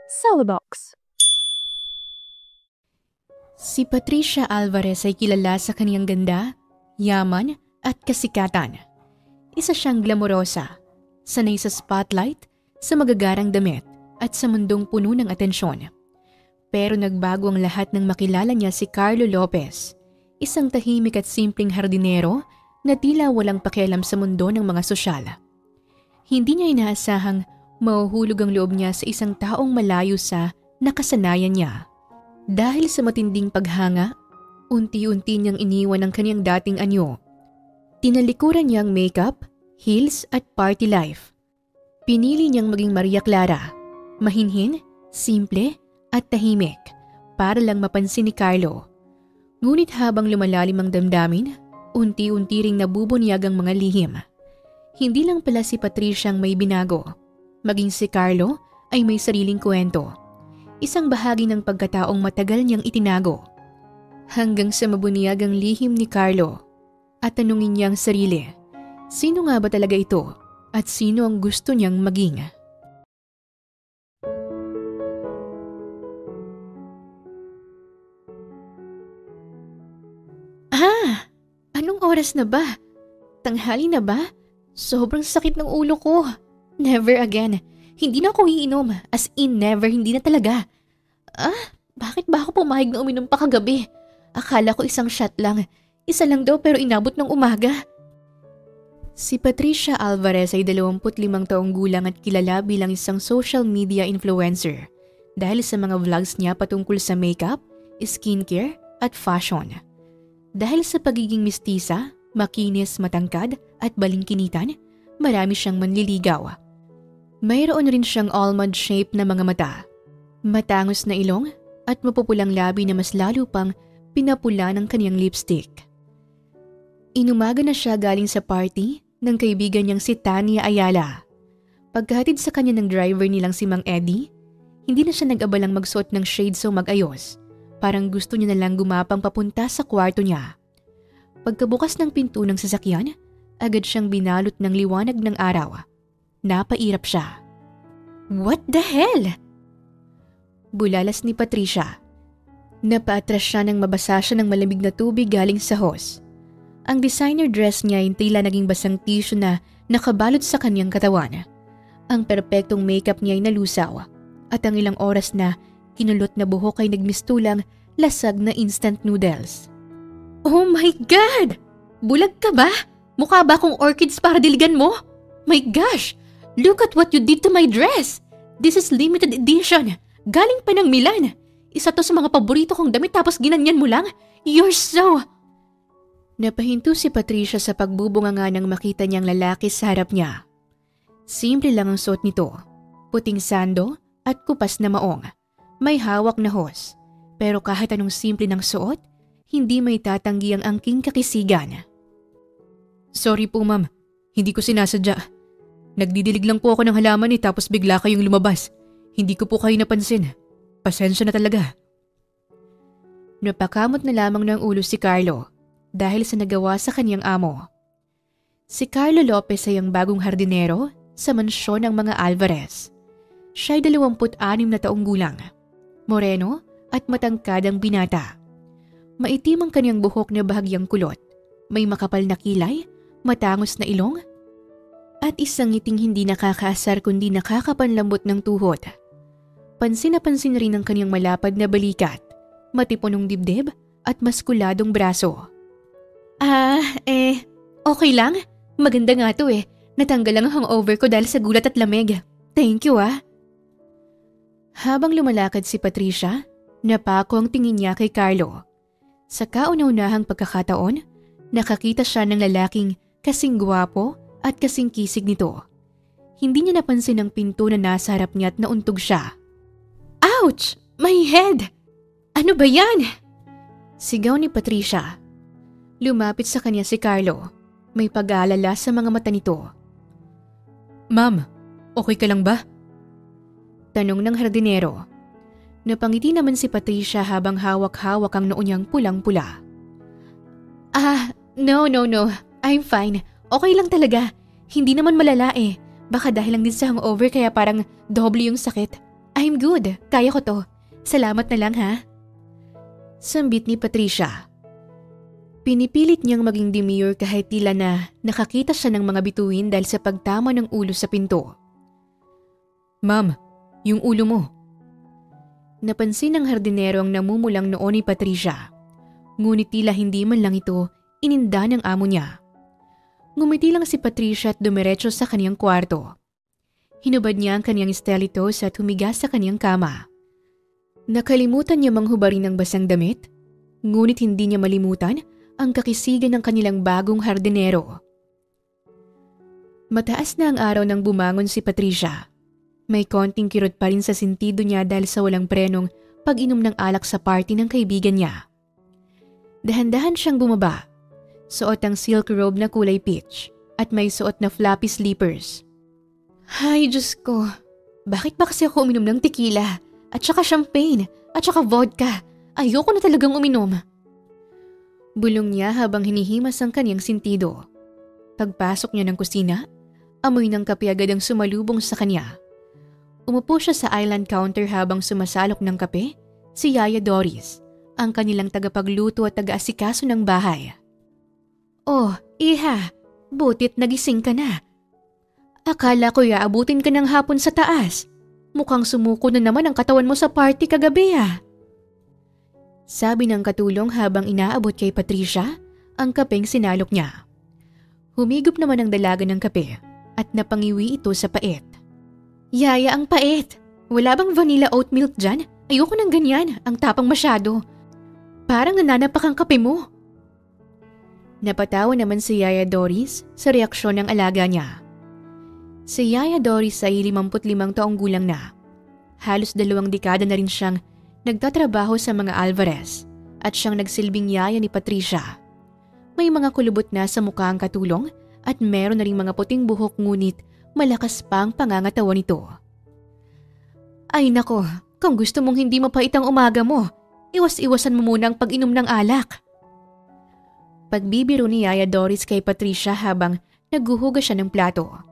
Celebox. Si Patricia Alvarez ay kilala sa kaniyang ganda, yaman at kasikatan. Isa siyang glamorosa, sanay sa spotlight, sa magagarang damit at sa mundong puno ng atensyon. Pero nagbago ang lahat nang makilala niya si Carlo Lopez, isang tahimik at simpleng hardinero na tila walang pakialam sa mundo ng mga sosyal. Hindi niya inaasahang mahuhulog ang loob niya sa isang taong malayo sa nakasanayan niya. Dahil sa matinding paghanga, unti-unti niyang iniwan ang kaniyang dating anyo. Tinalikuran niya ang makeup, heels at party life. Pinili niyang maging Maria Clara, mahinhin, simple at tahimik para lang mapansin ni Carlo. Ngunit habang lumalalim ang damdamin, unti-unti ring nabubunyag ang mga lihim. Hindi lang pala si Patricia ang may binago, maging si Carlo ay may sariling kwento. Isang bahagi ng pagkataong matagal niyang itinago. Hanggang sa mabunyag ang lihim ni Carlo at tanungin niya ang sarili, sino nga ba talaga ito at sino ang gusto niyang maging? Anong oras na ba? Tanghali na ba? Sobrang sakit ng ulo ko. Never again. Hindi na ako iinom. As in never, hindi na talaga. Bakit ba ako pumayag na uminom pa kagabi? Akala ko isang shot lang. Isa lang daw pero inabot ng umaga. Si Patricia Alvarez ay 25 taong gulang at kilala bilang isang social media influencer dahil sa mga vlogs niya patungkol sa makeup, skincare at fashion. Dahil sa pagiging mistisa, makinis, matangkad at balingkinitan, marami siyang manliligaw. Mayroon rin siyang almond shape na mga mata, matangos na ilong at mapupulang labi na mas lalo pang pinapula ng kaniyang lipstick. Inumaga na siya galing sa party ng kaibigan niyang si Tania Ayala. Pagkahatid sa kanya ng driver nilang si Mang Eddie, hindi na siya nag-abalang magsuot ng shades o mag-ayos. Parang gusto niya na lang gumapang papunta sa kwarto niya. Pagkabukas ng pinto ng sasakyan, agad siyang binalot ng liwanag ng araw. Napairap siya. What the hell? Bulalas ni Patricia. Napaatras siya nang mabasa siya ng malamig na tubig galing sa hose. Ang designer dress niya ay tila naging basang tissue na nakabalot sa kanyang katawan. Ang perpektong makeup niya ay nalusaw at ang ilang oras na kinulot na buhok ay nagmistulang lasag na instant noodles. Oh my God! Bulag ka ba? Mukha ba akong orchids para diligan mo? My gosh! Look at what you did to my dress! This is limited edition. Galing pa ng Milan. Isa to sa mga paborito kong damit tapos ginanyan mo lang? You're so... Napahinto si Patricia sa pagbubunganga nang makita niyang lalaki sa harap niya. Simple lang ang suot nito. Puting sando at kupas na maong. May hawak na hose. Pero kahit anong simple ng suot, hindi may tatanggi ang angking kakisigan. Sorry po ma'am, hindi ko sinasadya. Nagdidilig lang po ako ng halaman tapos bigla kayong lumabas. Hindi ko po kayo napansin. Pasensya na talaga. Napakamot na lamang ng ulo si Carlo dahil sa nagawa sa kanyang amo. Si Carlo Lopez ay ang bagong hardinero sa mansyon ng mga Alvarez. Siya ay 26 na taong gulang. Moreno at matangkad ang binata. Maitim ang kanyang buhok na bahagyang kulot. May makapal na kilay, matangos na ilong, at isang ngiting hindi nakakaasar kundi nakakapanlambot ng tuhod. Pansin na pansin rin ang kanyang malapad na balikat, matipunong dibdib at maskuladong braso. Okay lang. Maganda nga to eh. Natanggal lang ang hangover ko dahil sa gulat at lamig. Thank you ah. Habang lumalakad si Patricia, napako ang tingin niya kay Carlo. Sa kauna-unahang pagkakataon, nakakita siya ng lalaking kasing gwapo at kasing kisig nito. Hindi niya napansin ang pinto na nasa harap niya at nauntog siya. Ouch! My head! Ano ba yan? Sigaw ni Patricia. Lumapit sa kanya si Carlo. May pag-aalala sa mga mata nito. Ma'am, okay ka lang ba? Tanong ng hardinero. Napangiti naman si Patricia habang hawak-hawak ang noo niyang pulang-pula. No. I'm fine. Okay lang talaga. Hindi naman malala eh. Baka dahil lang din sa hangover kaya parang doble yung sakit. I'm good. Kaya ko to. Salamat na lang ha. Sambit ni Patricia. Pinipilit niyang maging demure kahit tila na nakakita siya ng mga bituin dahil sa pagtama ng ulo sa pinto. Ma'am, yung ulo mo. Napansin ng hardinero ang namumulang noo ni Patricia. Ngunit tila hindi man lang ito ininda ng amo niya. Ngumiti lang si Patricia at dumiretso sa kaniyang kwarto. Hinubad niya ang kaniyang stelitos at humiga sa kaniyang kama. Nakalimutan niya manghubarin ng basang damit, ngunit hindi niya malimutan ang kakisigan ng kanilang bagong hardinero. Mataas na ang araw nang bumangon si Patricia. May konting kirot pa rin sa sentido niya dahil sa walang prenong pag-inom ng alak sa party ng kaibigan niya. Dahan-dahan siyang bumaba. Suot ang silk robe na kulay peach at may suot na floppy slippers. Ay, Diyos ko. Bakit ba kasi ako uminom ng tequila at saka champagne at saka vodka? Ayoko na talagang uminom. Bulong niya habang hinihimas ang kanyang sentido. Pagpasok niya ng kusina, amoy ng kape agad ang sumalubong sa kanya. Umupo siya sa island counter habang sumasalok ng kape si Yaya Doris, ang kanilang tagapagluto at taga-asikaso ng bahay. Oh, iha, butit nagising ka na. Akala ko abutin ka ng hapon sa taas. Mukhang sumuko na naman ang katawan mo sa party kagabi ah. Sabi ng katulong habang inaabot kay Patricia ang kapeng sinalok niya. Humigop naman ang dalaga ng kape at napangiwi ito sa pait. Yaya, ang pait. Wala bang vanilla oat milk dyan? Ayoko ng ganyan, ang tapang masyado. Parang nananapak ang kape mo. Napatawa naman si Yaya Doris sa reaksyon ng alaga niya. Si Yaya Doris ay 55 taong gulang na. Halos 2 dekada na rin siyang nagtatrabaho sa mga Alvarez at siyang nagsilbing yaya ni Patricia. May mga kulubot na sa mukha ang katulong at meron na rin mga puting buhok ngunit malakas pa ang pangangatawan nito. Ay nako, kung gusto mong hindi mapait ang umaga mo, iwas-iwasan mo muna ang pag-inom ng alak. Pagbibiro ni Yaya Doris kay Patricia habang naghuhugas siya ng plato.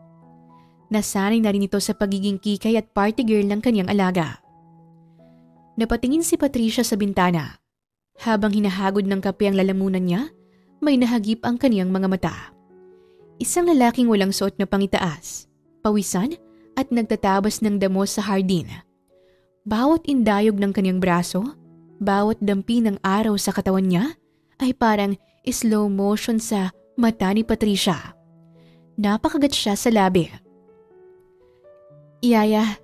Nasanay na rin ito sa pagiging kikay at party girl ng kanyang alaga. Napatingin si Patricia sa bintana. Habang hinahagod ng kape ang lalamunan niya, may nahagip ang kaniyang mga mata. Isang lalaking walang suot na pangitaas, pawisan at nagtatabas ng damo sa hardin. Bawat indayog ng kaniyang braso, bawat dampi ng araw sa katawan niya ay parang slow motion sa mata ni Patricia. Napakagat siya sa labi. Yaya,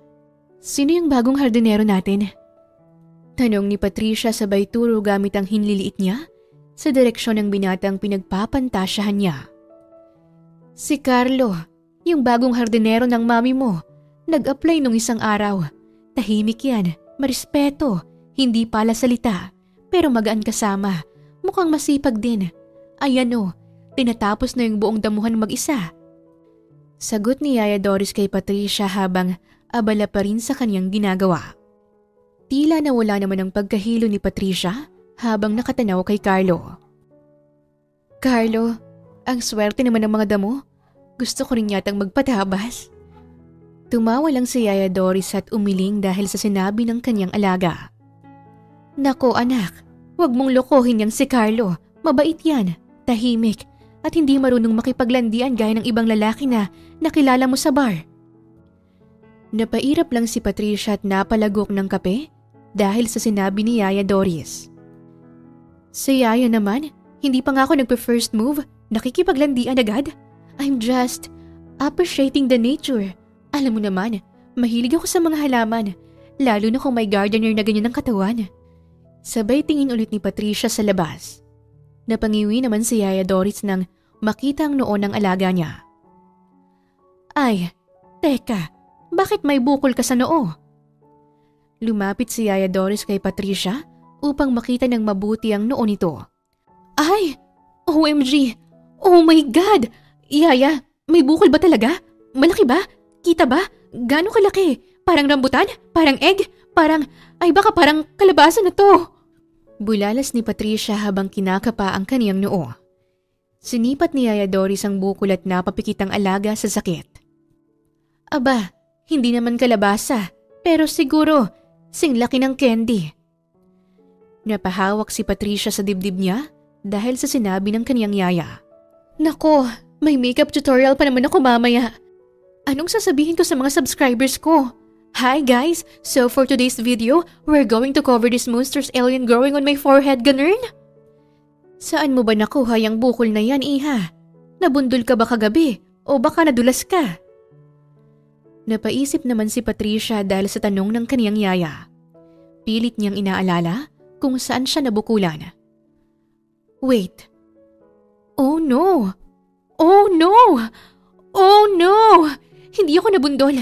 sino yung bagong hardinero natin? Tanong ni Patricia sabay turo gamit ang hinliliit niya sa direksyon ng binatang pinagpapantasyahan niya. Si Carlo, yung bagong hardinero ng mami mo. Nag-apply nung isang araw. Tahimik yan, marespeto, hindi pala salita, pero magaan kasama. Mukhang masipag din. Ayan o, tinatapos na yung buong damuhan mag-isa. Sagot ni Yaya Doris kay Patricia habang abala pa rin sa kanyang ginagawa. Tila nawala naman ang pagkahilo ni Patricia habang nakatanaw kay Carlo. Carlo, ang swerte naman ng mga damo. Gusto ko rin yatang magpatabas. Tumawa lang si Yaya Doris at umiling dahil sa sinabi ng kanyang alaga. Nako anak, huwag mong lokohin yang si Carlo. Mabait yan, tahimik at hindi marunong makipaglandian gaya ng ibang lalaki na nakilala mo sa bar. Napairap lang si Patricia at napalagok ng kape dahil sa sinabi ni Yaya Doris. Si Yaya naman, hindi pa nga ako nagpa-first move, nakikipaglandian agad. I'm just appreciating the nature. Alam mo naman, mahilig ako sa mga halaman, lalo na kung may gardener na ganyan ang katawan. Sabay tingin ulit ni Patricia sa labas. Napangiwi naman si Yaya Doris nang makita ang noo ng alaga niya. Ay, teka, bakit may bukol ka sa noo? Lumapit si Yaya Doris kay Patricia upang makita ng mabuti ang noo nito. Ay! OMG! Oh my God! Yaya, may bukol ba talaga? Malaki ba? Kita ba? Gaano kalaki? Parang rambutan? Parang egg? Parang, ay baka parang kalabasa na to. Bulalas ni Patricia habang kinakapa ang kaniyang noo. Sinipat ni Yaya Doris ang bukol at napapikit ang alaga sa sakit. Aba, hindi naman kalabasa. Pero siguro, sing laki ng candy. Napahawak si Patricia sa dibdib niya dahil sa sinabi ng kaniyang yaya. Nako, may makeup tutorial pa naman ako mamaya. Anong sasabihin ko sa mga subscribers ko? Hi guys! So for today's video, we're going to cover this monster's alien growing on my forehead, ganun? Saan mo ba nakuha yung bukol na yan, iha? Nabundol ka ba kagabi? O baka nadulas ka? Napaisip naman si Patricia dahil sa tanong ng kaniyang yaya. Pilit niyang inaalala kung saan siya nabukulan. Wait. Oh no! Oh no! Oh no! Hindi ako nabundol.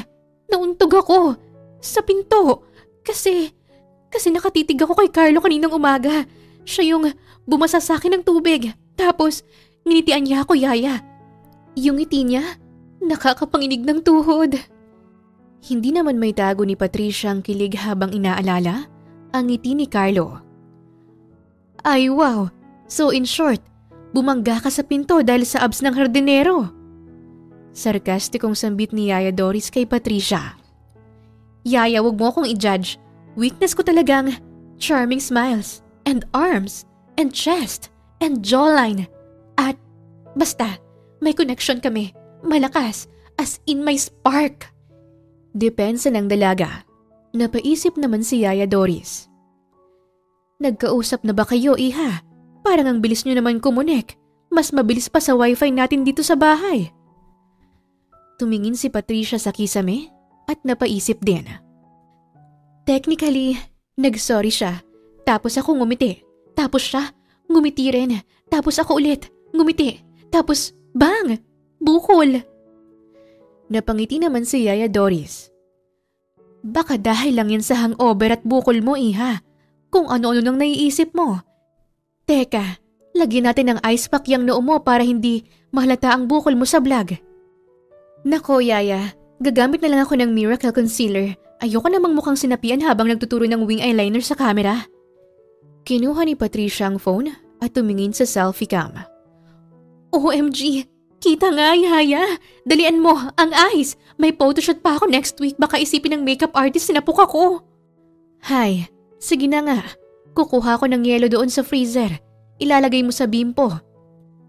Nauntog ako. Sa pinto. Kasi nakatitig ako kay Carlo kaninang umaga. Siya yung bumasa sa akin ng tubig. Tapos, nginitian niya ako, yaya. Yung ngiti niya, nakakapanginig ng tuhod. Hindi naman may tago ni Patricia ang kilig habang inaalala ang ngiti ni Carlo. Ay wow! So in short, bumangga ka sa pinto dahil sa abs ng hardinero. Sarkastikong sambit ni Yaya Doris kay Patricia. Yaya, wag mo akong i-judge. Weakness ko talagang charming smiles, and arms, and chest, and jawline. At basta, may connection kami. Malakas, as in my spark. Depensa ng dalaga. Napaisip naman si Yaya Doris. Nagkausap na ba kayo, iha? Parang ang bilis nyo naman kumunik. Mas mabilis pa sa wifi natin dito sa bahay. Tumingin si Patricia sa kisame at napaisip din. Technically, nag-sorry siya. Tapos ako ngumiti. Tapos siya, ngumiti rin. Tapos ako ulit, ngumiti. Tapos, bang! Bukol! Napangiti naman si Yaya Doris. Baka dahil lang yan sa hangover at bukol mo, iha. Kung ano-ano nang naiisip mo. Teka, lagyan natin ng ice pack yung noo mo para hindi mahalata ang bukol mo sa vlog. Nako, Yaya. Gagamit na lang ako ng Miracle Concealer. Ayoko namang mukhang sinapian habang nagtuturo ng wing eyeliner sa camera. Kinuha ni Patricia ang phone at tumingin sa selfie cam. OMG! Kita nga, Yaya! Dalian mo, ang eyes! May photoshoot pa ako next week, baka isipin ng makeup artist sinapok ako. Hay, sige na nga. Kukuha ko ng yelo doon sa freezer. Ilalagay mo sa bimpo.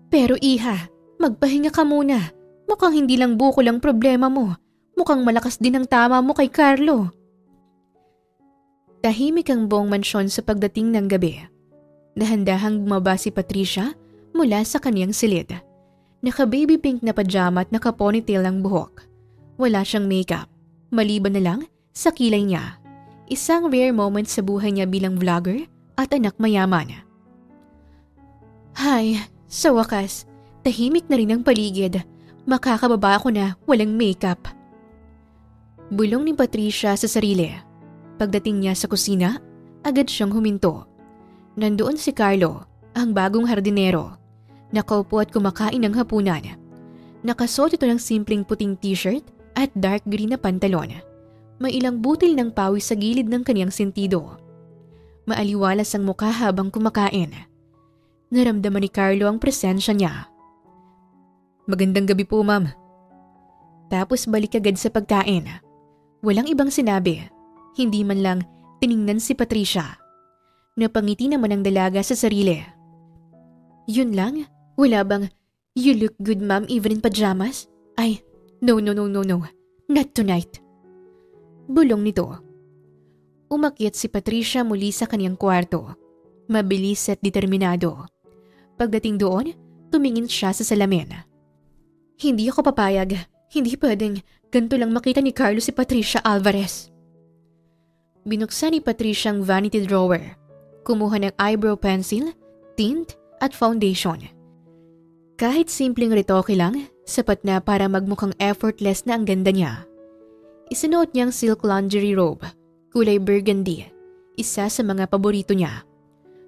Pero iha, magpahinga ka muna. Mukhang hindi lang bukol ang problema mo. Mukhang malakas din ang tama mo kay Carlo. Tahimik ang buong mansyon sa pagdating ng gabi. Dahan-dahang bumaba si Patricia mula sa kaniyang silid. Naka-baby pink na pajama at naka-ponytail ang buhok. Wala siyang makeup, maliban na lang sa kilay niya. Isang rare moment sa buhay niya bilang vlogger at anak mayaman. Hay, sa wakas, tahimik na rin ang paligid. Makakababa ako na walang makeup. Bulong ni Patricia sa sarili. Pagdating niya sa kusina, agad siyang huminto. Nandoon si Carlo, ang bagong hardinero. Nakaupo at kumakain ng hapunan. Nakasuot ito ng simpleng puting t-shirt at dark green na pantalon. May ilang butil ng pawis sa gilid ng kaniyang sentido. Maaliwalas ang mukha habang kumakain. Naramdaman ni Carlo ang presensya niya. Magandang gabi po, ma'am. Tapos balik agad sa pagkain. Walang ibang sinabi. Hindi man lang tiningnan si Patricia. Napangiti naman ang dalaga sa sarili. Yun lang? Wala bang, you look good, ma'am, even in pajamas? Ay, no. Not tonight. Bulong nito. Umakyat si Patricia muli sa kaniyang kwarto. Mabilis at determinado. Pagdating doon, tumingin siya sa salamin. Hindi ako papayag. Hindi pwedeng ganito lang makita ni Carlo si Patricia Alvarez. Binuksan ni Patricia ang vanity drawer. Kumuha ng eyebrow pencil, tint at foundation. Kahit simpleng retoke lang, sapat na para magmukhang effortless na ang ganda niya. Isinuot niyang silk lingerie robe, kulay burgundy, isa sa mga paborito niya.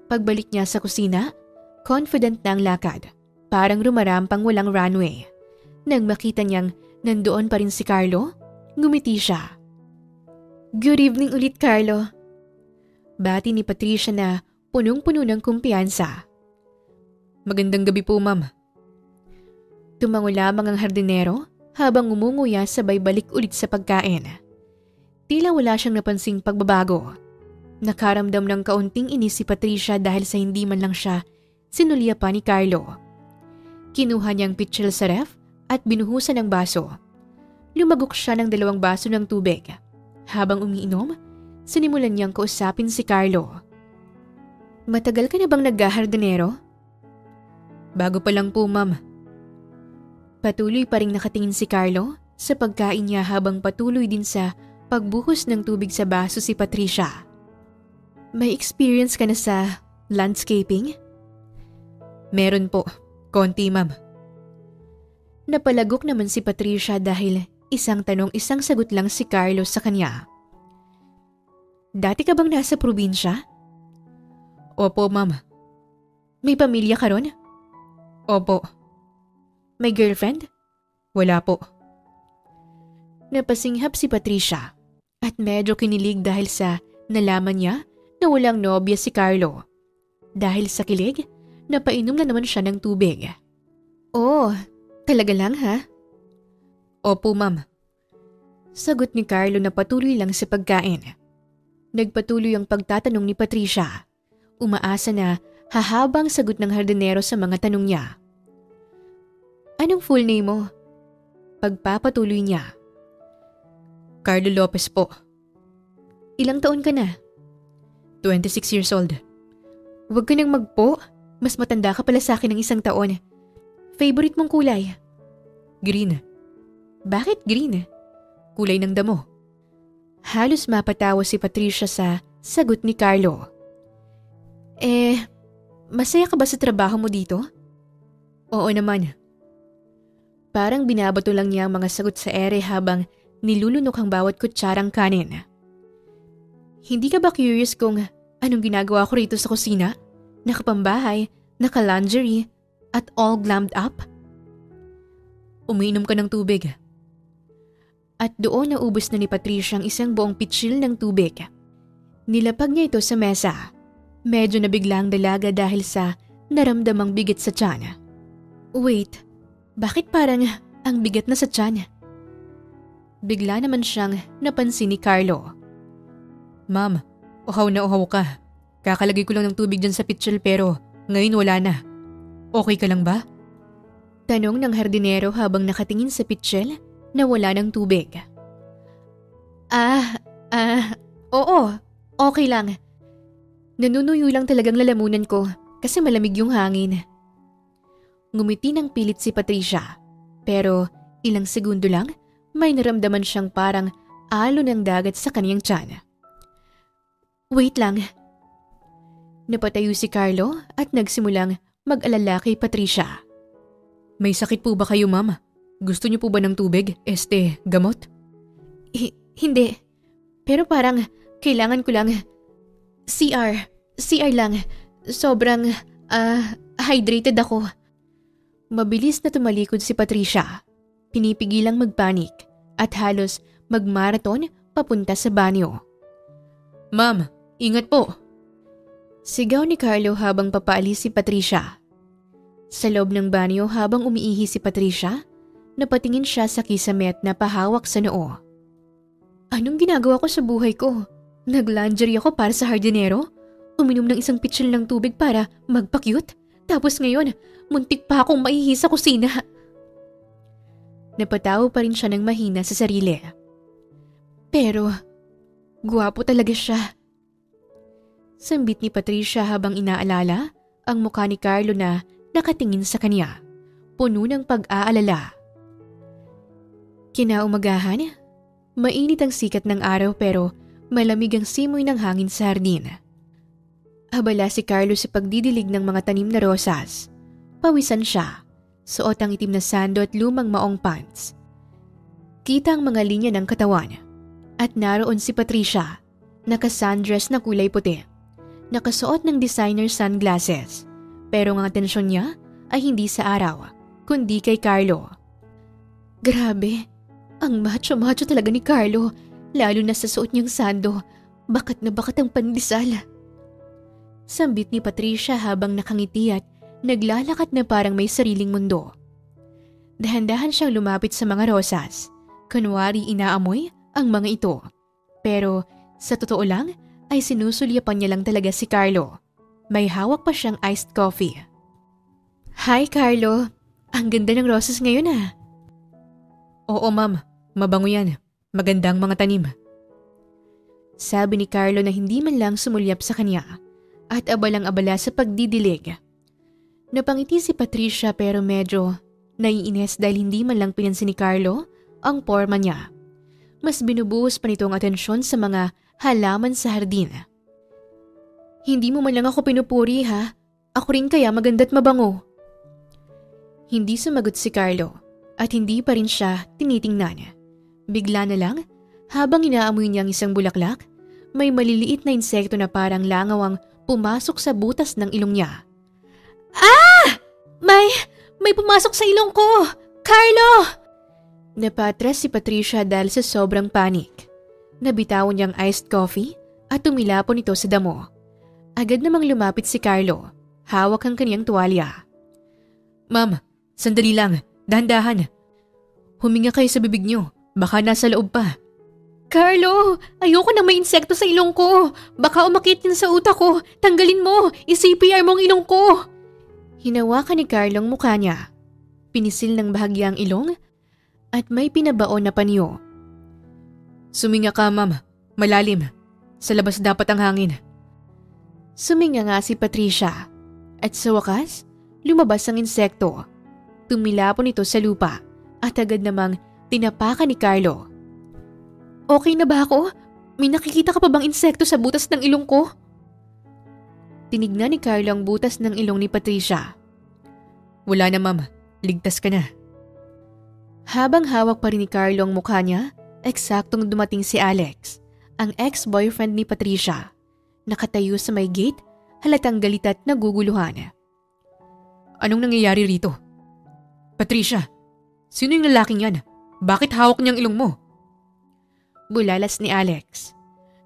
Pagbalik niya sa kusina, confident na ang lakad, parang rumarampang walang runway. Nang makita niyang nandoon pa rin si Carlo, ngumiti siya. Good evening ulit, Carlo. Bati ni Patricia na punong-puno ng kumpiyansa. Magandang gabi po, ma'am. Tumango lamang ang hardinero habang umunguya sabay balik ulit sa pagkain. Tila wala siyang napansing pagbabago. Nakaramdam ng kaunting inis si Patricia dahil sa hindi man lang siya sinulya pa ni Carlo. Kinuha niyang pitsil sa ref at binuhusan ng baso. Lumagok siya ng 2 baso ng tubig. Habang umiinom, sinimulan niyang kausapin si Carlo. Matagal ka na bang nag-hardinero? Bago pa lang po, ma'am. Patuloy pa ring nakatingin si Carlo sa pagkain niya habang patuloy din sa pagbuhos ng tubig sa baso si Patricia. May experience ka na sa landscaping? Meron po. Konti, ma'am. Napalagok naman si Patricia dahil isang tanong isang sagot lang si Carlo sa kanya. Dati ka bang nasa probinsya? Opo, ma'am. May pamilya ka ron? Opo. May girlfriend? Wala po. Napasinghap si Patricia at medyo kinilig dahil sa nalaman niya na walang nobya si Carlo. Dahil sa kilig, napainom na naman siya ng tubig. Oh, talaga lang ha? Opo, ma'am. Sagot ni Carlo na patuloy lang sa pagkain. Nagpatuloy ang pagtatanong ni Patricia. Umaasa na hahabang sagot ng hardinero sa mga tanong niya. Anong full name mo? Pagpapatuloy niya. Carlo Lopez po. Ilang taon ka na? 26 years old. Huwag ka nang magpo. Mas matanda ka pala sa akin ng 1 taon. Favorite mong kulay? Green. Bakit green? Kulay ng damo. Halos mapatawa si Patricia sa sagot ni Carlo. Masaya ka ba sa trabaho mo dito? Oo naman. Parang binabato lang niya ang mga sagot sa ere habang nilulunok ang bawat kutsarang kanin. Hindi ka ba curious kung anong ginagawa ko rito sa kusina? Nakapambahay, naka-lingerie, at all glammed up? Umiinom ka ng tubig. At doon naubos na ni Patricia ang isang buong pitsil ng tubig. Nilapag niya ito sa mesa. Medyo nabiglang dalaga dahil sa naramdamang bigat sa tiyan. Wait, bakit parang ang bigat na sa tiyan? Bigla naman siyang napansin ni Carlo. Ma'am, uhaw na uhaw ka. Kakalagay ko lang ng tubig dyan sa pitsil pero ngayon wala na. Okay ka lang ba? Tanong ng hardinero habang nakatingin sa pitsil na wala ng tubig. Oo, okay lang. Nanunuyo lang talagang lalamunan ko kasi malamig yung hangin. Ngumiti ng pilit si Patricia pero ilang segundo lang may naramdaman siyang parang alon ng dagat sa kaniyang tiyan. Wait lang. Napatayo si Carlo at nagsimulang mag-alala kay Patricia. May sakit po ba kayo, ma'am? Gusto niyo po ba ng tubig? Gamot? Hindi. Pero parang kailangan ko lang. CR lang. Sobrang hydrated ako. Mabilis na tumalikod si Patricia. Pinipigilang magpanik at halos magmaraton papunta sa banyo. Ma'am, ingat po! Sigaw ni Carlo habang papaalis si Patricia. Sa loob ng banyo habang umiihi si Patricia, napatingin siya sa kisame at napahawak sa noo. Anong ginagawa ko sa buhay ko? Nag-lingerie ako para sa hardinero? Uminom ng isang pitsil ng tubig para magpa-cute? Tapos ngayon, muntik pa akong maihi sa kusina. Napatawa pa rin siya ng mahina sa sarili. Pero, guwapo talaga siya. Sambit ni Patricia habang inaalala ang mukha ni Carlo na nakatingin sa kanya, puno ng pag-aalala. Kinaumagahan, mainit ang sikat ng araw pero malamig ang simoy ng hangin sa hardin. Abala si Carlo sa pagdidilig ng mga tanim na rosas. Pawisan siya, suot ang itim na sando at lumang maong pants. Kita ang mga linya ng katawan. At naroon si Patricia, naka-sundress na kulay puti. Nakasuot ng designer sunglasses. Pero ang atensyon niya ay hindi sa araw, kundi kay Carlo. Grabe, ang macho-macho talaga ni Carlo, lalo na sa suot niyang sando. Bakat na bakat ang pandesal. Sambit ni Patricia habang nakangiti at naglalakad na parang may sariling mundo. Dahan-dahan siyang lumapit sa mga rosas. Kunwari inaamoy ang mga ito. Pero sa totoo lang ay sinusulyapan niya lang talaga si Carlo. May hawak pa siyang iced coffee. Hi Carlo, ang ganda ng roses ngayon ah. Oo ma'am, mabango yan. Magandang mga tanim. Sabi ni Carlo na hindi man lang sumulyap sa kanya at abalang-abala sa pagdidilig. Napangiti si Patricia pero medyo naiinis dahil hindi man lang pinansin ni Carlo ang porma niya. Mas binubuhos pa nito ang atensyon sa mga halaman sa hardin. Hindi mo man lang ako pinupuri ha? Ako rin kaya maganda't mabango. Hindi sumagot si Carlo at hindi pa rin siya tinitingnan. Bigla na lang, habang inaamoy niya ang isang bulaklak, may maliliit na insekto na parang langaw ang pumasok sa butas ng ilong niya. Ah! May pumasok sa ilong ko! Carlo! Napatras si Patricia dahil sa sobrang panik. Nabitawan niyang iced coffee at tumilapon ito sa damo. Agad namang lumapit si Carlo. Hawak ang kaniyang tuwalya. Ma'am, sandali lang. Dahan-dahan. Huminga kayo sa bibig niyo. Baka nasa loob pa. Carlo, ayoko na may insekto sa ilong ko. Baka umakit yan sa utak ko. Tanggalin mo. I-CPR mo ang ilong ko. Hinawakan ni Carlo ang mukha niya. Pinisil ng bahagya ang ilong at may pinabaon na panyo. Suminga ka, ma'am. Malalim. Sa labas dapat ang hangin. Suminga nga si Patricia. At sa wakas, lumabas ang insekto. Tumilapon ito sa lupa at agad namang tinapakan ni Carlo. Okay na ba ako? May nakikita ka pa bang insekto sa butas ng ilong ko? Tinignan ni Carlo ang butas ng ilong ni Patricia. Wala na ma'am, ligtas ka na. Habang hawak pa rin ni Carlo ang mukha niya, eksaktong dumating si Alex, ang ex-boyfriend ni Patricia. Nakatayo sa may gate, halatang galit at naguguluhan. Anong nangyayari rito? Patricia, sino yung lalaking yan? Bakit hawak niyang ilong mo? Bulalas ni Alex.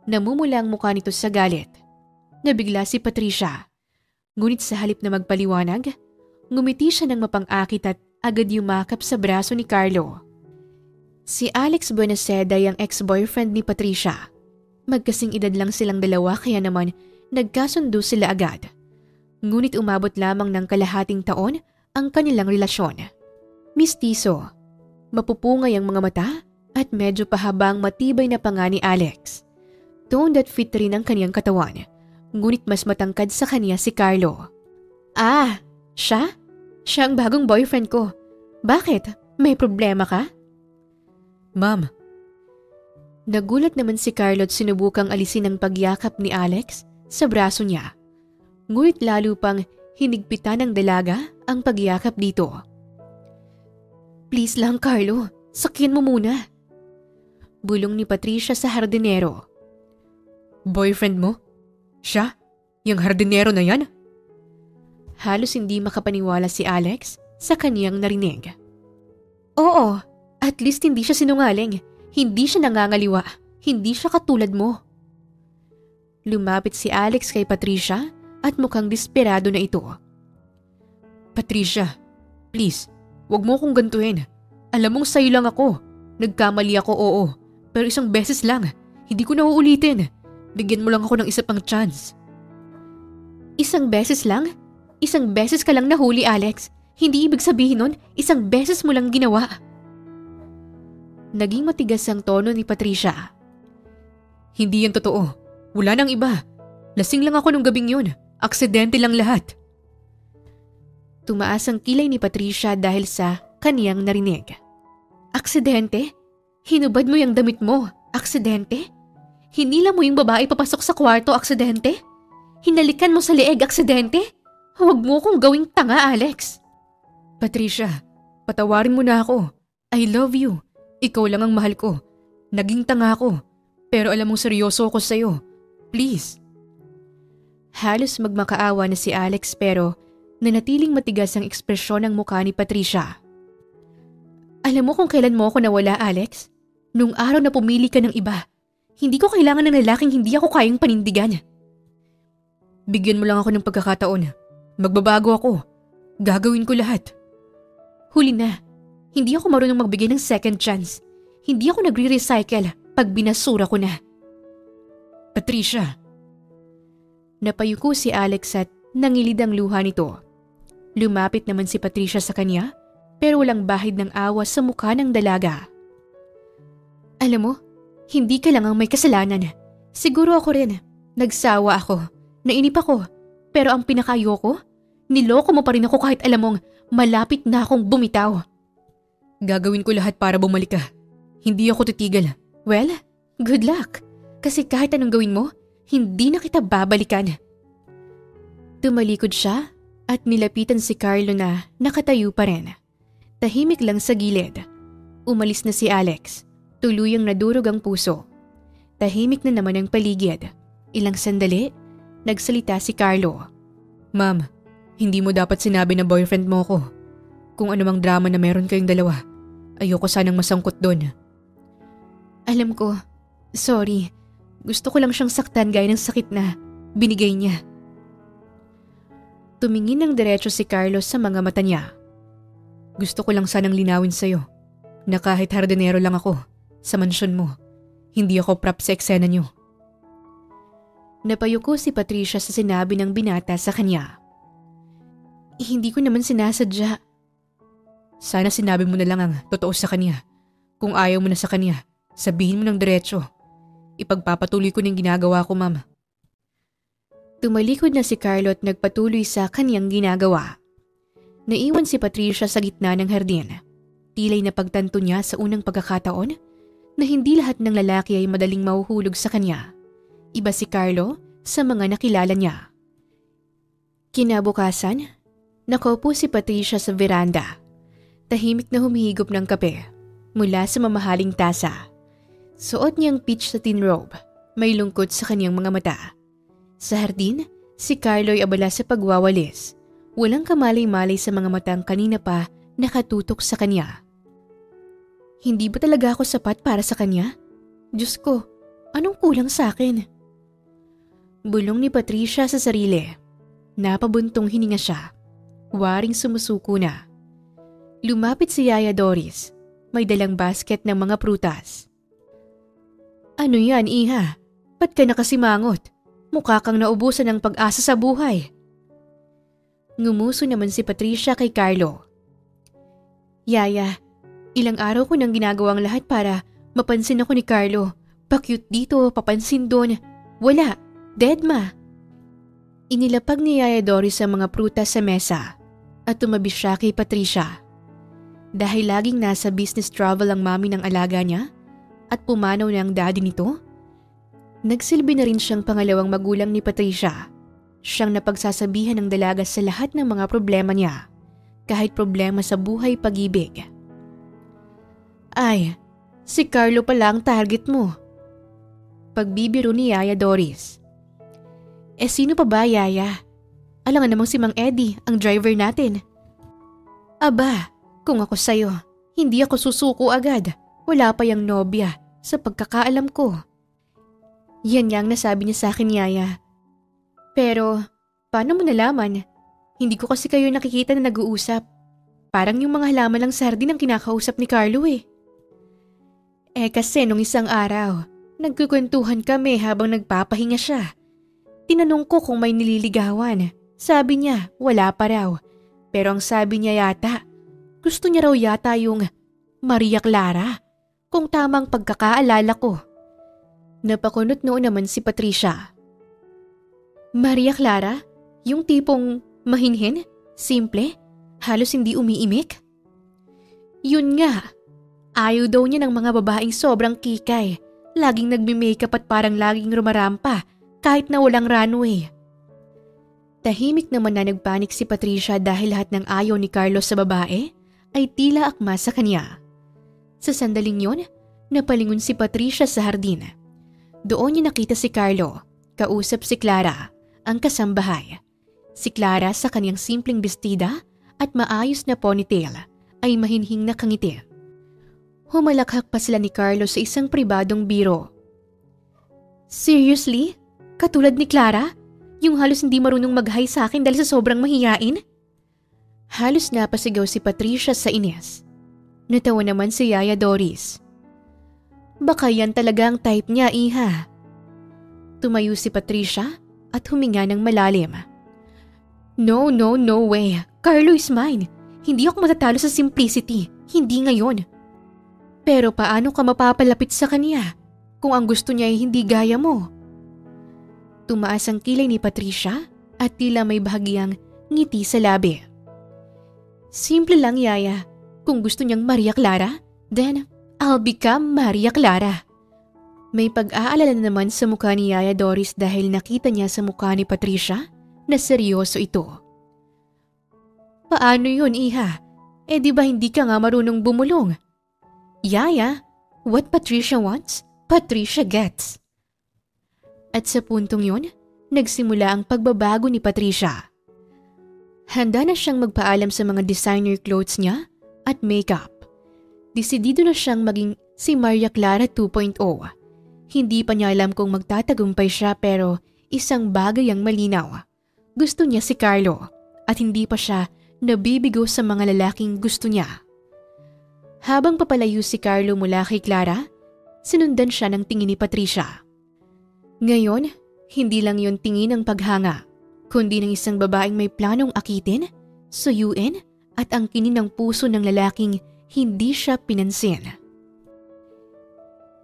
Namumula ang mukha nito sa galit. Nabigla si Patricia. Ngunit sa halip na magpaliwanag, ngumiti siya ng mapang-akit at agad yumakap sa braso ni Carlo. Si Alex Buenaseda ay ang ex-boyfriend ni Patricia. Magkasing edad lang silang dalawa kaya naman nagkasundo sila agad. Ngunit umabot lamang ng kalahating taon ang kanilang relasyon. Mistiso, mapupungay ang mga mata at medyo pahabang matibay na panga ni Alex. Toned at fit rin ang kaniyang katawan, ngunit mas matangkad sa kanya si Carlo. Ah, siya? Siya ang bagong boyfriend ko. Bakit? May problema ka? Ma'am. Nagulat naman si Carlo at sinubukang alisin ang pagyakap ni Alex sa braso niya. Ngunit lalo pang hinigpitan ng dalaga ang pagyakap dito. Please lang Carlo, sakyan mo muna. Bulong ni Patricia sa hardinero. Boyfriend mo? Siya? Yung hardinero na yan? Halos hindi makapaniwala si Alex sa kaniyang narinig. Oo, at least hindi siya sinungaling. Hindi siya nangangaliwa. Hindi siya katulad mo. Lumapit si Alex kay Patricia at mukhang desperado na ito. Patricia, please, wag mo akong gantuhin. Alam mong sa'yo lang ako. Nagkamali ako, oo. Pero isang beses lang. Hindi ko na uulitin. Bigyan mo lang ako ng isa pang chance. Isang beses lang? Isang beses ka lang nahuli, Alex. Hindi ibig sabihin nun, isang beses mo lang ginawa. Naging matigas ang tono ni Patricia. Hindi yan totoo. Wala nang iba. Lasing lang ako nung gabing yun. Aksidente lang lahat. Tumaas ang kilay ni Patricia dahil sa kaniyang narinig. Aksidente? Hinubad mo yung damit mo. Aksidente? Hinila mo yung babae papasok sa kwarto, aksidente? Hinalikan mo sa leeg, aksidente? Huwag mo kong gawing tanga, Alex. Patricia, patawarin mo na ako. I love you. Ikaw lang ang mahal ko. Naging tanga ako. Pero alam mong seryoso ako sa'yo. Please. Halos magmakaawa na si Alex pero nanatiling matigas ang ekspresyon ng mukha ni Patricia. Alam mo kung kailan mo ako nawala, Alex? Nung araw na pumili ka ng iba. Hindi ko kailangan ng lalaking hindi ako kayang panindigan. Bigyan mo lang ako ng pagkakataon. Magbabago ako. Gagawin ko lahat. Huli na. Hindi ako marunong magbigay ng second chance. Hindi ako nagre-recycle pag binasura ko na. Patricia! Napayuko si Alex at nangilid ang luha nito. Lumapit naman si Patricia sa kanya pero walang bahid ng awa sa mukha ng dalaga. Alam mo, hindi ka lang ang may kasalanan. Siguro ako rin. Nagsawa ako. Nainip ako. Pero ang pinakayoko, niloko mo pa rin ako kahit alam mong malapit na akong bumitaw. Gagawin ko lahat para bumalik ka. Hindi ako titigil. Well, good luck. Kasi kahit anong gawin mo, hindi na kita babalikan. Tumalikod siya at nilapitan si Carlo na nakatayo pa rin. Tahimik lang sa gilid. Umalis na si Alex. Tuluyang nadurog ang puso. Tahimik na naman ang paligid. Ilang sandali, nagsalita si Carlo. Ma'am, hindi mo dapat sinabi na boyfriend mo ko. Kung anumang drama na meron kayong dalawa, ayoko sanang masangkot doon. Alam ko, sorry. Gusto ko lang siyang saktan gaya ng sakit na binigay niya. Tumingin ng diretso si Carlos sa mga mata niya. Gusto ko lang sanang linawin sa'yo na kahit hardinero lang ako sa mansyon mo, hindi ako prop sa eksena niyo. Napayuko si Patricia sa sinabi ng binata sa kanya. Hindi ko naman sinasadya. Sana sinabi mo na lang ang totoo sa kanya. Kung ayaw mo na sa kanya, sabihin mo ng diretso. Ipagpapatuloy ko ng ginagawa ko, ma'am. Tumalikod na si Carlo at nagpatuloy sa kanyang ginagawa. Naiwan si Patricia sa gitna ng hardin. Tila'y napagtanto niya sa unang pagkakataon na hindi lahat ng lalaki ay madaling mahuhulog sa kanya. Iba si Carlo sa mga nakilala niya. Kinabukasan, nakaupo si Patricia sa veranda. Tahimik na humihigop ng kape mula sa mamahaling tasa. Suot niyang peach satin robe, may lungkot sa kanyang mga mata. Sa hardin, si Carlo'y abala sa pagwawalis. Walang kamalay-malay sa mga matang kanina pa nakatutok sa kanya. Hindi ba talaga ako sapat para sa kanya? Diyos ko, anong kulang sa akin? Bulong ni Patricia sa sarili. Napabuntong hininga siya. Waring sumusuko na. Lumapit si Yaya Doris. May dalang basket ng mga prutas. Ano yan, iha? Ba't ka nakasimangot? Mukha kang naubusan ng pag-asa sa buhay. Ngumuso naman si Patricia kay Carlo. Yaya, ilang araw ko nang ginagawang lahat para mapansin ako ni Carlo. Pa-cute dito, papansin doon. Wala, deadma. Inilapag ni Yaya Doris ang mga prutas sa mesa at tumabi siya kay Patricia. Dahil laging nasa business travel ang mami ng alaga niya at pumanaw na ang daddy nito, nagsilbi na rin siyang pangalawang magulang ni Patricia. Siyang napagsasabihan ng dalaga sa lahat ng mga problema niya, kahit problema sa buhay pag-ibig. Ay, si Carlo pala ang target mo. Pagbibiro ni Yaya Doris. Sino pa ba, Yaya? Alangan namang si Mang Eddie, ang driver natin. Aba, kung ako sa'yo, hindi ako susuko agad. Wala pa yung nobya sa pagkakaalam ko. Yan yang nasabi niya sa akin, Yaya. Pero, paano mo nalaman? Hindi ko kasi kayo nakikita na nag-uusap. Parang yung mga halaman lang sardin ang kinakausap ni Carlo eh. Kasi nung isang araw, nagkukwentuhan kami habang nagpapahinga siya. Tinanong ko kung may nililigawan. Sabi niya, wala pa raw. Pero ang sabi niya yata, gusto niya raw yata yung Maria Clara. Kung tamang pagkakaalala ko. Napakunot noon naman si Patricia. Maria Clara? Yung tipong mahinhin? Simple? Halos hindi umiimik? Yun nga. Ayaw daw niya ng mga babaeng sobrang kikay. Laging nagme-makeup at parang laging rumarampa kahit na walang runway. Tahimik naman na nagpanik si Patricia dahil lahat ng ayaw ni Carlos sa babae ay tila akma sa kanya. Sa sandaling yon, napalingon si Patricia sa hardin. Doon niya nakita si Carlo, kausap si Clara, ang kasambahay. Si Clara sa kanyang simpleng bestida at maayos na ponytail ay mahinhing nakangiti. Humalakhak pa sila ni Carlo sa isang pribadong biro. Seriously? Katulad ni Clara? Yung halos hindi marunong mag-hi sa akin dahil sa sobrang mahiyain? Halos napasigaw si Patricia sa inis. Natawa naman si Yaya Doris. Baka yan talaga ang type niya, iha. Tumayo si Patricia at huminga ng malalim. No, no, no way. Carlo is mine. Hindi ako matatalo sa simplicity. Hindi ngayon. Pero paano ka mapapalapit sa kanya kung ang gusto niya ay hindi gaya mo? Tumaas ang kilay ni Patricia at tila may bahagyang ngiti sa labi. Simple lang, Yaya. Kung gusto niyang Maria Clara, then I'll become Maria Clara. May pag-aalala naman sa mukha ni Yaya Doris dahil nakita niya sa mukha ni Patricia na seryoso ito. Paano yun, Iha? Di ba hindi ka nga marunong bumulong? Yaya, what Patricia wants, Patricia gets. At sa puntong yun, nagsimula ang pagbabago ni Patricia. Handa na siyang magpaalam sa mga designer clothes niya at makeup. Desidido na siyang maging si Maria Clara 2.0. Hindi pa niya alam kung magtatagumpay siya pero isang bagay ang malinaw. Gusto niya si Carlo at hindi pa siya nabibigo sa mga lalaking gusto niya. Habang papalayo si Carlo mula kay Clara, sinundan siya ng tingin ni Patricia. Ngayon, hindi lang yon tingin ng paghanga, kundi ng isang babaeng may planong akitin, suyuin at angkinin ng puso ng lalaking hindi siya pinansin.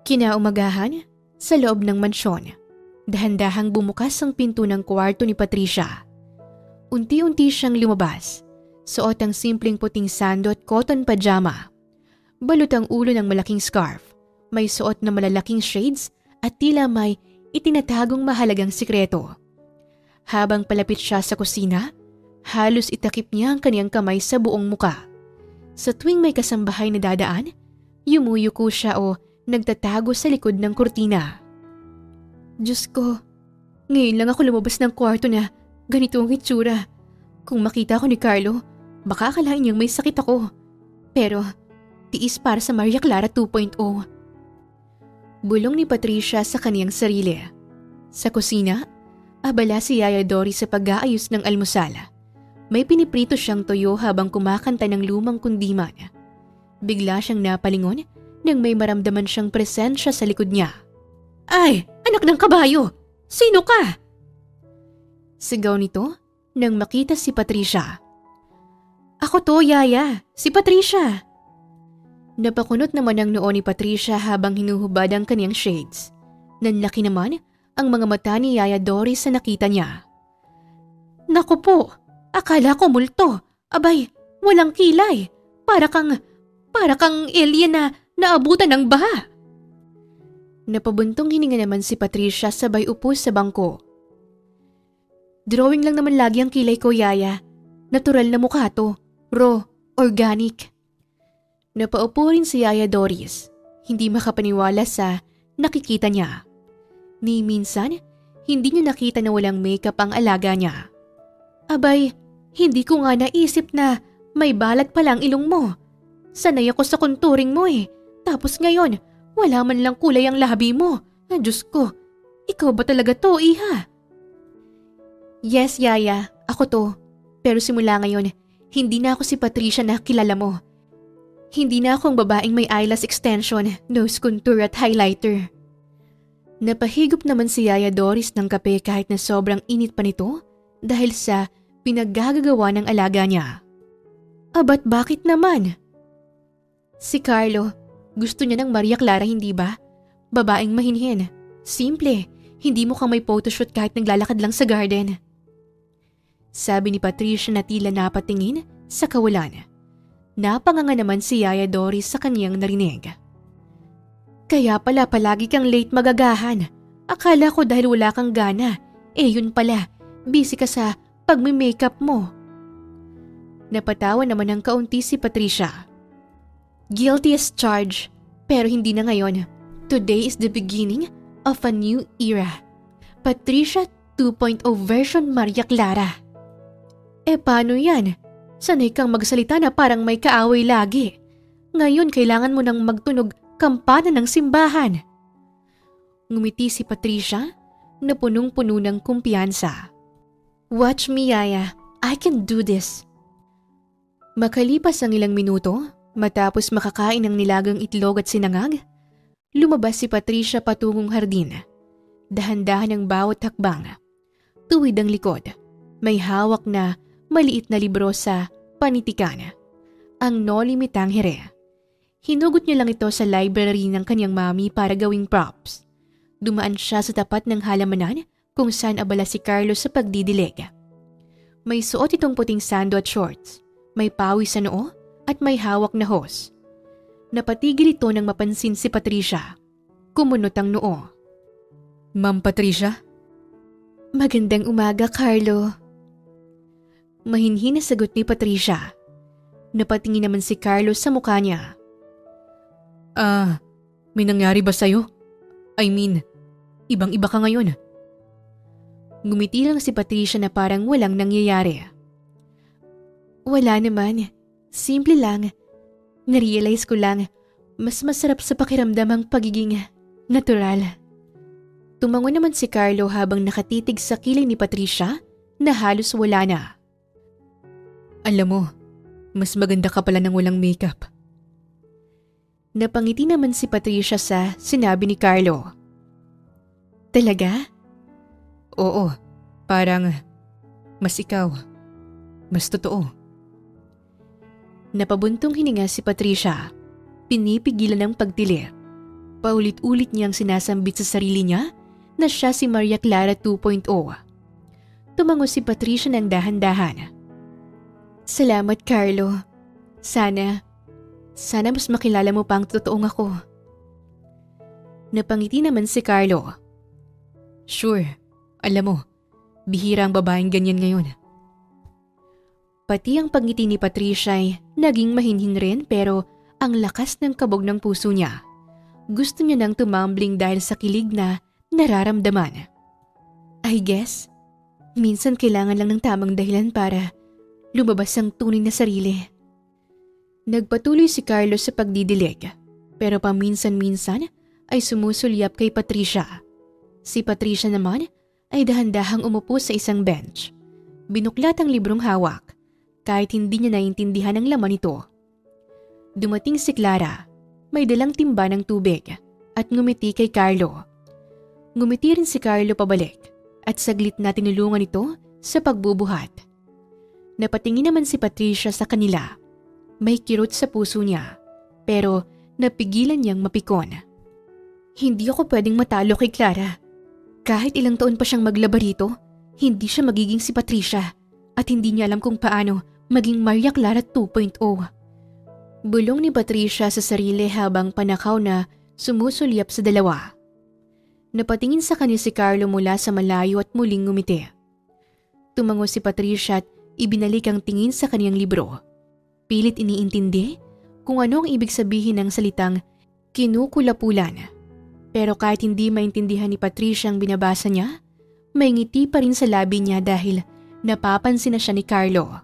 Kinaumagahan, sa loob ng mansyon, dahan-dahang bumukas ang pinto ng kwarto ni Patricia. Unti-unti siyang lumabas, suot ang simpleng puting sando at cotton pajama. Balot ang ulo ng malaking scarf, may suot na malalaking shades at tila may itinatagong mahalagang sikreto. Habang palapit siya sa kusina, halos itakip niya ang kaniyang kamay sa buong muka. Sa tuwing may kasambahay na dadaan, yumuyuko siya o nagtatago sa likod ng kurtina. Diyos ko, ngayon lang ako lumabas ng kwarto na ganito ang itsura. Kung makita ko ni Carlo, baka akalain niyang may sakit ako. Pero tiis para sa Maria Clara 2.0. Bulong ni Patricia sa kaniyang sarili. Sa kusina, abala si Yaya Doris sa pag-aayos ng almusal. May piniprito siyang toyo habang kumakanta ng lumang kundiman. Bigla siyang napalingon nang may maramdaman siyang presensya sa likod niya. Ay, anak ng kabayo! Sino ka? Sigaw nito nang makita si Patricia. Ako to, Yaya. Si Patricia. Napakunot naman ang noo ni Patricia habang hinuhubad ang kaniyang shades. Nanlaki naman ang mga mata ni Yaya Doris sa nakita niya. Naku po, akala ko multo. Abay, walang kilay. Para kang alien na naabutan ng baha. Napabuntong hininga naman si Patricia sabay upo sa bangko. Drawing lang naman lagi ang kilay ko, Yaya. Natural na mukha to. Raw, organic. Napaupo rin si Yaya Doris. Hindi makapaniwala sa nakikita niya. Ni minsan, hindi niya nakita na walang makeup ang alaga niya. Abay, hindi ko nga naisip na may balat palang ilong mo. Sanay ako sa contouring mo eh. Tapos ngayon, wala man lang kulay ang labi mo. Diyos ko, ikaw ba talaga to, Iha? Yes, Yaya, ako to. Pero simula ngayon, hindi na ako si Patricia na kilala mo. Hindi na akong babaeng may eyelash extension, nose contour at highlighter. Napahigop naman si Yaya Doris ng kape kahit na sobrang init pa nito dahil sa pinaggagawa ng alaga niya. Abat bakit naman? Si Carlo, gusto niya ng Maria Clara, hindi ba? Babaeng mahinhin. Simple, hindi mo kang may photoshoot kahit naglalakad lang sa garden. Sabi ni Patricia na tila napatingin sa kawalan. Napanganga naman si Yaya Doris sa kaniyang narinig. Kaya pala palagi kang late magagahan. Akala ko dahil wala kang gana. Yun pala, busy ka sa pagme-makeup mo. Napatawa naman ng kaunti si Patricia. Guilty as charged, pero hindi na ngayon. Today is the beginning of a new era. Patricia 2.0 version Maria Clara. Paano yan? Sanay kang magsalita na parang may kaaway lagi. Ngayon kailangan mo nang magtunog kampana ng simbahan. Ngumiti si Patricia na punong-puno ng kumpiyansa. Watch me, Yaya. I can do this. Makalipas ang ilang minuto, matapos makakain ng nilagang itlog at sinangag, lumabas si Patricia patungong hardin. Dahan-dahan ang bawat hakbang. Tuwid ang likod. May hawak na maliit na libro sa panitikan. Ang Noli Me Tangere. Hinugot niya lang ito sa library ng kanyang mami para gawing props. Dumaan siya sa tapat ng halamanan kung saan abala si Carlos sa pagdidilig. May suot itong puting sando at shorts. May pawis sa noo at may hawak na hose. Napatigil ito nang mapansin si Patricia. Kumunot ang noo. Ma'am Patricia? Magandang umaga, Carlo. Mahinhin na sagot ni Patricia. Napatingin naman si Carlos sa mukha niya. May nangyari ba sa'yo? I mean, ibang-iba ka ngayon. Ngumiti lang si Patricia na parang walang nangyayari. Wala naman. Simple lang. Narealize ko lang, mas masarap sa pakiramdam ang pagiging natural. Tumango naman si Carlo habang nakatitig sa kilay ni Patricia na halos wala na. Alam mo, mas maganda ka pala ng walang makeup. Napangiti naman si Patricia sa sinabi ni Carlo. Talaga? Oo, parang mas ikaw, mas totoo. Napabuntong hininga si Patricia. Pinipigilan ng pagtili. Paulit-ulit niyang sinasambit sa sarili niya na siya si Maria Clara 2.0. Tumango si Patricia ng dahan-dahan. Salamat, Carlo. Sana mas makilala mo pa ang totoong ako. Napangiti naman si Carlo. Sure, alam mo, bihira ang babaeng ganyan ngayon. Pati ang pagngiti ni Patricia ay naging mahinhin rin pero ang lakas ng kabog ng puso niya. Gusto niya nang tumambling dahil sa kilig na nararamdaman. I guess, minsan kailangan lang ng tamang dahilan para lumabas ang tunay na sarili. Nagpatuloy si Carlos sa pagdidilig pero paminsan-minsan ay sumusulyap kay Patricia. Si Patricia naman ay dahan-dahang umupo sa isang bench. Binuklat ang librong hawak. Kahit hindi niya naiintindihan ang laman nito. Dumating si Clara, may dalang timba ng tubig at ngumiti kay Carlo. Ngumiti rin si Carlo pabalik at saglit na tinulungan ito sa pagbubuhat. Napatingin naman si Patricia sa kanila. May kirot sa puso niya pero napigilan niyang mapikon. Hindi ako pwedeng matalo kay Clara. Kahit ilang taon pa siyang maglaba rito, hindi siya magiging si Patricia at hindi niya alam kung paano maging Maria Clara 2.0. Bulong ni Patricia sa sarili habang panakaw na sumusulyap sa dalawa. Napatingin sa kanya si Carlo mula sa malayo at muling ngumiti. Tumango si Patricia at ibinalik ang tingin sa kaniyang libro. Pilit iniintindi kung ano ang ibig sabihin ng salitang kinukulapulan. Pero kahit hindi maintindihan ni Patricia ang binabasa niya, may ngiti pa rin sa labi niya dahil napapansin na siya ni Carlo.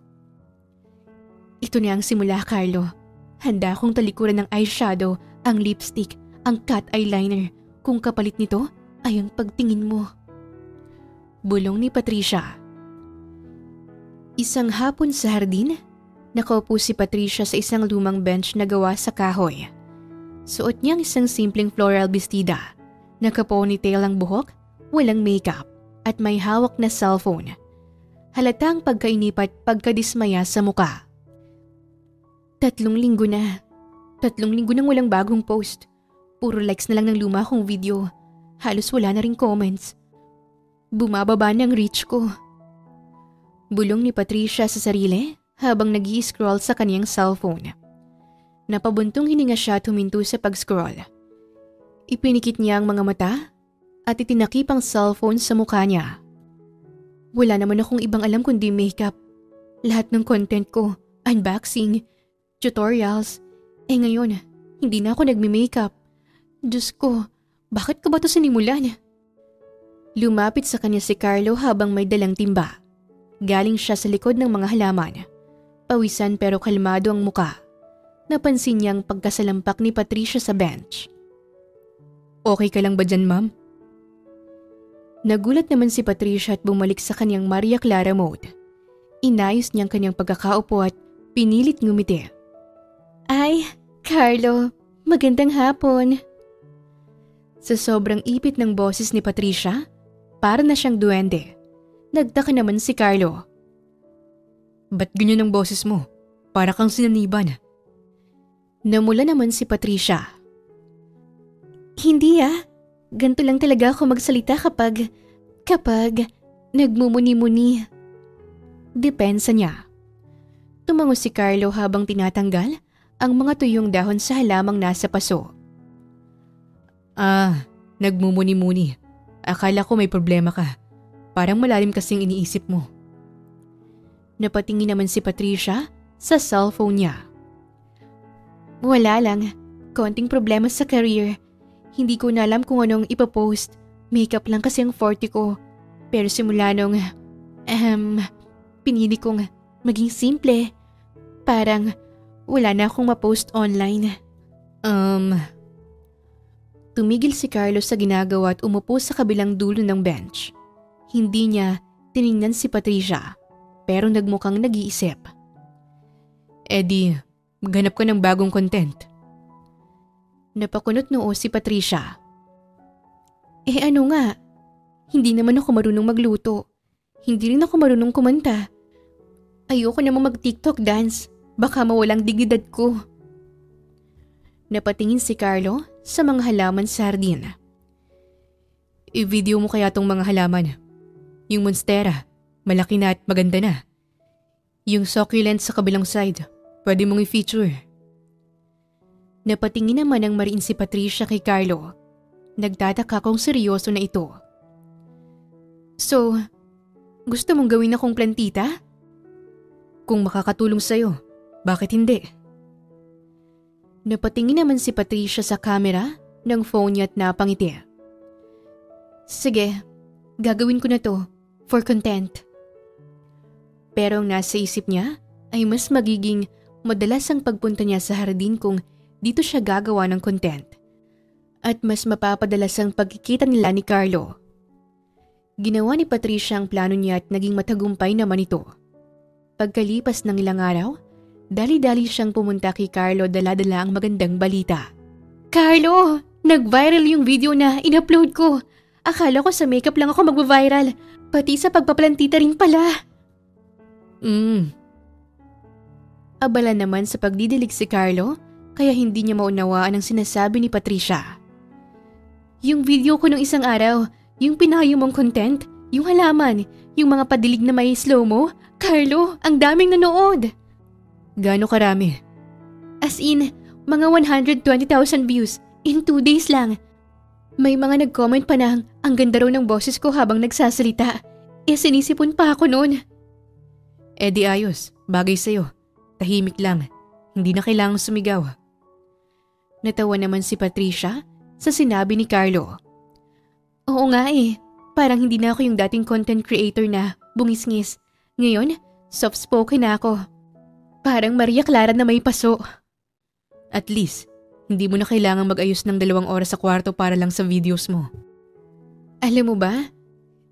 Ito na ang simula, Carlo. Handa akong talikuran ng eyeshadow, ang lipstick, ang cat eyeliner. Kung kapalit nito ay ang pagtingin mo. Bulong ni Patricia. Isang hapon sa hardin, nakaupo si Patricia sa isang lumang bench na gawa sa kahoy. Suot niyang isang simpleng floral bestida. Naka-ponytail ang buhok, walang makeup, at may hawak na cellphone. Halatang pagkainip at pagkadismaya sa muka. 3 linggo na. 3 linggo nang walang bagong post. Puro likes na lang ng luma kong video. Halos wala na ring comments. Bumababa na ang reach ko. Bulong ni Patricia sa sarili habang nag-i-scroll sa kaniyang cellphone. Napabuntong hininga siya at huminto sa pag-scroll. Ipinikit niya ang mga mata at itinakip ang cellphone sa mukha niya. Wala naman akong ibang alam kundi makeup. Lahat ng content ko, unboxing, tutorials. Ngayon, hindi na ako nagme-makeup. Diyos ko, bakit ko ba ito sinimulan? Lumapit sa kanya si Carlo habang may dalang timba. Galing siya sa likod ng mga halaman. Pawisan pero kalmado ang muka. Napansin niyang pagkasalampak ni Patricia sa bench. Okay ka lang ba dyan, ma'am? Nagulat naman si Patricia at bumalik sa kanyang Maria Clara mode. Inayos niyang kanyang pagkakaupo at pinilit ngumiti. Ay, Carlo, magandang hapon. Sa sobrang ipit ng boses ni Patricia, para na siyang duwende. Nagtaka naman si Carlo. Ba't ganyan ang boses mo? Para kang sinaniban. Namula naman si Patricia. Hindi ganito lang talaga ako magsalita kapag nagmumuni-muni. Depensa niya. Tumango si Carlo habang tinatanggal ang mga tuyong dahon sa halamang nasa paso. Nagmumuni-muni. Akala ko may problema ka. Parang malalim kasing iniisip mo. Napatingin naman si Patricia sa cellphone niya. Wala lang. Konting problema sa career. Hindi ko na alam kung anong ipopost. Makeup lang kasi ang forte ko. Pero simula nung, pinili kong maging simple. Parang wala na akong ma-post online. Tumigil si Carlos sa ginagawa at umupo sa kabilang dulo ng bench. Hindi niya tiningnan si Patricia, pero nagmukhang nag-iisip. Eddie, maghanap ka ng bagong content. Napakunot noo si Patricia. Ano nga? Hindi naman ako marunong magluto. Hindi rin ako marunong kumanta. Ayoko namang mag-TikTok dance. Baka mawalang dignidad ko. Napatingin si Carlo sa mga halaman sa hardin. I-video mo kaya tong mga halaman. Yung monstera, malaki na at maganda na. Yung succulent sa kabilang side, pwede mong i-feature. Napatingin naman ang mariin si Patricia kay Carlo. Nagtataka kung seryoso na ito. So, gusto mong gawin akong plantita? Kung makakatulong sa'yo, bakit hindi? Napatingin naman si Patricia sa camera ng phone niya at napangiti. Sige, gagawin ko na to for content. Pero ang nasa isip niya ay mas magiging madalas ang pagpunta niya sa hardin kung dito siya gagawa ng content. At mas mapapadalas ang pagkikita nila ni Carlo. Ginawa ni Patricia ang plano niya at naging matagumpay naman ito. Pagkalipas ng ilang araw, dali-dali siyang pumunta kay Carlo dala-dala ang magandang balita. Carlo! Nag-viral yung video na in-upload ko. Akala ko sa makeup lang ako mag-viral. Pati sa pagpaplantita rin pala. Abala naman sa pagdidilig si Carlo, kaya hindi niya maunawaan ang sinasabi ni Patricia. Yung video ko nung isang araw, yung pinayo mong content, yung halaman, yung mga padilig na may slow-mo, Carlo, ang daming nanood. Gaano karami? As in, mga 120,000 views in 2 days lang. May mga nag-comment pa na ang ganda raw ng boses ko habang nagsasalita. Sinisipon pa ako noon. Di ayos, bagay sa'yo. Tahimik lang, hindi na kailangang sumigaw. Natawa naman si Patricia sa sinabi ni Carlo. Oo nga parang hindi na ako yung dating content creator na bungisngis. Ngayon, soft-spoken na ako. Parang Maria Clara na may paso. At least, hindi mo na kailangang mag-ayos ng 2 oras sa kwarto para lang sa videos mo. Alam mo ba,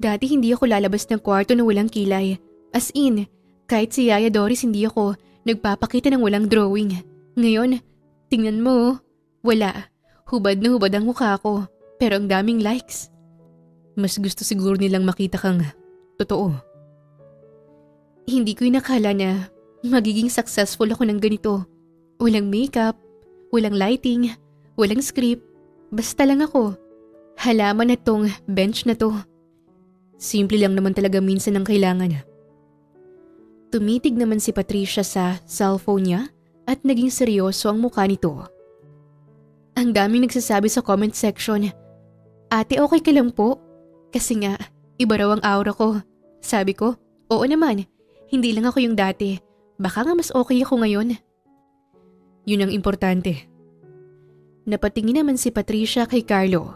dati hindi ako lalabas ng kwarto na walang kilay. As in, kahit si Yaya Doris hindi ako nagpapakita ng walang drawing. Ngayon, tingnan mo, wala. Hubad na hubad ang mukha ko, pero ang daming likes. Mas gusto siguro nilang makita kang totoo. Hindi ko inakala na magiging successful ako ng ganito. Walang makeup, walang lighting, walang script. Basta lang ako. Halaman na tong bench na to. Simple lang naman talaga minsan ang kailangan. Tumitig naman si Patricia sa cellphone niya at naging seryoso ang mukha nito. Ang daming nagsasabi sa comment section, "Ate, okay ka lang po?" Kasi nga, iba raw ang aura ko. Sabi ko, oo naman, hindi lang ako yung dati. Baka nga mas okay ako ngayon. Yun ang importante. Napatingin naman si Patricia kay Carlo.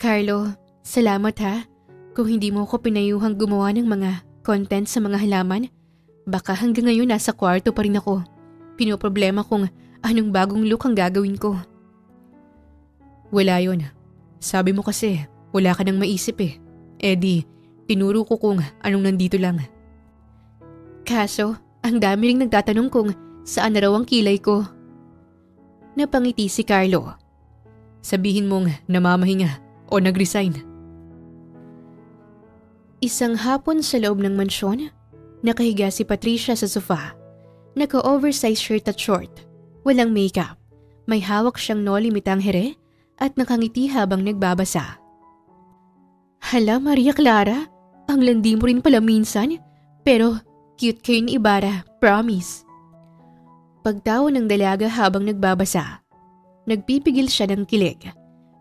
Carlo, salamat ha. Kung hindi mo ko pinayuhang gumawa ng mga content sa mga halaman, baka hanggang ngayon nasa kwarto pa rin ako. Pinoproblema kung anong bagong look ang gagawin ko. Wala yun. Sabi mo kasi, wala ka nang maisip di, tinuro ko kung anong nandito lang. Kaso, ang dami ring nagtatanong kung saan na raw ang kilay ko. Napangiti si Carlo. Sabihin mong namamahinga o nag-resign. Isang hapon sa loob ng mansyon, nakahiga si Patricia sa sofa. Naka-oversize shirt at short. Walang makeup. May hawak siyang noli me tangere at nakangiti habang nagbabasa. Hala Maria Clara, ang landi mo rin pala minsan. Pero cute kayo ni Ibarra, promise. Pagtawa ng dalaga habang nagbabasa. Nagpipigil siya ng kilig.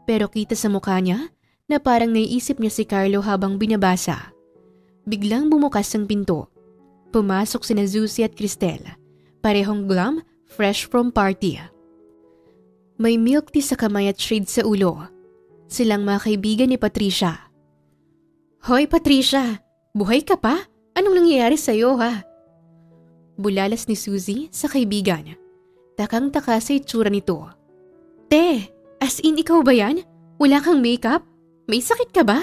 Pero kita sa mukha niya na parang naiisip niya si Carlo habang binabasa. Biglang bumukas ang pinto. Pumasok sina Zuzi at Cristel. Parehong glam, fresh from party. May milk tea sa kamay at shade sa ulo. Silang mga kaibigan ni Patricia. Hoy Patricia, buhay ka pa? Anong nangyayari sa'yo ha? Bulalas ni Suzy sa kaibigan. Takang-taka sa itsura nito. Te, as in ikaw ba yan? Wala kang makeup? May sakit ka ba?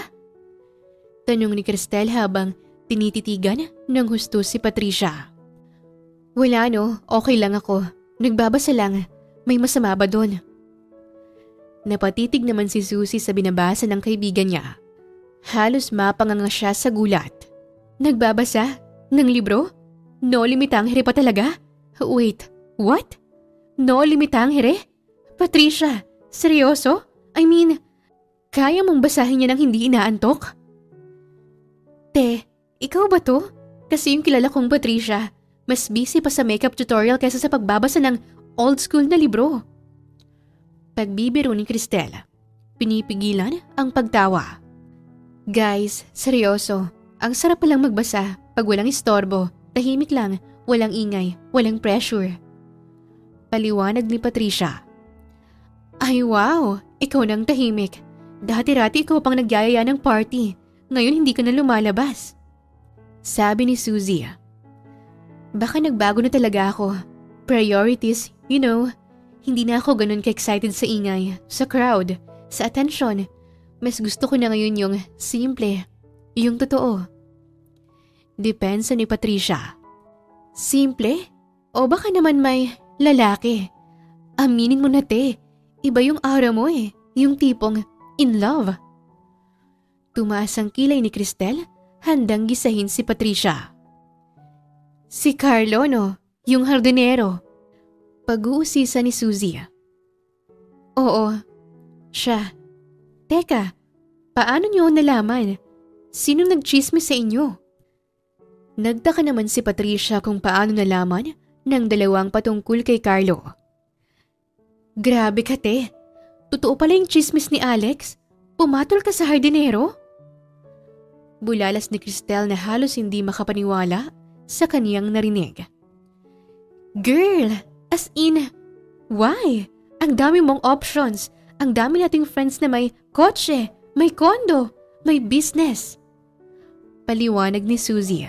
Tanong ni Cristel habang tinititigan ng husto si Patricia. Wala no, okay lang ako. Nagbabasa lang. May masama ba doon? Napatitig naman si Suzy sa binabasa ng kaibigan niya. Halos mapanganga siya sa gulat. Nagbabasa? Ng libro? Noli me tangere pa talaga? Wait, what? Noli me tangere? Patricia, seryoso? I mean, kaya mong basahin niya nang hindi inaantok? Te, ikaw ba to? Kasi yung kilala kong Patricia, mas busy pa sa makeup tutorial kaysa sa pagbabasa ng old school na libro. Pagbibiro ni Cristel, pinipigilan ang pagtawa. Guys, seryoso, ang sarap palang magbasa pag walang istorbo, tahimik lang, walang ingay, walang pressure. Paliwanag ni Patricia. Ay wow, ikaw nang tahimik. Dati-rati ikaw pang nagyayaya ng party, ngayon hindi ka na lumalabas. Sabi ni Suzy. Baka nagbago na talaga ako. Priorities, you know. Hindi na ako ganun ka-excited sa ingay, sa crowd, sa attention. Mas gusto ko na ngayon yung simple, yung totoo. Depensa ni Patricia. Simple? O baka naman may lalaki? Aminin mo na te, iba yung aura mo yung tipong in love. Tumaas ang kilay ni Cristel, handang gisahin si Patricia. Si Carlo no, yung hardinero. Pag-uusisa ni Suzy. Oo, siya. Teka, paano niyo nalaman? Sinong nagchismis sa inyo? Nagtaka naman si Patricia kung paano nalaman ng dalawang patungkol kay Carlo. Grabe ka te, totoo pala yung chismis ni Alex? Pumatol ka sa hardinero? Bulalas ni Cristel na halos hindi makapaniwala sa kaniyang narinig. Girl, as in, why? Ang dami mong options. Ang dami nating friends na may kotse, may kondo, may business. Paliwanag ni Suzy.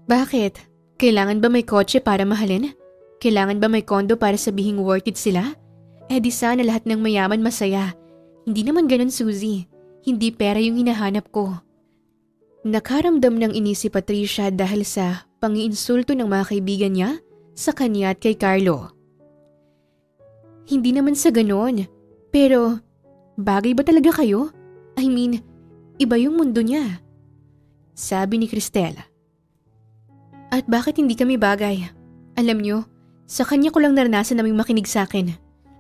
Bakit? Kailangan ba may kotse para mahalin? Kailangan ba may kondo para sabihing worth it sila? Di sana lahat ng mayaman masaya. Hindi naman ganun, Suzy. Hindi pera yung hinahanap ko. Nakaramdam ng inis si Patricia dahil sa pangiinsulto ng mga kaibigan niya sa kanya at kay Carlo. Hindi naman sa ganon. Pero, bagay ba talaga kayo? I mean, iba yung mundo niya. Sabi ni Cristel. At bakit hindi kami bagay? Alam nyo, sa kanya ko lang naranasan naming makinig sa akin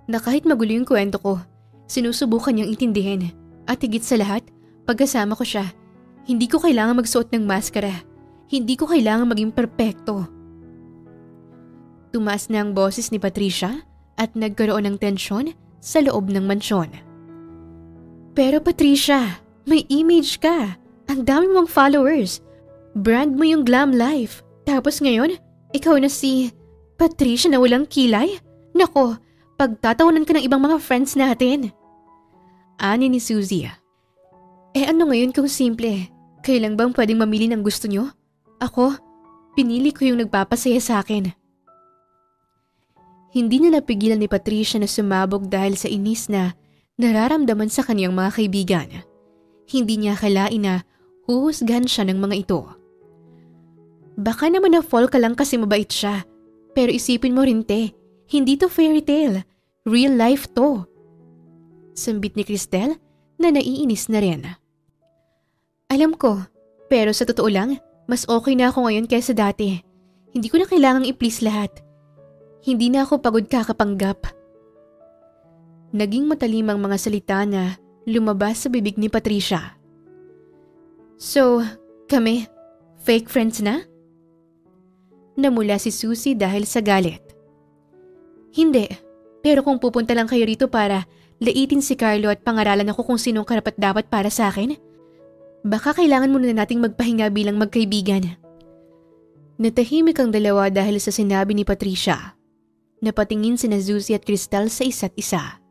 na kahit magulo yung kwento ko, sinusubukan niyang intindihin. At higit sa lahat, pagkasama ko siya, hindi ko kailangan magsuot ng maskara. Hindi ko kailangan maging perpekto. Tumaas na ang boses ni Patricia at nagkaroon ng tensyon sa loob ng mansyon. Pero Patricia, may image ka. Ang dami mong followers. Brand mo yung glam life. Tapos ngayon, ikaw na si Patricia na walang kilay? Nako, pagtatawanan ka ng ibang mga friends natin. Ani ni Suzy. Ano ngayon kung simple? Kayo lang bang pwedeng mamili ng gusto nyo? Ako, pinili ko yung nagpapasaya sa akin. Hindi na napigilan ni Patricia na sumabog dahil sa inis na nararamdaman sa kaniyang mga kaibigan. Hindi niya akalain na huhusgahan siya ng mga ito. Baka naman na-fall ka lang kasi mabait siya. Pero isipin mo rin te, hindi to fairy tale. Real life to. Sambit ni Cristel na naiinis na rin. Alam ko, pero sa totoo lang, mas okay na ako ngayon kaysa dati. Hindi ko na kailangang i-please lahat. Hindi na ako pagod kakapanggap. Naging matalim ang mga salita na lumabas sa bibig ni Patricia. So, kami, fake friends na? Namula si Susie dahil sa galit. Hindi, pero kung pupunta lang kayo rito para laitin si Carlo at pangaralan ako kung sinong karapat-dapat para sa akin, baka kailangan muna nating magpahinga bilang magkaibigan. Natahimik ang dalawa dahil sa sinabi ni Patricia. Napatingin sina Susie at Cristel sa isa't isa.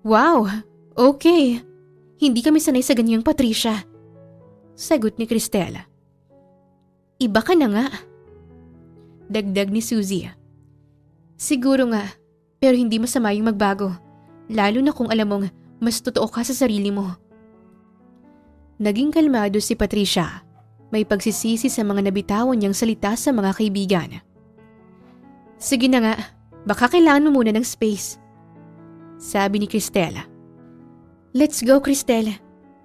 Wow, okay. Hindi kami sanay sa ganyang Patricia. Sagot ni Cristel. Iba ka na nga. Dagdag ni Susie. Siguro nga, pero hindi masama yung magbago. Lalo na kung alam mong mas totoo ka sa sarili mo. Naging kalmado si Patricia. May pagsisisi sa mga nabitawan niyang salita sa mga kaibigan. Sige na nga, baka kailangan mo muna ng space. Sabi ni Cristel. Let's go, Cristel.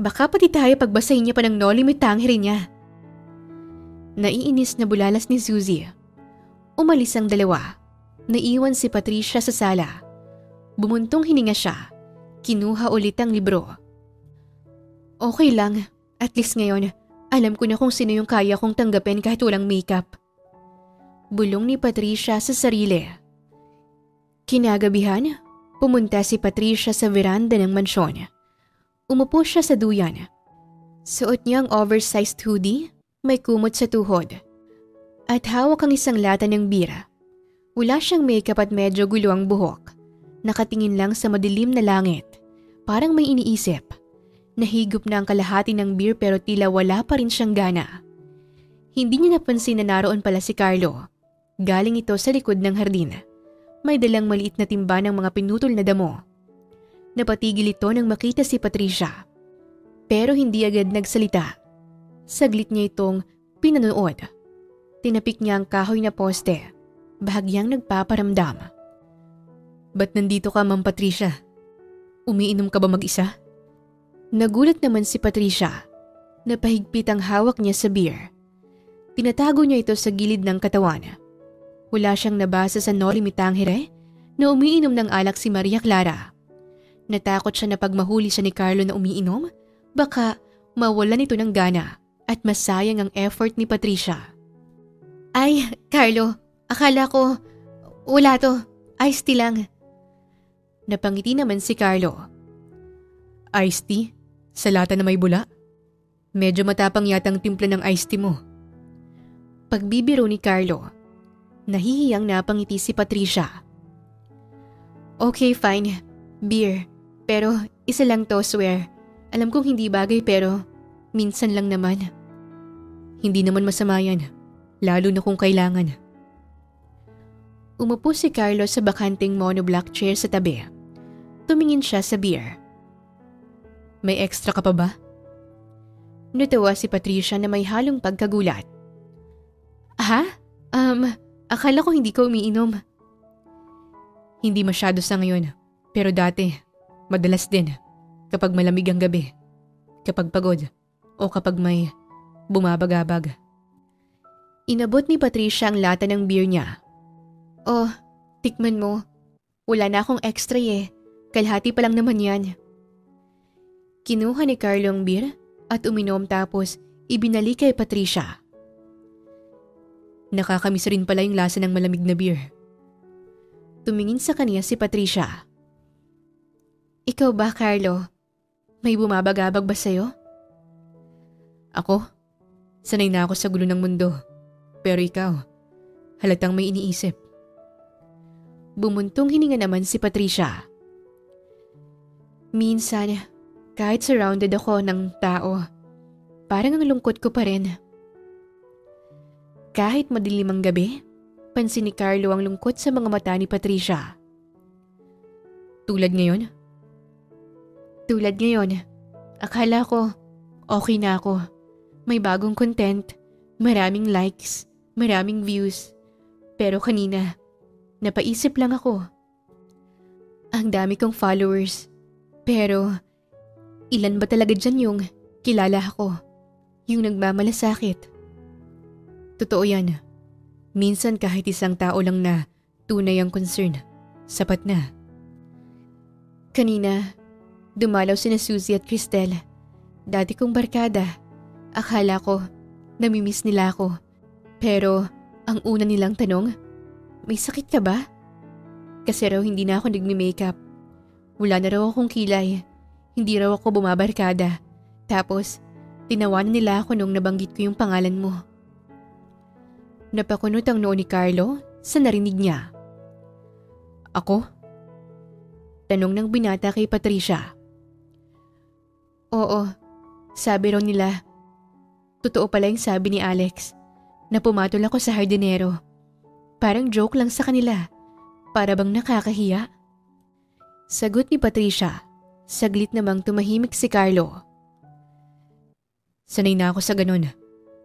Baka pati tayo pagbasahin niya pa ng no limit tangere niya. Naiinis na bulalas ni Susie. Umalis ang dalawa. Naiwan si Patricia sa sala. Bumuntong hininga siya. Kinuha ulit ang libro. Okay lang. At least ngayon, alam ko na kung sino yung kaya kong tanggapin kahit walang makeup. Bulong ni Patricia sa sarili. Kinagabihan, pumunta si Patricia sa veranda ng mansyon. Umupo siya sa duyan. Suot niya ang oversized hoodie, may kumot sa tuhod. At hawak ang isang lata ng bira. Wala siyang makeup at medyo gulo ang buhok. Nakatingin lang sa madilim na langit. Parang may iniisip. Nahigop na ang kalahati ng beer pero tila wala pa rin siyang gana. Hindi niya napansin na naroon pala si Carlo. Galing ito sa likod ng hardin. May dalang maliit na timba ng mga pinutol na damo. Napatigil ito nang makita si Patricia. Pero hindi agad nagsalita. Saglit niya itong pinanood. Tinapik niya ang kahoy na poste. Bahagyang nagpaparamdam. Ba't nandito ka, Ma'am Patricia? Umiinom ka ba mag-isa? Nagulat naman si Patricia. Napahigpit ang hawak niya sa beer. Tinatago niya ito sa gilid ng katawan. Wala siyang nabasa sa no limit tangere na umiinom ng alak si Maria Clara. Natakot siya na pag mahuli siya ni Carlo na umiinom, baka mawalan ito ng gana at masayang ang effort ni Patricia. Ay, Carlo, akala ko, wala to, iced tea lang. Napangiti naman si Carlo. Iced tea? Sa lata na may bula? Medyo matapang yatang timpla ng iced tea mo. Pagbibiro ni Carlo. Nahihiyang napangiti si Patricia. Okay, fine. Beer. Pero isa lang to, swear. Alam kong hindi bagay pero minsan lang naman. Hindi naman masama yan. Lalo na kung kailangan. Umupo si Carlo sa bakanting monoblock chair sa tabi. Tumingin siya sa beer. May extra ka pa ba? Natawa si Patricia na may halong pagkagulat. Ha? Akala ko hindi ka umiinom. Hindi masyado sa ngayon. Pero dati, madalas din. Kapag malamig ang gabi. Kapag pagod. O kapag may bumabagabag. Inabot ni Patricia ang lata ng beer niya. Oh, tikman mo. Wala na akong extra eh. Kalahati pa lang naman yan. Kinuha ni Carlo ang beer at uminom tapos ibinalik kay Patricia. Nakakamiss rin pala yung lasa ng malamig na beer. Tumingin sa kanya si Patricia. Ikaw ba, Carlo? May bumabagabag ba sa'yo? Ako? Sanay na ako sa gulo ng mundo. Pero ikaw, halatang may iniisip. Bumuntong hininga naman si Patricia. Minsan, kahit surrounded ako ng tao, parang ang lungkot ko pa rin. Kahit madilim ang gabi, pansin ni Carlo ang lungkot sa mga mata ni Patricia. Tulad ngayon? Tulad ngayon. Akala ko, okay na ako. May bagong content, maraming likes, maraming views. Pero kanina, napaisip lang ako. Ang dami kong followers. Pero, ilan ba talaga dyan yung kilala ako? Yung nagmamalasakit? Totoo yan. Minsan kahit isang tao lang na tunay ang concern, sapat na. Kanina, dumalaw sina Suzy at Cristel. Dati kong barkada. Akala ko, namimiss nila ako. Pero, ang una nilang tanong, may sakit ka ba? Kasi raw hindi na ako nagmi-makeup. Wala na raw akong kilay. Hindi raw ako bumabarkada. Tapos, tinawanan nila ako nung nabanggit ko yung pangalan mo. Napakunot ang noo ni Carlo sa narinig niya. Ako? Tanong ng binata kay Patricia. Oo, sabi raw nila. Totoo pala yung sabi ni Alex na pumatol ako sa hardinero. Parang joke lang sa kanila. Para bang nakakahiya? Sagot ni Patricia. Saglit namang tumahimik si Carlo. Sanay na ako sa ganun.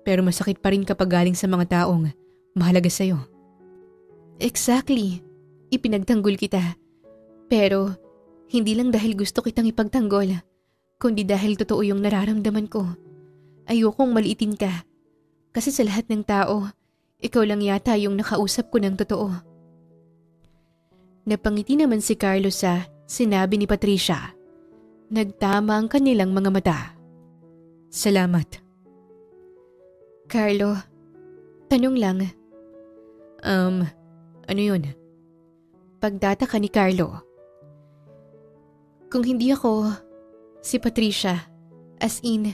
Pero masakit pa rin kapag galing sa mga taong mahalaga sa'yo. Exactly. Ipinagtanggol kita. Pero hindi lang dahil gusto kitang ipagtanggol, kundi dahil totoo yung nararamdaman ko. Ayokong maliitin ka. Kasi sa lahat ng tao, ikaw lang yata yung nakausap ko ng totoo. Napangiti naman si Carlo sa sinabi ni Patricia. Nagtama ang kanilang mga mata. Salamat. Carlo, tanong lang. Ano yun? Pagtataka ni Carlo. Kung hindi ako si Patricia, as in,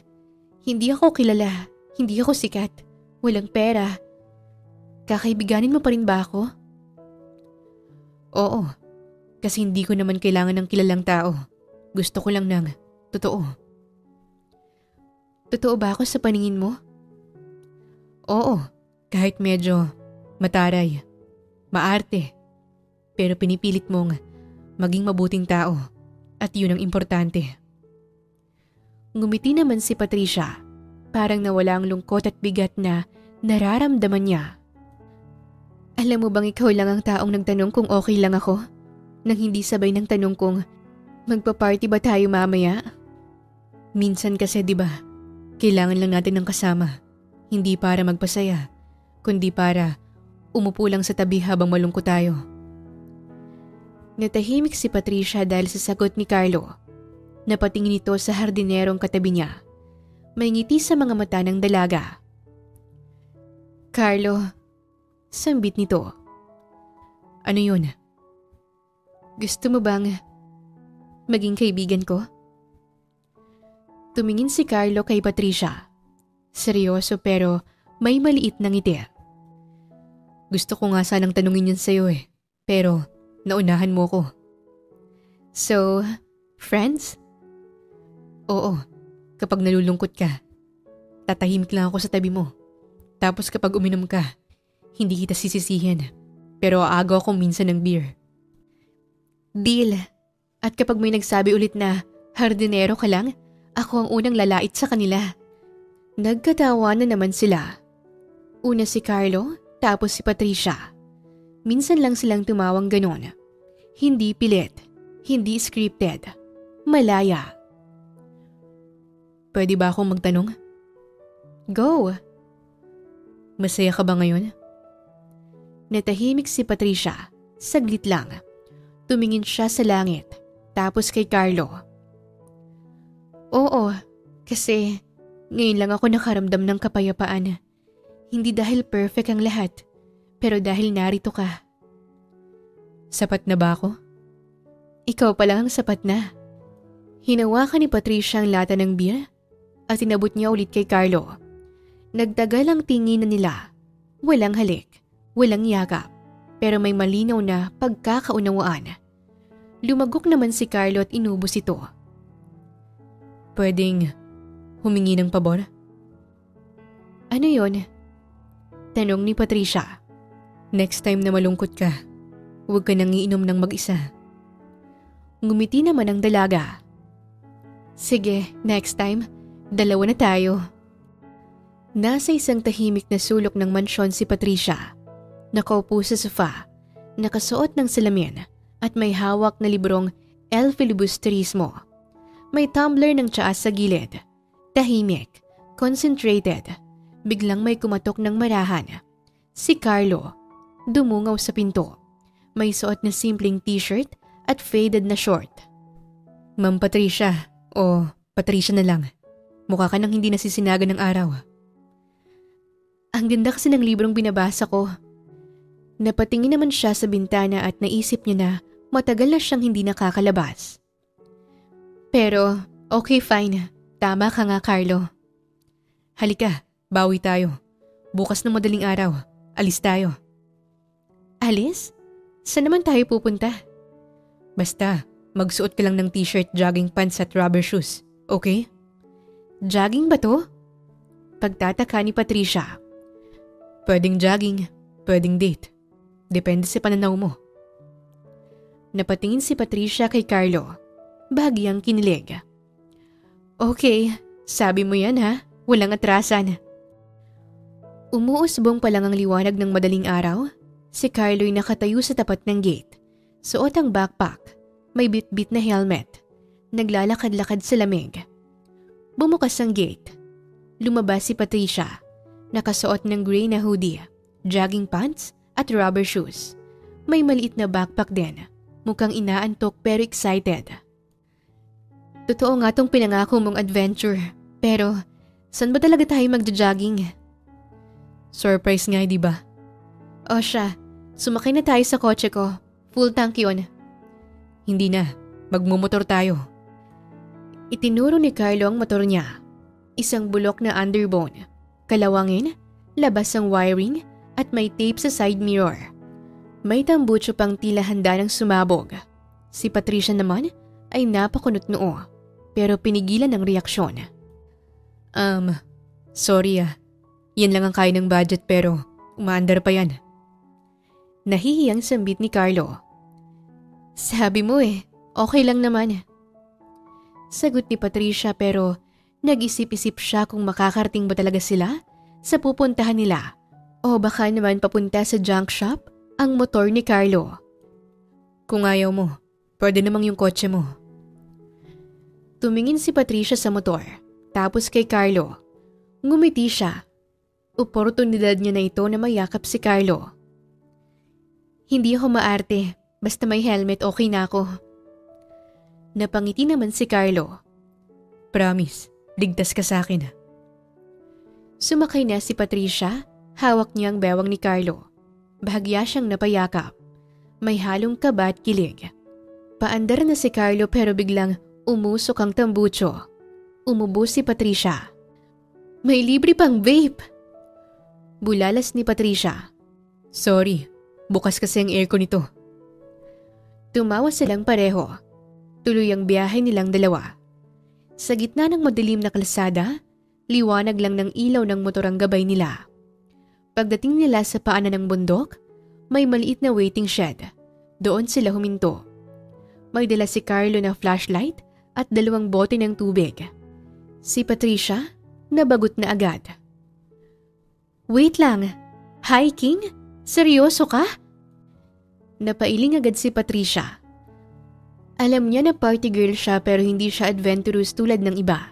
hindi ako kilala, hindi ako sikat, walang pera, kakaibiganin mo pa rin ba ako? Oo, kasi hindi ko naman kailangan ng kilalang tao. Gusto ko lang ng totoo. Totoo ba ako sa paningin mo? Oo, kahit medyo mataray, maarte, pero pinipilit mong maging mabuting tao at yun ang importante. Ngumiti naman si Patricia, parang nawala ang lungkot at bigat na nararamdaman niya. Alam mo bang ikaw lang ang taong nagtanong kung okay lang ako? Nang hindi sabay ng tanong kung magpa-party ba tayo mamaya? Minsan kasi 'di ba, kailangan lang natin ng kasama. Hindi para magpasaya, kundi para umupo lang sa tabi habang malungkot tayo. Natahimik si Patricia dahil sa sagot ni Carlo. Napatingin ito sa hardinerong katabi niya. May ngiti sa mga mata ng dalaga. Carlo, sambit nito. Ano yun? Gusto mo bang maging kaibigan ko? Tumingin si Carlo kay Patricia. Seryoso pero may maliit na ngiti. Gusto ko nga sanang tanungin yun sa'yo pero naunahan mo ko. So, friends? Oo, kapag nalulungkot ka, tatahimik lang ako sa tabi mo. Tapos kapag uminom ka, hindi kita sisisihin. Pero aagaw ako minsan ng beer. Deal. At kapag may nagsabi ulit na hardinero ka lang, ako ang unang lalait sa kanila. Nagkatawa na naman sila. Una si Carlo, tapos si Patricia. Minsan lang silang tumawang ganon. Hindi pilit, hindi scripted, malaya. Pwede ba akong magtanong? Go! Masaya ka ba ngayon? Natahimik si Patricia. Saglit lang. Tumingin siya sa langit, tapos kay Carlo. Oo, kasi ngayon lang ako nakaramdam ng kapayapaan. Hindi dahil perfect ang lahat, pero dahil narito ka. Sapat na ba ako? Ikaw pa lang ang sapat na. Hinawakan ni Patricia ang lata ng beer at inabot niya ulit kay Carlo. Nagtagal ang tinginan nila. Walang halik, walang yakap, pero may malinaw na pagkakaunawaan. Lumagok naman si Carlo at inubos ito. Pwedeng humingi ng pabor? Ano yon? Tanong ni Patricia. Next time na malungkot ka, huwag ka nang iinom ng mag-isa. Ngumiti naman ang dalaga. Sige, next time, dalawa na tayo. Nasa isang tahimik na sulok ng mansyon si Patricia. Nakaupo sa sofa, nakasuot ng salamin at may hawak na librong El Filibusterismo. May tumbler ng tsaa sa gilid. Tahimik, concentrated. Biglang may kumatok ng marahan. Si Carlo, dumungaw sa pinto. May suot na simpleng t-shirt at faded na short. Ma'am Patricia, o Patricia na lang. Mukha ka nang hindi nasisinaga ng araw. Ang ganda kasi ng librong binabasa ko. Napatingin naman siya sa bintana at naisip niya na matagal na siyang hindi nakakalabas. Pero, okay fine. Tama ka nga, Carlo. Halika, bawi tayo. Bukas ng madaling araw, alis tayo. Alis? Saan naman tayo pupunta? Basta, magsuot ka lang ng t-shirt, jogging pants at rubber shoes, okay? Jogging ba to? Pagtataka ni Patricia. Pwedeng jogging, pwedeng date. Depende sa pananaw mo. Napatingin si Patricia kay Carlo. Bahagyang kinilig. Okay, sabi mo yan ha, walang atrasan. Umuusbong pa lang ang liwanag ng madaling araw. Si Carlo'y nakatayo sa tapat ng gate. Suot ang backpack, may bit-bit na helmet. Naglalakad-lakad sa lamig. Bumukas ang gate. Lumabas si Patricia. Nakasuot ng gray na hoodie, jogging pants at rubber shoes. May maliit na backpack din. Mukhang inaantok pero excited. Totoo nga tong pinangako mong adventure. Pero, saan ba talaga tayo magja-jogging? Surprise nga, di ba? O siya, sumakay na tayo sa kotse ko. Full tank yun. Hindi na. Magmumotor tayo. Itinuro ni Carlo ang motor niya. Isang bulok na underbone. Kalawangin, labas ang wiring at may tape sa side mirror. May tambutso pang tila handa ng sumabog. Si Patricia naman ay napakunot noo pero pinigilan ng reaksyon. Sorry Yan lang ang kaya ng budget pero umaandar pa yan. Nahihiyang sambit ni Carlo. Sabi mo okay lang naman. Sagot ni Patricia pero nag-isip-isip siya kung makakarating ba talaga sila sa pupuntahan nila o baka naman papunta sa junk shop ang motor ni Carlo. Kung ayaw mo, pwede namang yung kotse mo. Tumingin si Patricia sa motor, tapos kay Carlo. Ngumiti siya. Oportunidad niya na ito na mayakap si Carlo. Hindi ako maarte, basta may helmet okay na ako. Napangiti naman si Carlo. Promise, ligtas ka sa akin. Sumakay na si Patricia, hawak niya ang bewang ni Carlo. Bahagya siyang napayakap. May halong kaba at kilig. Paandar na si Carlo pero biglang umusok ang tambutso. Umubo si Patricia. May libre pang vape! Bulalas ni Patricia. Sorry, bukas kasi ang aircon nito. Tumawa silang pareho. Tuloy ang biyahe nilang dalawa. Sa gitna ng madilim na kalsada, liwanag lang ng ilaw ng motor ang gabay nila. Pagdating nila sa paanan ng bundok, may maliit na waiting shed. Doon sila huminto. May dala si Carlo na flashlight at 2 bote ng tubig. Si Patricia, nabagot na agad. Wait lang, hiking? Seryoso ka? Napailing agad si Patricia. Alam niya na party girl siya pero hindi siya adventurous tulad ng iba.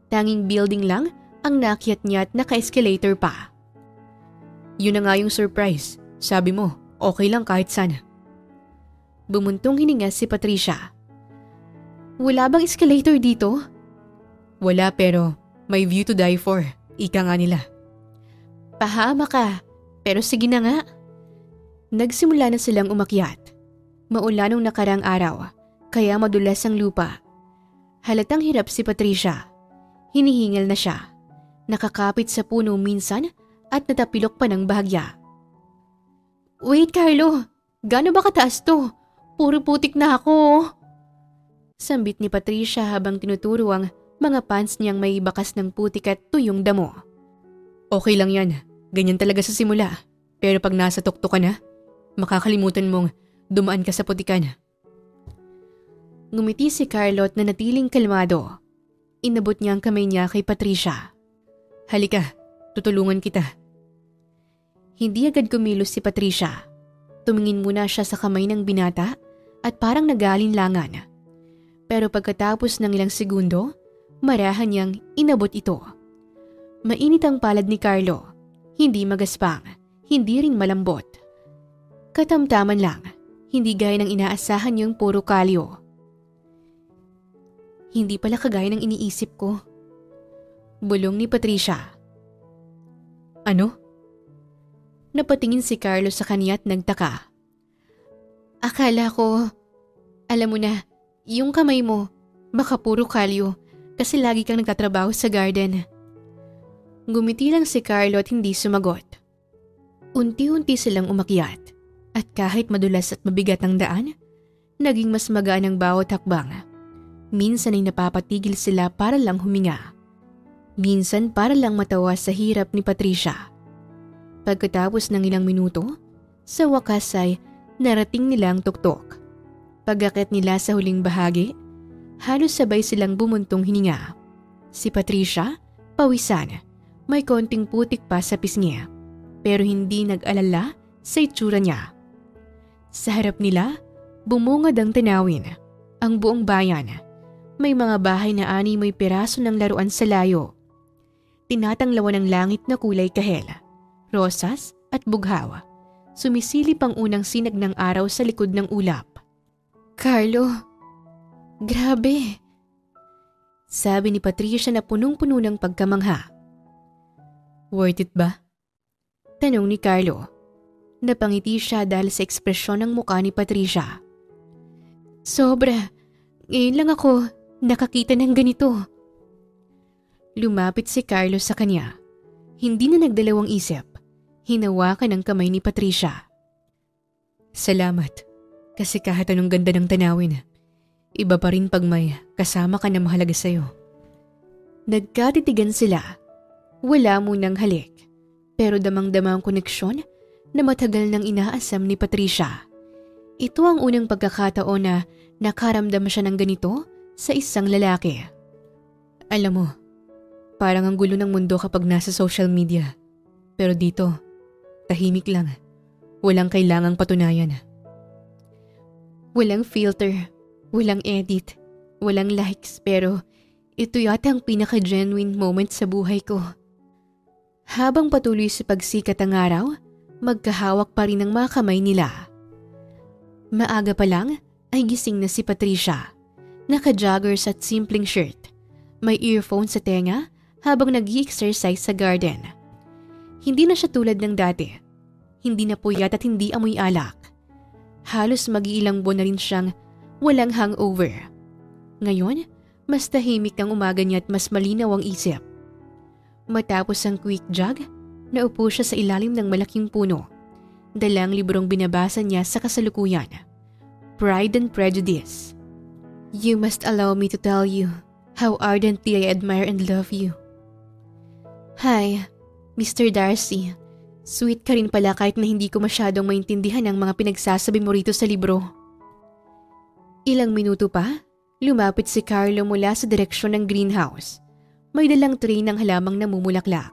Tanging building lang ang naakyat niya at naka-escalator pa. Yun na nga yung surprise. Sabi mo, okay lang kahit saan. Bumuntong hininga si Patricia. Wala bang escalator dito? Wala pero may view to die for. Ika nga nila. Pahama ka, pero sige na nga. Nagsimula na silang umakyat. Maulan nung nakarang araw, kaya madulas ang lupa. Halatang hirap si Patricia. Hinihingal na siya. Nakakapit sa puno minsan at natapilok pa ng bahagya. Wait Carlo, gaano ba kataas to? Puro putik na ako. Sambit ni Patricia habang tinuturo ang mga pants niyang may bakas ng putik at tuyong damo. Okay lang yan, ganyan talaga sa simula. Pero pag nasa tuktok ka na, makakalimutan mong dumaan ka sa putikan. Ngumiti si Carlo at nanatiling kalmado. Inabot niya ang kamay niya kay Patricia. Halika, tutulungan kita. Hindi agad kumilos si Patricia. Tumingin muna siya sa kamay ng binata at parang nag-aalinlangan. Pero pagkatapos ng ilang segundo, marahan niyang inabot ito. Mainit ang palad ni Carlo, hindi magaspang, hindi rin malambot. Katamtaman lang, hindi gaya ng inaasahan niyang puro kalyo. Hindi pala kagaya ng iniisip ko. Bulong ni Patricia. Ano? Napatingin si Carlo sa kanya at nagtaka. Akala ko, alam mo na, yung kamay mo, baka puro kalyo kasi lagi kang nagtatrabaho sa garden. Gumiti lang si Carlo at hindi sumagot. Unti-unti silang umakyat at kahit madulas at mabigat ang daan, naging mas magaan ang bawat hakbang. Minsan ay napapatigil sila para lang huminga. Minsan para lang matawa sa hirap ni Patricia. Pagkatapos ng ilang minuto, sa wakas ay narating nila ang tuktok. Pag-akyat nila sa huling bahagi, halos sabay silang bumuntong hininga. Si Patricia, pawisan, may konting putik pa sa pisngi, pero hindi nag-alala sa itsura niya. Sa harap nila, bumungad ang tanawin, ang buong bayan. May mga bahay na animoy piraso ng laruan sa layo. Tinatanglawan ng langit na kulay kahel, rosas at bughaw. Sumisilip ang unang sinag ng araw sa likod ng ulap. Carlo, grabe. Sabi ni Patricia na punong-puno ng pagkamangha. Worth it ba? Tanong ni Carlo. Napangiti siya dahil sa ekspresyon ng mukha ni Patricia. Sobra. Ngayon lang ako nakakita ng ganito. Lumapit si Carlo sa kanya. Hindi na nagdalawang isip. Hinawakan ang kamay ni Patricia. Salamat. Kasi kahit anong ganda ng tanawin, iba pa rin pag may kasama ka na mahalaga sa'yo. Nagkatitigan sila. Wala munang halik. Pero damang-dama ang koneksyon na matagal nang inaasam ni Patricia. Ito ang unang pagkakataon na nakaramdam siya ng ganito sa isang lalaki. Alam mo, parang ang gulo ng mundo kapag nasa social media. Pero dito, tahimik lang. Walang kailangang patunayan. Walang filter, walang edit, walang likes, pero ito yata ang pinaka-genuine moment sa buhay ko. Habang patuloy sa pagsikat ang araw, magkahawak pa rin ang mga kamay nila. Maaga pa lang ay gising na si Patricia. Naka-joggers at simpleng shirt. May earphone sa tenga habang nag-i-exercise sa garden. Hindi na siya tulad ng dati. Hindi na puyat at hindi amoy alak. Halos mag-iilang buwan na rin siyang walang hangover. Ngayon, mas tahimik ang umaga niya at mas malinaw ang isip. Matapos ang quick jog, naupo siya sa ilalim ng malaking puno. Dalang librong binabasa niya sa kasalukuyan. Pride and Prejudice. You must allow me to tell you how ardently I admire and love you. Hi, Mr. Darcy. Sweet ka rin pala kahit na hindi ko masyadong maintindihan ang mga pinagsasabi mo rito sa libro. Ilang minuto pa, lumapit si Carlo mula sa direksyon ng greenhouse. May dalang tray ng halamang namumulaklak.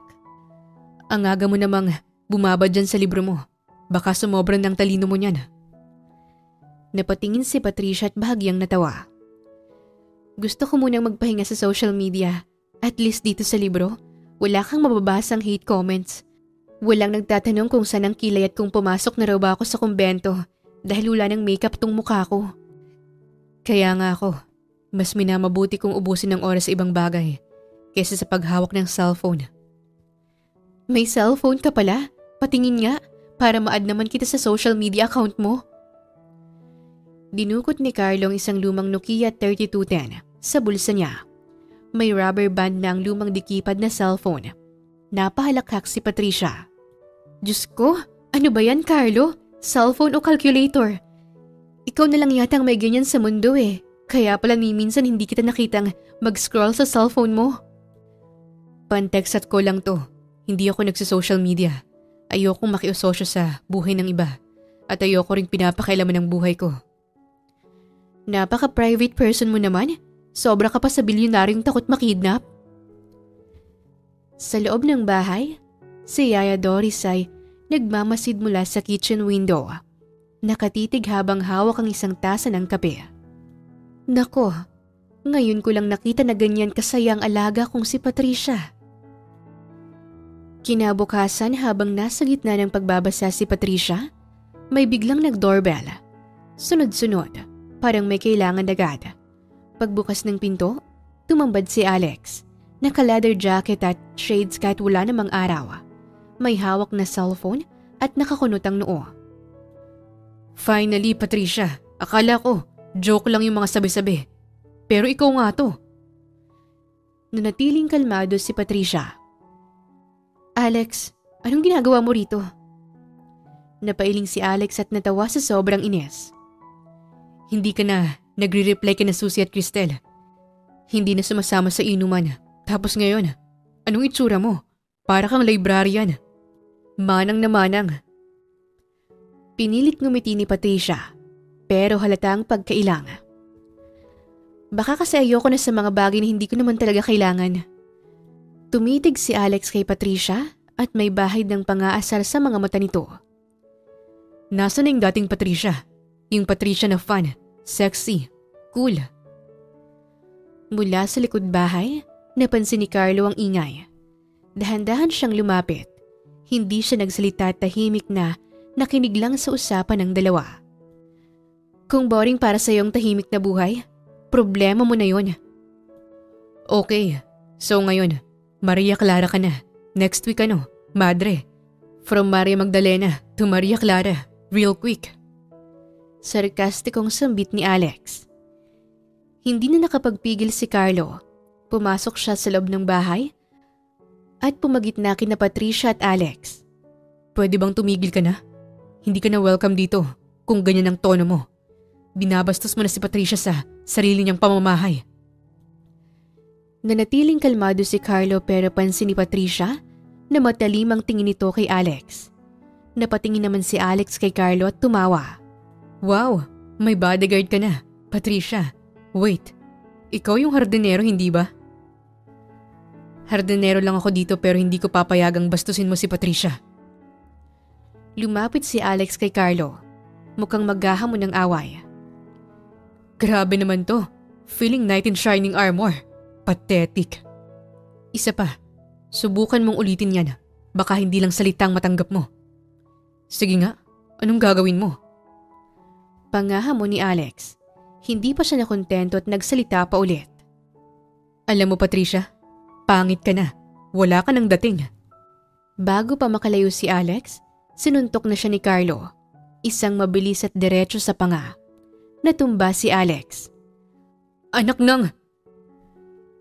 Ang aga mo namang bumaba dyan sa libro mo. Baka sumobran ng talino mo niyan. Napatingin si Patricia at bahagyang natawa. Gusto ko munang magpahinga sa social media. At least dito sa libro, wala kang mababasang hate comments. Walang nagtatanong kung saan ang kilay at kung pumasok na raw ba ako sa kumbento dahil wala ng makeup tong mukha ko. Kaya nga ako, mas minamabuti kong ubusin ng oras sa ibang bagay kaysa sa paghawak ng cellphone. May cellphone ka pala? Patingin nga para ma-add naman kita sa social media account mo. Dinukot ni Carlo ang isang lumang Nokia 3210 sa bulsa niya. May rubber band na ang lumang dikipad na cellphone. Napahalakhak si Patricia. Diyos ko, ano ba yan, Carlo? Cellphone o calculator? Ikaw na lang yata ang may ganyan sa mundo eh. Kaya pala minsan hindi kita nakitang mag-scroll sa cellphone mo. Pantext ko lang to. Hindi ako nagsasocial media. Ayokong makiusosyo sa buhay ng iba. At ayoko ring pinapakailaman ng buhay ko. Napaka-private person mo naman. Sobra ka pa sa bilyonaryong takot makidnap. Sa loob ng bahay, si Yaya Doris ay nagmamasid mula sa kitchen window. nakatitig habang hawak ang isang tasa ng kape. Nako, ngayon ko lang nakita na ganyan kasaya ang alaga kong si Patricia. Kinabukasan habang nasa gitna ng pagbabasa si Patricia, may biglang nag-doorbell. Sunod-sunod, parang may kailangan agad. Pagbukas ng pinto, tumambad si Alex. Naka-leather jacket at shades kahit wala namang araw. May hawak na cellphone at nakakunot ang noo. Finally, Patricia. Akala ko, joke lang yung mga sabi-sabi. Pero ikaw nga to. Nanatiling kalmado si Patricia. Alex, anong ginagawa mo rito? Napailing si Alex at natawa sa sobrang inis. Hindi ka na nagre-reply kina Susie at Cristel. Hindi na sumasama sa inuman. Tapos ngayon, anong itsura mo? Para kang librarian. Manang na manang. Pinilit ngumiti ni Patricia, pero halatang pagkailang. Baka kasi ayoko na sa mga bagay na hindi ko naman talaga kailangan. Tumitig si Alex kay Patricia at may bahid ng pang-aasar sa mga mata nito. Nasaan na yung dating Patricia? Yung Patricia na fun, sexy, cool. Mula sa likod bahay, napansin ni Carlo ang ingay. Dahan-dahan siyang lumapit. Hindi siya nagsalita at tahimik na nakinig lang sa usapan ng dalawa. Kung boring para sa iyong tahimik na buhay, problema mo na yun. Okay, so ngayon, Maria Clara ka na. Next week Madre. From Maria Magdalena to Maria Clara, real quick. Sarkastikong sambit ni Alex. Hindi na nakapagpigil si Carlo. Pumasok siya sa loob ng bahay at pumagitna kina Patricia at Alex. Pwede bang tumigil ka na? Hindi ka na welcome dito kung ganyan ang tono mo. Binabastos mo na si Patricia sa sarili niyang pamamahay. Nanatiling kalmado si Carlo pero pansin ni Patricia na matalim ang tingin nito kay Alex. Napatingin naman si Alex kay Carlo at tumawa. Wow, may bodyguard ka na, Patricia. Wait, ikaw yung hardinero hindi ba? Hardinero lang ako dito pero hindi ko papayagang bastusin mo si Patricia. Lumapit si Alex kay Carlo. Mukhang maghahamon ng away. Grabe naman to. Feeling knight in shining armor. Pathetic. Isa pa, subukan mong ulitin yan. Baka hindi lang salitang matanggap mo. Sige nga, anong gagawin mo? Pangahamon ni Alex. Hindi pa siya nakontento at nagsalita pa ulit. Alam mo Patricia, pangit ka na. Wala ka ng dating. Bago pa makalayo si Alex, sinuntok na siya ni Carlo. Isang mabilis at diretso sa panga. Natumba si Alex. Anak nang!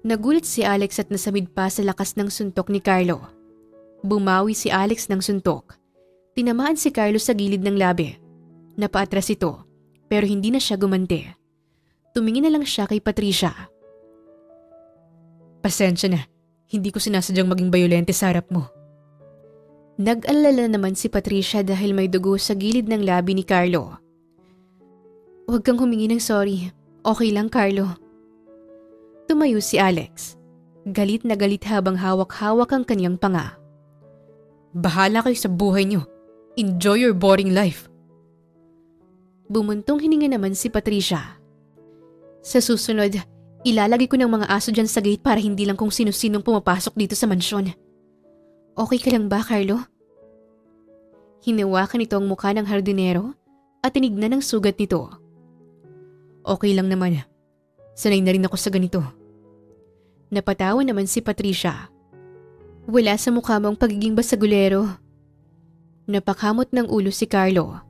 Nagulat si Alex at nasamid pa sa lakas ng suntok ni Carlo. Bumawi si Alex ng suntok. Tinamaan si Carlo sa gilid ng labi. Napaatras ito, pero hindi na siya gumanti. Tumingin na lang siya kay Patricia. Pasensya na, hindi ko sinasadyang maging bayolente sa harap mo. Nag-alala naman si Patricia dahil may dugo sa gilid ng labi ni Carlo. Huwag kang humingi ng sorry. Okay lang, Carlo. Tumayo si Alex. Galit na galit habang hawak-hawak ang kanyang panga. Bahala kayo sa buhay niyo. Enjoy your boring life. Bumuntong hininga naman si Patricia. Sa susunod, ilalagay ko ng mga aso dyan sa gate para hindi lang kung sino-sinong pumapasok dito sa mansyon. Okay ka lang ba, Carlo? Hinawakan ito ang mukha ng hardinero at tinignan ang sugat nito. Okay lang naman. Sanay na rin ako sa ganito. Napatawa naman si Patricia. Wala sa mukha mong pagiging basagulero. Napakamot ng ulo si Carlo.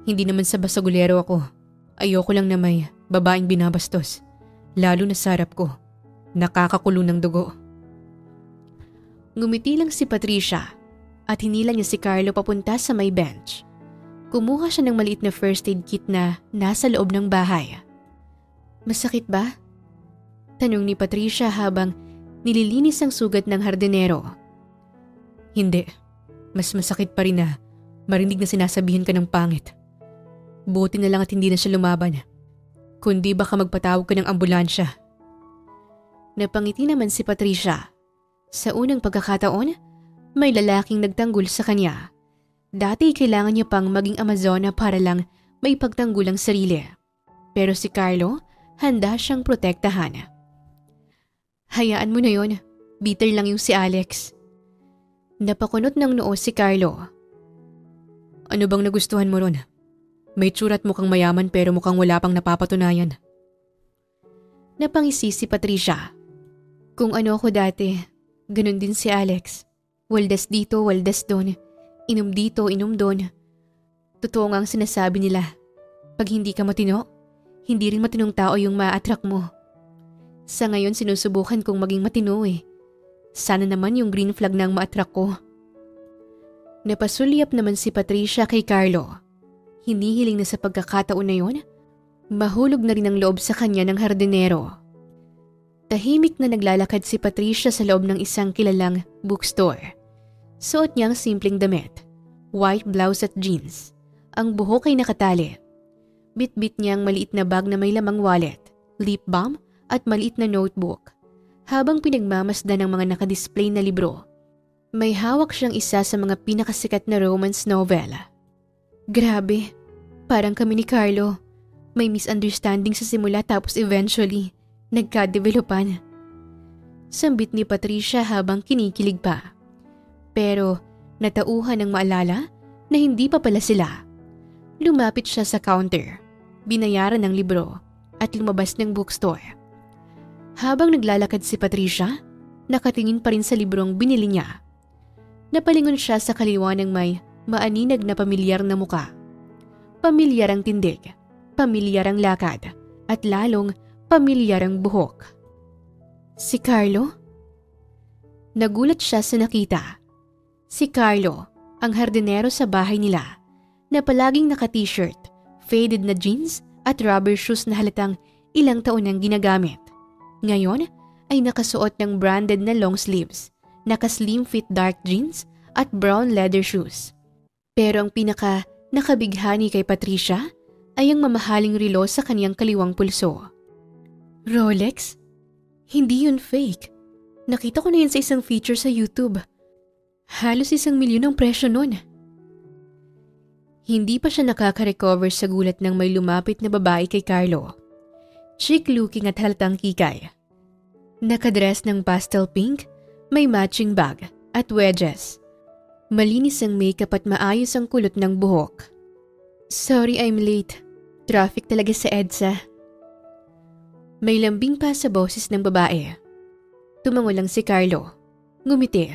Hindi naman sa basagulero ako. Ayoko lang na may babaeng binabastos. Lalo na sa harap ko. Nakakakulo ng dugo. Ngumiti lang si Patricia at hinila niya si Carlo papunta sa may bench. Kumuha siya ng maliit na first aid kit na nasa loob ng bahay. Masakit ba? Tanong ni Patricia habang nililinis ang sugat ng hardinero. Hindi. Mas masakit pa rin na marinig na sinasabihan ka ng pangit. Buti na lang at hindi na siya lumaban. Kundi baka magpatawag ka ng ambulansya. Napangiti naman si Patricia. Sa unang pagkakataon, may lalaking nagtanggol sa kanya. Dati kailangan niya pang maging Amazona para lang may pagtanggol ang sarili. Pero si Carlo, handa siyang protektahan. Hayaan mo na yon. Bitter lang yung si Alex. Napakunot ng noo si Carlo. Ano bang nagustuhan mo ron? May tsurat mukhang mayaman pero mukhang wala pang napapatunayan. Napangisi si Patricia. Kung ano ako dati, ganun din si Alex. Waldas dito, waldas doon. Inom dito, inom doon. Totoo nga ang sinasabi nila. Pag hindi ka matino, hindi rin matinong tao yung ma-attract mo. Sa ngayon sinusubukan kong maging matino eh. Sana naman yung green flag na ang ma-attract ko. Napasulyap naman si Patricia kay Carlo. Hinihiling na sa pagkakataon na yun, mahulog na rin ang loob sa kanya ng hardinero. Tahimik na naglalakad si Patricia sa loob ng isang kilalang bookstore. Suot niya ang simpleng damit, white blouse at jeans. Ang buhok ay nakatali. Bit-bit niya ang maliit na bag na may lamang wallet, lip balm at maliit na notebook. Habang pinagmamasdan ng mga nakadisplay na libro, may hawak siyang isa sa mga pinakasikat na romance novel. Grabe, parang kami ni Carlo. May misunderstanding sa simula tapos eventually, nagka-developan. Sambit ni Patricia habang kinikilig pa. Pero natauhan ng maalala na hindi pa pala sila. Lumapit siya sa counter, binayaran ng libro at lumabas ng bookstore. Habang naglalakad si Patricia, nakatingin pa rin sa librong binili niya. Napalingon siya sa kaliwa ng may maaninag na pamilyar na muka. Pamilyar ang tindig, pamilyar ang lakad, at lalong pamilyar ang buhok. Si Carlo? Nagulat siya sa nakita. Si Carlo, ang hardinero sa bahay nila, na palaging naka-t-shirt, faded na jeans at rubber shoes na halatang ilang taon nang ginagamit. Ngayon ay nakasuot ng branded na long sleeves, naka-slim fit dark jeans at brown leather shoes. Pero ang pinaka-nakabighani kay Patricia ay ang mamahaling relo sa kaniyang kaliwang pulso. Rolex? Hindi yun fake. Nakita ko na yun sa isang feature sa YouTube. Halos 1 milyon ang presyo nun. Hindi pa siya nakaka-recover sa gulat ng may lumapit na babae kay Carlo. Chic-looking at halatang kikay. Nakadress ng pastel pink, may matching bag at wedges. Malinis ang makeup at maayos ang kulot ng buhok. Sorry I'm late. Traffic talaga sa EDSA. May lambing pa sa boses ng babae. Tumango lang si Carlo. Ngumiti.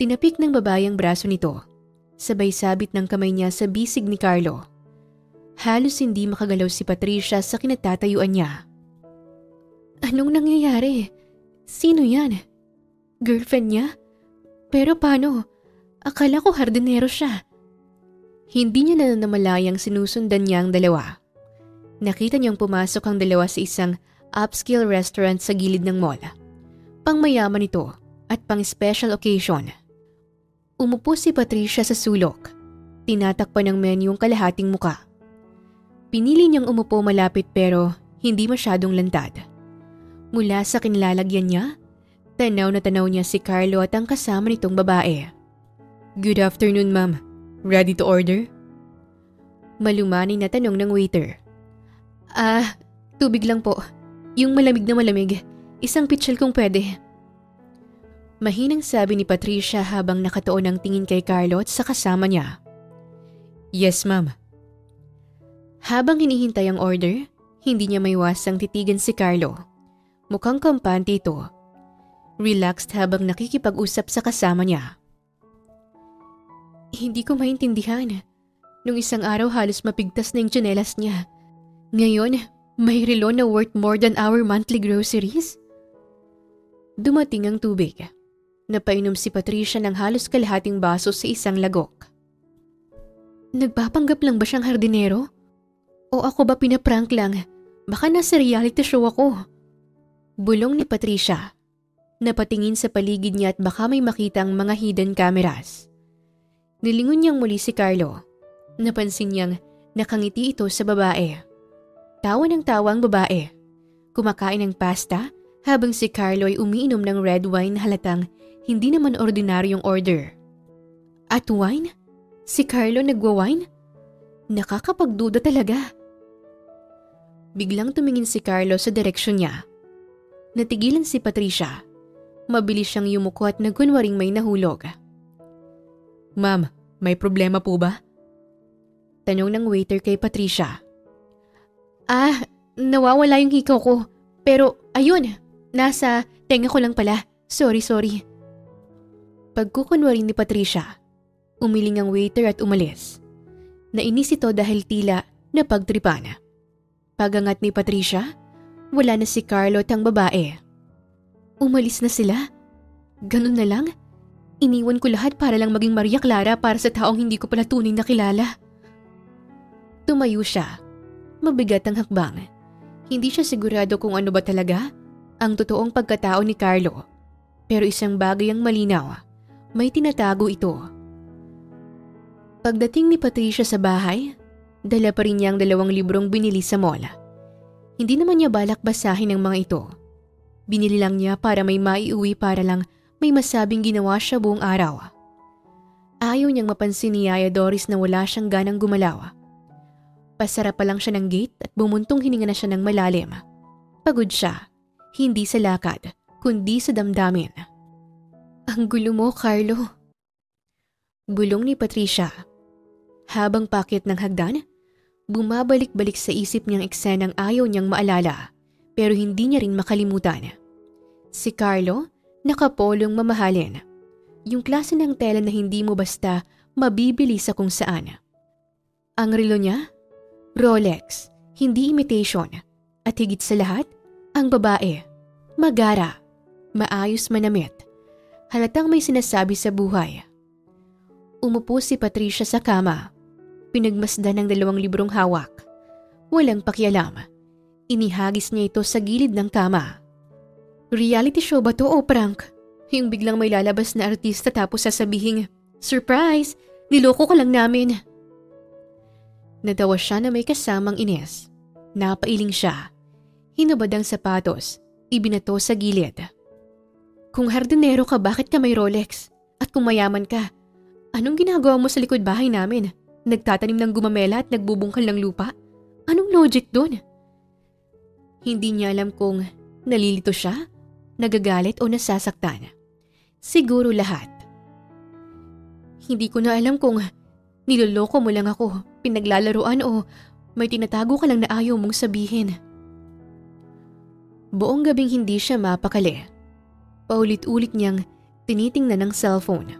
Tinapik ng babae ang braso nito. Sabay sabit ng kamay niya sa bisig ni Carlo. Halos hindi makagalaw si Patricia sa kinatatayuan niya. Anong nangyayari? Sino yan? Girlfriend niya? Pero paano? Akala ko hardinero siya. Hindi niya nanamalayang sinusundan niya ang dalawa. Nakita niyang pumasok ang dalawa sa isang upscale restaurant sa gilid ng mall. Pangmayaman ito at pang special occasion. Umupo si Patricia sa sulok. Tinatakpan ng menu ang kalahating muka. Pinili niyang umupo malapit pero hindi masyadong lantad. Mula sa kinilalagyan niya, tanaw na tanaw niya si Carlo at ang kasama nitong babae. Good afternoon, ma'am. Ready to order? Malumanay na tanong ng waiter. Tubig lang po. Yung malamig na malamig. Isang pitchel kung pwede. Mahinang sabi ni Patricia habang nakatuon ang tingin kay Carlo at sa kasama niya. Yes, ma'am. Habang hinihintay ang order, hindi niya maiwasang titigan si Carlo. Mukhang kampante ito. Relaxed habang nakikipag-usap sa kasama niya. Hindi ko maintindihan. Nung isang araw halos mapigtas na yung tsinelas niya. Ngayon, may relo na worth more than our monthly groceries? Dumating ang tubig. Napainom si Patricia ng halos kalahating baso sa isang lagok. Nagpapanggap lang ba siyang hardinero? O ako ba pinaprank lang? Baka nasa reality show ako. Bulong ni Patricia. Napatingin sa paligid niya at baka may makita ang mga hidden cameras. Nilingon niyang muli si Carlo. Napansin niyang nakangiti ito sa babae. Tawa ng tawa ang babae. Kumakain ng pasta habang si Carlo ay umiinom ng red wine na halatang hindi naman ordinaryong order. At wine? Si Carlo nagwa-wine? Nakakapagduda talaga. Biglang tumingin si Carlo sa direksyon niya. Natigilan si Patricia. Mabilis siyang yumuko at nagkunwaring may nahulog. Ma'am, may problema po ba? Tanong ng waiter kay Patricia. Nawawala yung hikaw ko. Pero ayun, nasa tenga ko lang pala. Sorry. Pagkukunwaring ni Patricia, umiling ang waiter at umalis. Nainis ito dahil tila napagtripan. Pagangat ni Patricia, wala na si Carlo at ang babae. Umalis na sila? Ganun na lang? Iniwan ko lahat para lang maging Maria Clara para sa taong hindi ko pala tunay na kilala. Tumayo siya. Mabigat ang hakbang. Hindi siya sigurado kung ano ba talaga ang totoong pagkatao ni Carlo. Pero isang bagay ang malinaw. May tinatago ito. Pagdating ni Patricia sa bahay, dala pa rin niya ang 2 librong binili sa mall. Hindi naman niya balak basahin ang mga ito. Binili lang niya para may maiuwi para lang may masabing ginawa siya buong araw. Ayaw niyang mapansin ni Yaya Doris na wala siyang ganang gumalaw. Pasara pa lang siya ng gate at bumuntong hininga na siya ng malalim. Pagod siya, hindi sa lakad, kundi sa damdamin. Ang gulo mo, Carlo. Bulong ni Patricia. Habang paakyat ng hagdan, bumabalik-balik sa isip niyang eksenang ayaw niyang maalala, pero hindi niya rin makalimutan. Si Carlo, nakapolong mamahalin. Yung klase ng tela na hindi mo basta mabibili sa kung saan. Ang relo niya, Rolex, hindi imitation. At higit sa lahat, ang babae, magara, maayos manamit. Halatang may sinasabi sa buhay. Umupo si Patricia sa kama. Pinagmasdan ng 2 librong hawak. Walang pakialam. Inihagis niya ito sa gilid ng kama. Reality show ba to o prank? Yung biglang may lalabas na artista tapos sasabihin, "Surprise! Niloko ka lang namin." Natawa siya na may kasamang Ines. Napailing siya. Hinubad ang sapatos. Ibinato sa gilid. Kung hardinero ka, bakit ka may Rolex? At kung mayaman ka, anong ginagawa mo sa likod bahay namin? Nagtatanim ng gumamela at nagbubungkal ng lupa? Anong logic doon? Hindi niya alam kung nalilito siya, nagagalit o nasasaktan. Siguro lahat. Hindi ko na alam kung niloloko mo lang ako, pinaglalaruan o may tinatago ka lang na ayaw mong sabihin. Buong gabing hindi siya mapakali. Paulit-ulit niyang tinitingnan ng cellphone.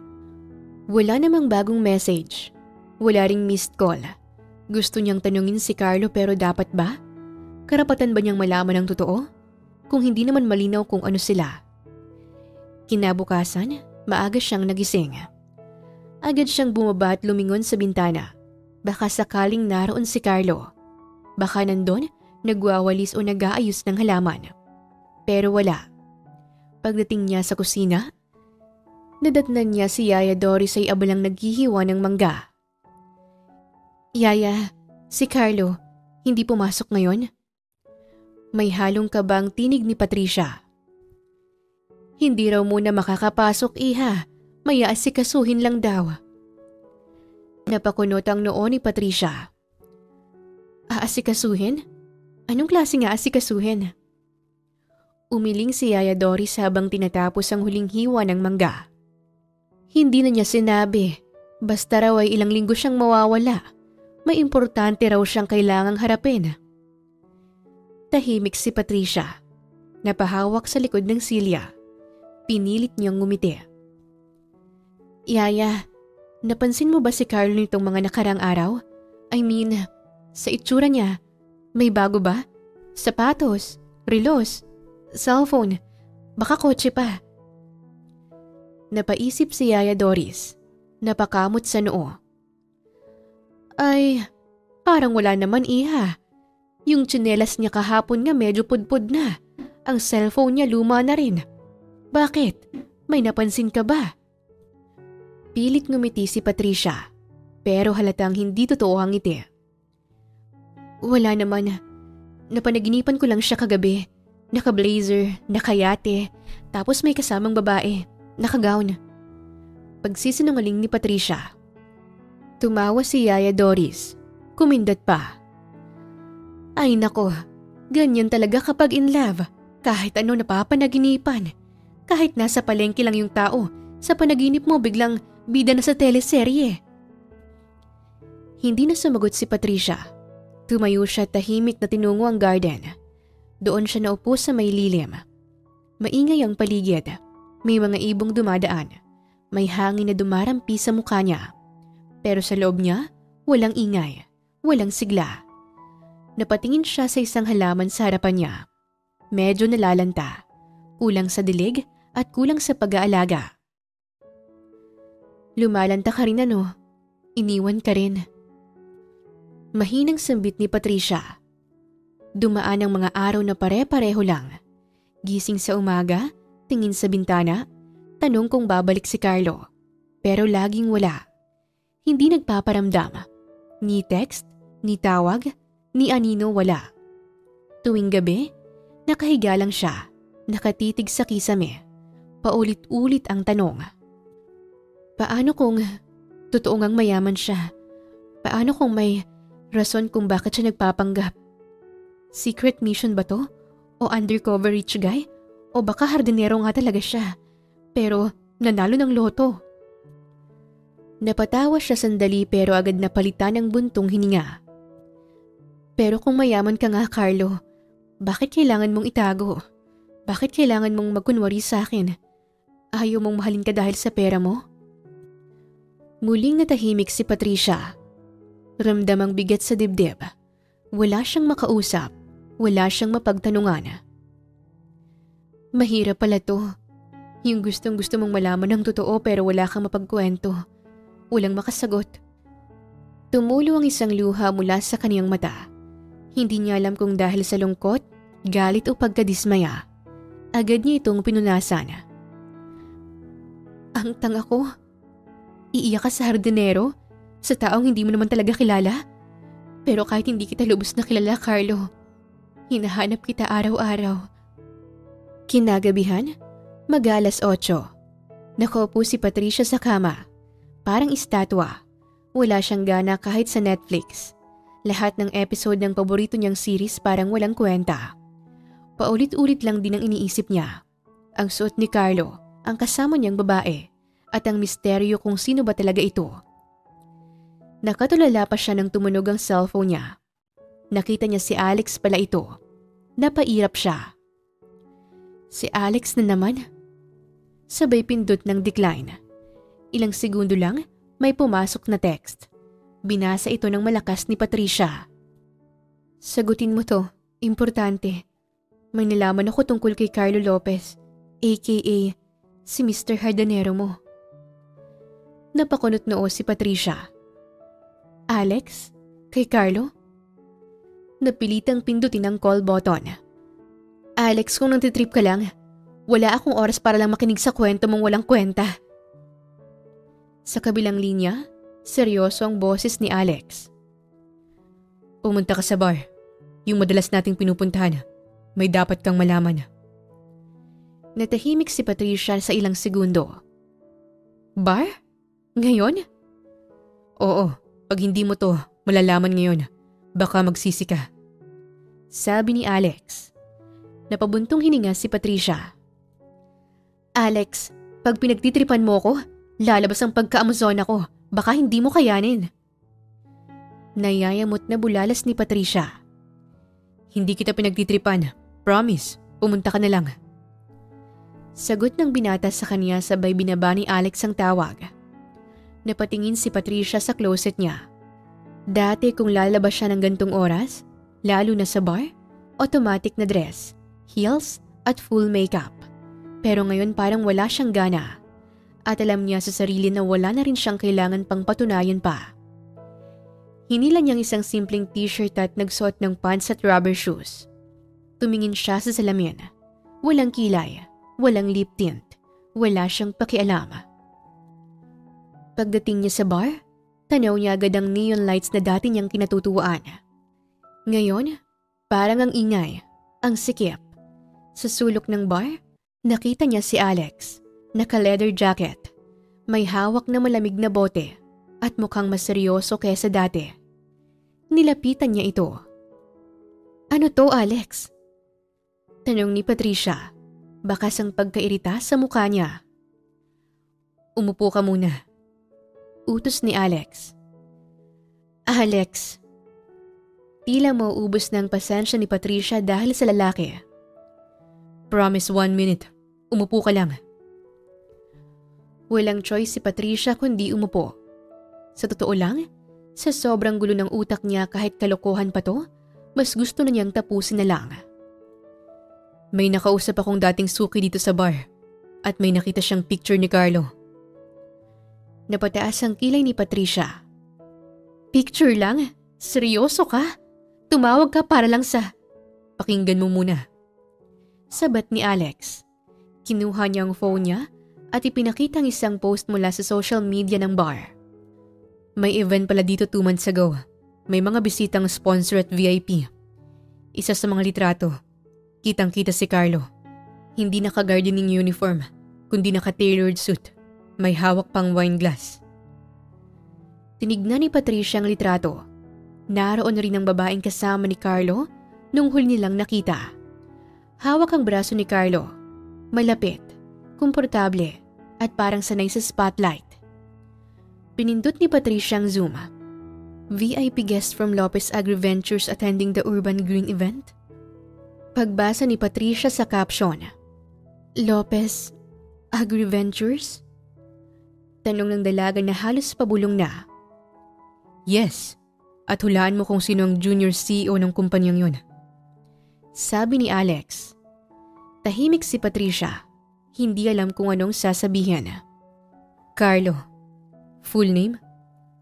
Wala namang bagong message. Wala ring missed call. Gusto niyang tanungin si Carlo pero dapat ba? Karapatan ba niyang malaman ang totoo? Kung hindi naman malinaw kung ano sila. Kinabukasan, maaga siyang nagising. Agad siyang bumaba at lumingon sa bintana. Baka sakaling naroon si Carlo. Baka nandun, nagwawalis o nag-aayos ng halaman. Pero wala. Pagdating niya sa kusina, nadatnan niya si Yaya Doris ay abalang naghihiwa ng mangga. "Yaya, si Carlo, hindi pumasok ngayon?" May halong kabang tinig ni Patricia. "Hindi raw muna makakapasok, iha. May aasikasuhin lang daw." Napakunot ang noo ni Patricia. "Aasikasuhin? Anong klaseng aasikasuhin?" Umiling si Yaya Doris habang tinatapos ang huling hiwa ng mangga. Hindi na niya sinabi. Basta raw ay ilang linggo siyang mawawala. May importante raw siyang kailangang harapin. Tahimik si Patricia. Napahawak sa likod ng silya. Pinilit niyang ngumiti. "Yaya, napansin mo ba si Carlo nitong mga nakarang araw? I mean, sa itsura niya, may bago ba? Sapatos, relos, cellphone, baka kotse pa." Napaisip si Yaya Doris. Napakamot sa noo. "Ay, parang wala naman, iha. Yung tsinelas niya kahapon nga medyo pudpud na. Ang cellphone niya luma na rin. Bakit? May napansin ka ba?" Pilit ngumiti si Patricia, pero halatang hindi totoo ang ngiti. "Wala naman. Napanaginipan ko lang siya kagabi. Naka-blazer, nakayate, tapos may kasamang babae, naka-gown." Pagsisinungaling ni Patricia. Tumawa si Yaya Doris. Kumindot pa. Ay nako, ganyan talaga kapag in love. Kahit ano napapanaginipan. Kahit nasa palengke lang yung tao, sa panaginip mo biglang bida na sa teleserye. Hindi na sumagot si Patricia. Tumayo siya tahimik na tinungo ang garden. Doon siya naupo sa may lilim. Maingay ang paligid. May mga ibong dumadaan. May hangin na dumarampi sa mukha niya. Pero sa loob niya, walang ingay, walang sigla. Napatingin siya sa isang halaman sa harapan niya. Medyo nalalanta. Kulang sa dilig at kulang sa pag-aalaga. Lumalanta ka rin ano? Iniwan ka rin. Mahinang sambit ni Patricia. Dumaan ang mga araw na pare-pareho lang. Gising sa umaga, tingin sa bintana, tanong kung babalik si Carlo. Pero laging wala. Hindi nagpaparamdam. Ni text, ni tawag, ni anino wala. Tuwing gabi, nakahiga lang siya, nakatitig sa kisame. Paulit-ulit ang tanong. Paano kung totoo ngang mayaman siya? Paano kung may rason kung bakit siya nagpapanggap? Secret mission ba to? O undercover rich guy? O baka hardinero nga talaga siya, pero nanalo ng loto? Napatawa siya sandali pero agad napalitan ng buntong hininga. Pero kung mayaman ka nga, Carlo, bakit kailangan mong itago? Bakit kailangan mong magkunwari sa akin? Ayaw mong mahalin ka dahil sa pera mo? Muling natahimik si Patricia. Ramdam ang bigat sa dibdib. Wala siyang makausap. Wala siyang mapagtanungan. Mahirap pala to. Yung gustong-gusto mong malaman ng totoo pero wala kang mapagkwento. Walang makasagot. Tumulo ang isang luha mula sa kaniyang mata. Hindi niya alam kung dahil sa lungkot, galit o pagkadismaya. Agad niya itong pinunasan. Ang tanga ko. Iiyak ka sa hardinero? Sa taong hindi mo naman talaga kilala? Pero kahit hindi kita lubos na kilala, Carlo, hinahanap kita araw-araw. Kinagabihan, mag-alas 8. Nakaupo si Patricia sa kama. Parang estatwa. Wala siyang gana kahit sa Netflix. Lahat ng episode ng paborito niyang series parang walang kwenta. Paulit-ulit lang din ang iniisip niya. Ang suot ni Carlo, ang kasama niyang babae, at ang misteryo kung sino ba talaga ito. Nakatulala pa siya nang tumunog ang cellphone niya. Nakita niya si Alex pala ito. Napairap siya. Si Alex na naman? Sabay pindot ng decline. Ilang segundo lang, may pumasok na text. Binasa ito ng malakas ni Patricia. Sagutin mo to, importante. May nalaman ako tungkol kay Carlo Lopez, aka si Mr. Hardanero mo. Napakunot noo si Patricia. Alex? Kay Carlo? Napilitang pindutin ang call button. Alex, kung nagtitrip ka lang, wala akong oras para lang makinig sa kwento mong walang kwenta. Sa kabilang linya, seryoso ang boses ni Alex. Pumunta ka sa bar. Yung madalas nating pinupuntahan. May dapat kang malaman. Natahimik si Patricia sa ilang segundo. Bar? Ngayon? Oo, pag hindi mo to malalaman ngayon, baka magsisi ka. Sabi ni Alex. Napabuntong hininga si Patricia. Alex, pag pinagtitripan mo ko, lalabas ang pagka-Amazona ko. Baka hindi mo kayanin. Nayayamot na bulalas ni Patricia. Hindi kita pinagtitripan. Promise, pumunta ka na lang. Sagot ng binata sa kanya sabay binaba ni Alex ang tawag. Napatingin si Patricia sa closet niya. Dati kung lalabas siya ng gantong oras, lalo na sa bar, automatic na dress, heels at full makeup. Pero ngayon parang wala siyang gana. At alam niya sa sarili na wala na rin siyang kailangan pang patunayan pa. Hinila niyang isang simpleng t-shirt at nagsuot ng pants at rubber shoes. Tumingin siya sa salamin. Walang kilay, walang lip tint, wala siyang pakialam. Pagdating niya sa bar, tanaw niya agad ang neon lights na dati niyang kinatutuwaan. Ngayon, parang ang ingay, ang sikip. Sa sulok ng bar, nakita niya si Alex. Naka-leather jacket. May hawak na malamig na bote. at mukhang mas seryoso kaysa dati. Nilapitan niya ito. Ano to, Alex? Tanong ni Patricia, bakas ang pagkairita sa mukha niya. Umupo ka muna. Utos ni Alex. Alex. Tila mauubos ng pasensya ni Patricia dahil sa lalaki. Promise 1 minute. Umupo ka lang. Walang choice si Patricia kundi umupo. Sa totoo lang, sa sobrang gulo ng utak niya kahit kalokohan pa to, mas gusto na niyang tapusin na lang. May nakausap akong dating suki dito sa bar at may nakita siyang picture ni Carlo. Napataas ang kilay ni Patricia. Picture lang? Seryoso ka? Tumawag ka para lang sa… Pakinggan mo muna. Sabat ni Alex. Kinuha niya ang phone niya at ipinakita ang isang post mula sa social media ng bar. May event pala dito 2 months ago. May mga bisitang sponsor at VIP. Isa sa mga litrato, kitang-kita si Carlo. Hindi naka-gardening uniform, kundi naka-tailored suit. May hawak pang wine glass. Tinignan ni Patricia ang litrato. Naroon rin ang babaeng kasama ni Carlo nung huli nilang nakita. Hawak ang braso ni Carlo. Malapit, komportable, at parang sanay sa spotlight. Pinindot ni Patricia ang zoom. VIP guest from Lopez Agri-Ventures attending the Urban Green event? Pagbasa ni Patricia sa caption. Lopez Agri-Ventures? Tanong ng dalaga na halos pabulong na. Yes, at hulaan mo kung sino ang junior CEO ng kumpanyang yun. Sabi ni Alex. Tahimik si Patricia. Hindi alam kung anong sasabihin. Carlo. Full name?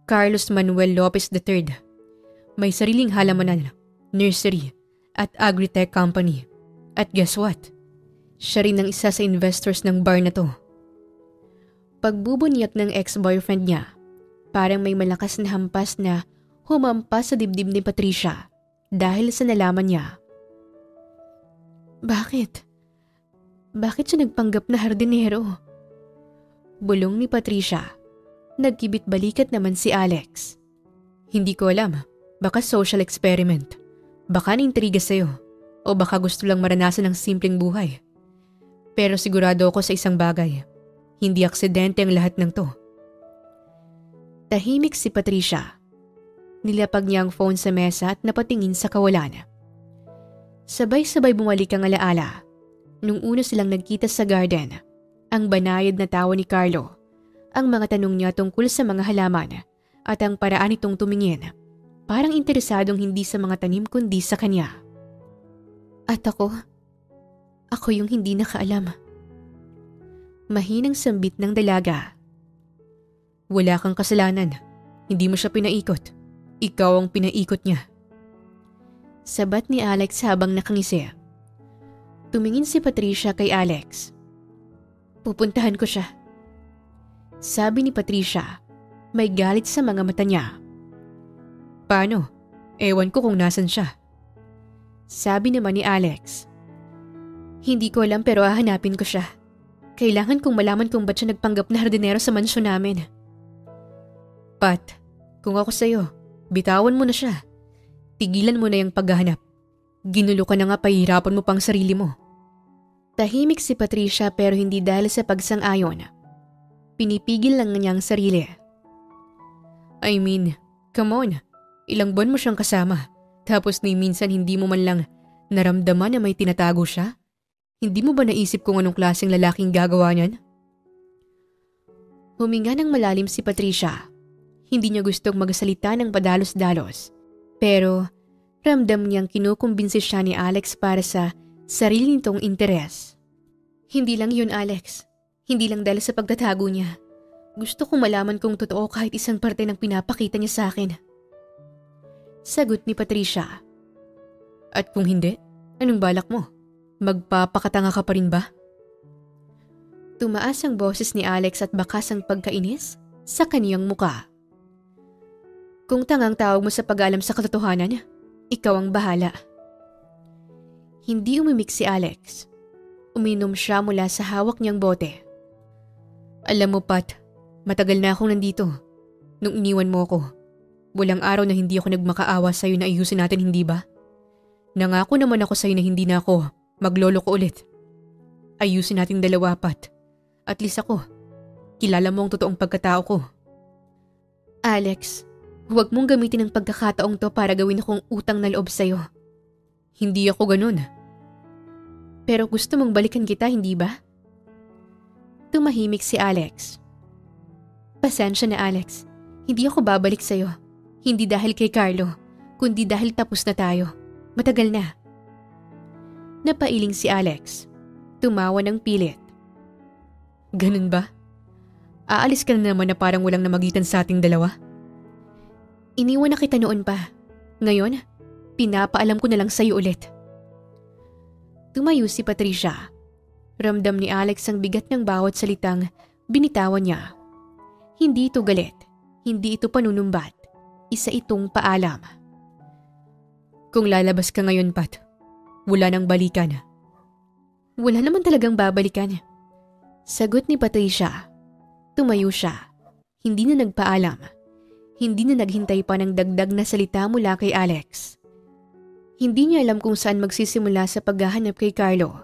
Carlos Manuel Lopez III. May sariling halamanan, nursery, at agri-tech company. At guess what? Siya rin ang isa sa investors ng bar na to. Pagbubunyak ng ex-boyfriend niya, parang may malakas na hampas na humampas sa dibdib ni Patricia dahil sa nalaman niya. Bakit? Bakit siya nagpanggap na hardinero? Bulong ni Patricia. Nagkibit balikat naman si Alex. Hindi ko alam. Baka social experiment. Baka naintriga sa'yo. O baka gusto lang maranasan ng simpleng buhay. Pero sigurado ako sa isang bagay. Hindi aksidente ang lahat ng to. Tahimik si Patricia. Nilapag niya ang phone sa mesa at napatingin sa kawalan. Sabay-sabay bumalik ang alaala. Nung una silang nagkita sa garden, ang banayad na tawa ni Carlo, ang mga tanong niya tungkol sa mga halaman at ang paraan nitong tumingin, parang interesadong hindi sa mga tanim kundi sa kanya. At ako yung hindi nakaalam. Mahinang sambit ng dalaga. Wala kang kasalanan. Hindi mo siya pinaikot. Ikaw ang pinaikot niya. Sabat ni Alex habang nakangisi. Tumingin si Patricia kay Alex. Pupuntahan ko siya. Sabi ni Patricia, may galit sa mga mata niya. Paano? Ewan ko kung nasan siya. Sabi naman ni Alex. Hindi ko alam pero hahanapin ko siya. Kailangan kong malaman kung ba't siya nagpanggap na hardinero sa mansyon namin. Pat, kung ako sa'yo, bitawan mo na siya. Tigilan mo na yung paghahanap. Ginulo ka na nga, pahihirapan mo pang sarili mo. Tahimik si Patricia pero hindi dahil sa pagsang-ayon. Pinipigil lang niya ang sarili. I mean, come on. Ilang buwan mo siyang kasama. Tapos ni minsan hindi mo man lang naramdaman na may tinatago siya? Hindi mo ba naisip kung anong klaseng lalaking gagawa niyan? Huminga ng malalim si Patricia. Hindi niya gustong magsalita ng padalos-dalos. Pero ramdam niyang kinukumbinsi siya ni Alex para sa sarili nitong interes. Hindi lang yun, Alex. Hindi lang dahil sa pagtatago niya. Gusto kong malaman kung totoo kahit isang parte ng pinapakita niya sa akin. Sagot ni Patricia. At kung hindi, anong balak mo? Magpapakatanga ka pa rin ba? Tumaas ang boses ni Alex at bakas ang pagkainis sa kaniyang muka. Kung tangang tawag mo sa pag-alam sa katotohanan, ikaw ang bahala. Hindi umimik si Alex. Uminom siya mula sa hawak niyang bote. Alam mo, Pat, matagal na akong nandito. Nung iniwan mo ako, walang araw na hindi ako nagmakaawa sa'yo na ayusin natin, hindi ba? Nangako naman ako sa'yo na hindi na ako magloloko ulit. Ayusin natin dalawa, Pat. At least ako, kilala mo ang totoong pagkatao ko. Alex, huwag mong gamitin ang pagkakataong to para gawin akong utang na loob sa'yo. Hindi ako ganun. Pero gusto mong balikan kita, hindi ba? Tumahimik si Alex. Pasensya na, Alex. Hindi ako babalik sa'yo. Hindi dahil kay Carlo, kundi dahil tapos na tayo. Matagal na. Napailing si Alex. Tumawa ng pilit. Ganun ba? Aalis ka na naman na parang walang namagitan sa ating dalawa? Iniwan na kita noon pa. Ngayon, pinapaalam ko na lang sa'yo ulit. Tumayo si Patricia. Ramdam ni Alex ang bigat ng bawat salitang binitawan niya. Hindi ito galit. Hindi ito panunumbat. Isa itong paalam. Kung lalabas ka ngayon, Pat, wala nang balikan. Wala naman talagang babalikan. Sagot ni Patricia. Tumayo siya. Hindi na nagpaalam. Hindi na naghintay pa ng dagdag na salita mula kay Alex. Hindi niya alam kung saan magsisimula sa paghahanap kay Carlo.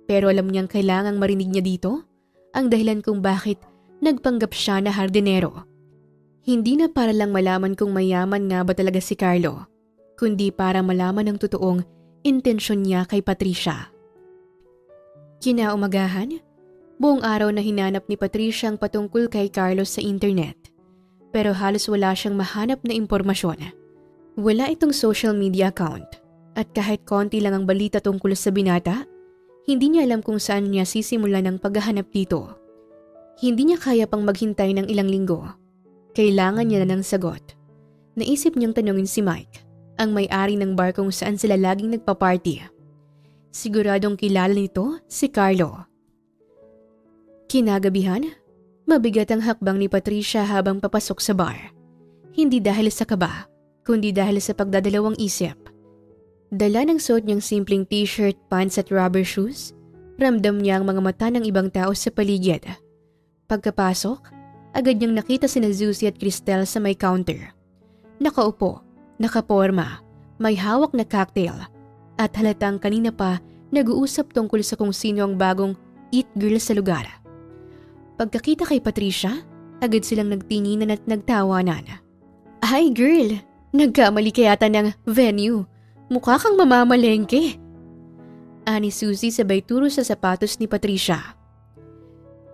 Pero alam niyang kailangang marinig niya dito ang dahilan kung bakit nagpanggap siya na hardinero. Hindi na para lang malaman kung mayaman nga ba talaga si Carlo, kundi para malaman ang totoong intensyon niya kay Patricia. Kinaumagahan, buong araw na hinanap ni Patricia ang patungkol kay Carlos sa internet. Pero halos wala siyang mahanap na impormasyon. Wala itong social media account at kahit konti lang ang balita tungkol sa binata, hindi niya alam kung saan niya sisimulan ang paghahanap dito. Hindi niya kaya pang maghintay ng ilang linggo. Kailangan niya na ng sagot. Naisip niyang tanungin si Mike, ang may-ari ng bar kung saan sila laging nagpa-party. Siguradong kilala nito si Carlo. Kinagabihan, mabigat ang hakbang ni Patricia habang papasok sa bar. Hindi dahil sa kaba, kundi dahil sa pagdadalawang isip. Dala ng suot niyang simpleng t-shirt, pants at rubber shoes, ramdam niya ang mga mata ng ibang tao sa paligid. Pagkapasok, agad niyang nakita sina Zuzi at Cristel sa may counter. Nakaupo, nakaporma, may hawak na cocktail, at halatang kanina pa nag-uusap tungkol sa kung sino ang bagong it girl sa lugar. Pagkakita kay Patricia, agad silang nagtinginan at nagtawanan. Ay girl, nagkamali ka yata ng venue. Mukha kang mamamalengke. Ani Suzy sabay turo sa sapatos ni Patricia.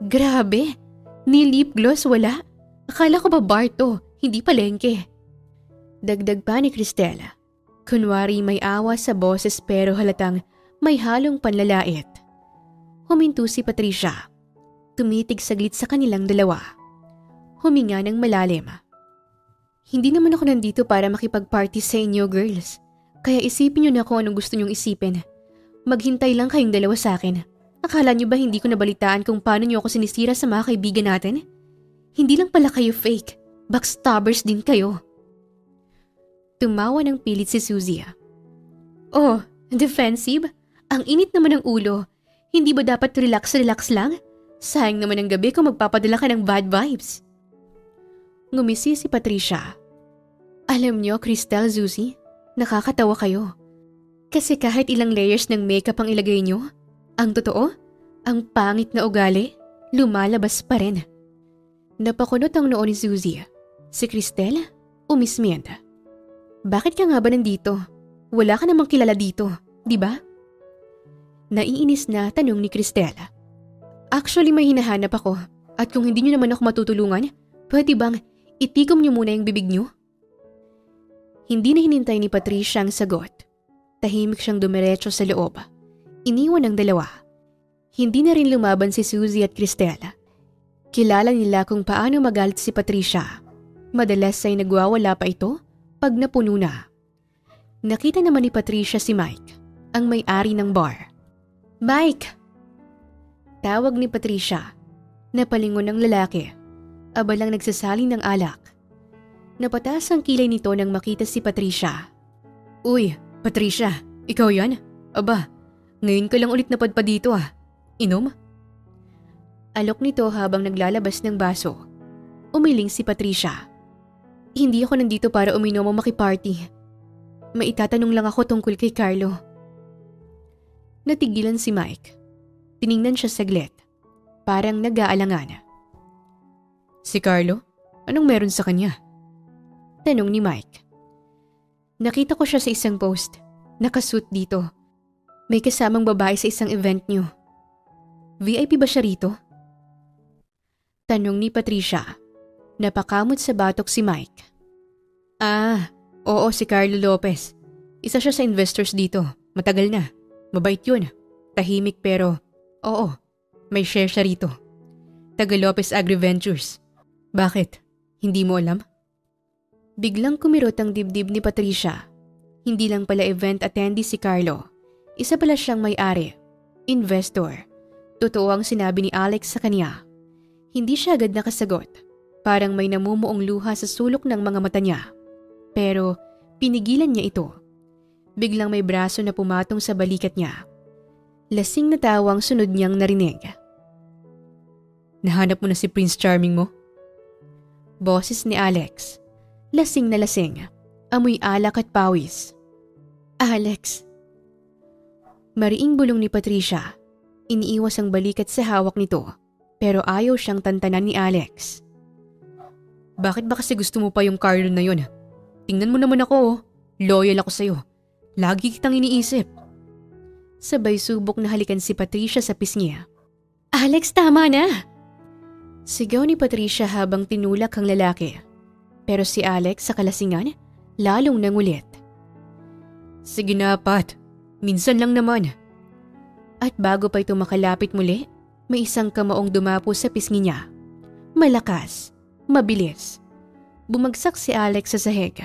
Grabe, ni lip gloss wala. Akala ko ba bar to, hindi palengke. Dagdag pa ni Cristel. Kunwari may awa sa boses pero halatang may halong panlalait. Huminto si Patricia. Tumitig saglit sa kanilang dalawa. Huminga ng malalim. Hindi naman ako nandito para makipag-party sa inyo, girls. Kaya isipin niyo na kung anong gusto niyong isipin. Maghintay lang kayong dalawa sa akin. Akala niyo ba hindi ko nabalitaan kung paano niyo ako sinisira sa mga kaibigan natin? Hindi lang pala kayo fake. Backstabbers din kayo. Tumawa ng pilit si Suzy. Oh, defensive? Ang init naman ng ulo. Hindi ba dapat relax lang? Sayang naman ang gabi kung magpapadala ka ng bad vibes. Ngumisi si Patricia. Alam niyo, Cristel, Suzy, nakakatawa kayo. Kasi kahit ilang layers ng makeup ang ilagay niyo, ang totoo, ang pangit na ugali, lumalabas pa rin. Napakunot ang noo ni Suzy. Si Cristel, umismiyend. Bakit ka nga ba nandito? Wala ka namang kilala dito, di ba? Naiinis na tanong ni Cristel. Actually may hinahanap ako at kung hindi niyo naman ako matutulungan, pwede bang itigom niyo muna yung bibig niyo? Hindi na hinintay ni Patricia ang sagot. Tahimik siyang dumiretso sa loob. Iniwan ang dalawa. Hindi na rin lumaban si Suzy at Cristel. Kilala nila kung paano magalit si Patricia. Madalas ay nagwawala pa ito pag napuno na. Nakita naman ni Patricia si Mike, ang may-ari ng bar. Mike! Tawag ni Patricia. Napalingon ng lalaki. Abalang nagsasaling ng alak. Napataas ang kilay nito nang makita si Patricia. Uy, Patricia, ikaw yan? Aba, ngayon ka lang ulit napadpad dito ah. Inom? Alok nito habang naglalabas ng baso. Umiling si Patricia. Hindi ako nandito para uminom o makiparty. Maitatanong lang ako tungkol kay Carlo. Natigilan si Mike. Tiningnan siya saglit. Parang nag-aalangan. Si Carlo? Anong meron sa kanya? Tanong ni Mike. Nakita ko siya sa isang post. Nakasuit dito. May kasamang babae sa isang event niyo. VIP ba siya rito? Tanong ni Patricia. Napakamot sa batok si Mike. Oo, si Carlo Lopez. Isa siya sa investors dito. Matagal na. Mabait yun. Tahimik pero, oo, may share siya rito. Taga Lopez Agri-Ventures. Bakit? Hindi mo alam? Biglang kumirot ang dibdib ni Patricia. Hindi lang pala event attendee si Carlo. Isa pala siyang may-ari. Investor. Totoo ang sinabi ni Alex sa kanya. Hindi siya agad nakasagot. Parang may namumuong luha sa sulok ng mga mata niya. Pero pinigilan niya ito. Biglang may braso na pumatong sa balikat niya. Lasing na tawang sunod niyang narinig. Nahanap mo na si Prince Charming mo? Boses ni Alex. Lasing na lasing. Amoy alak at pawis. Alex. Mariing bulong ni Patricia. Iniiwas ang balikat sa hawak nito. Pero ayaw siyang tantanan ni Alex. Bakit ba kasi gusto mo pa yung Carlo na yun? Tingnan mo naman ako oh. Loyal ako sa'yo. Lagi kitang iniisip. Sabay subok na halikan si Patricia sa pisngi. Alex, tama na! Sigaw ni Patricia habang tinulak ang lalaki. Pero si Alex sa kalasingan, lalong nangulit. Sige na, Pat. Minsan lang naman. At bago pa ito makalapit muli, may isang kamaong dumapo sa pisngi niya. Malakas, mabilis. Bumagsak si Alex sa sahig.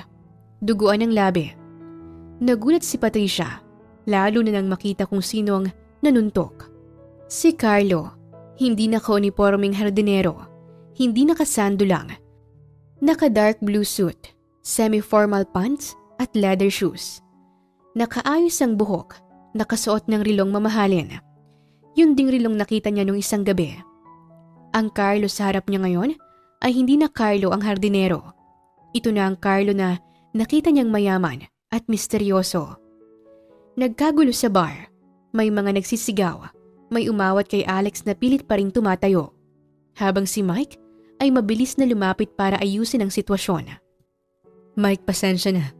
Duguan ang labi. Nagulat si Patricia, lalo na nang makita kung sino ang nanuntok. Si Carlo, hindi naka-uniforming hardinero, hindi nakasando lang. Naka-dark blue suit, semi-formal pants at leather shoes. Nakaayos ang buhok, nakasuot ng rilong mamahalin. Yun ding rilong nakita niya nung isang gabi. Ang Carlo sa harap niya ngayon ay hindi na Carlo ang hardinero. Ito na ang Carlo na nakita niyang mayaman at misteryoso. Nagkagulo sa bar. May mga nagsisigaw. May umawat kay Alex na pilit pa rin tumatayo. Habang si Mike ay mabilis na lumapit para ayusin ang sitwasyon. Mike, pasensya na.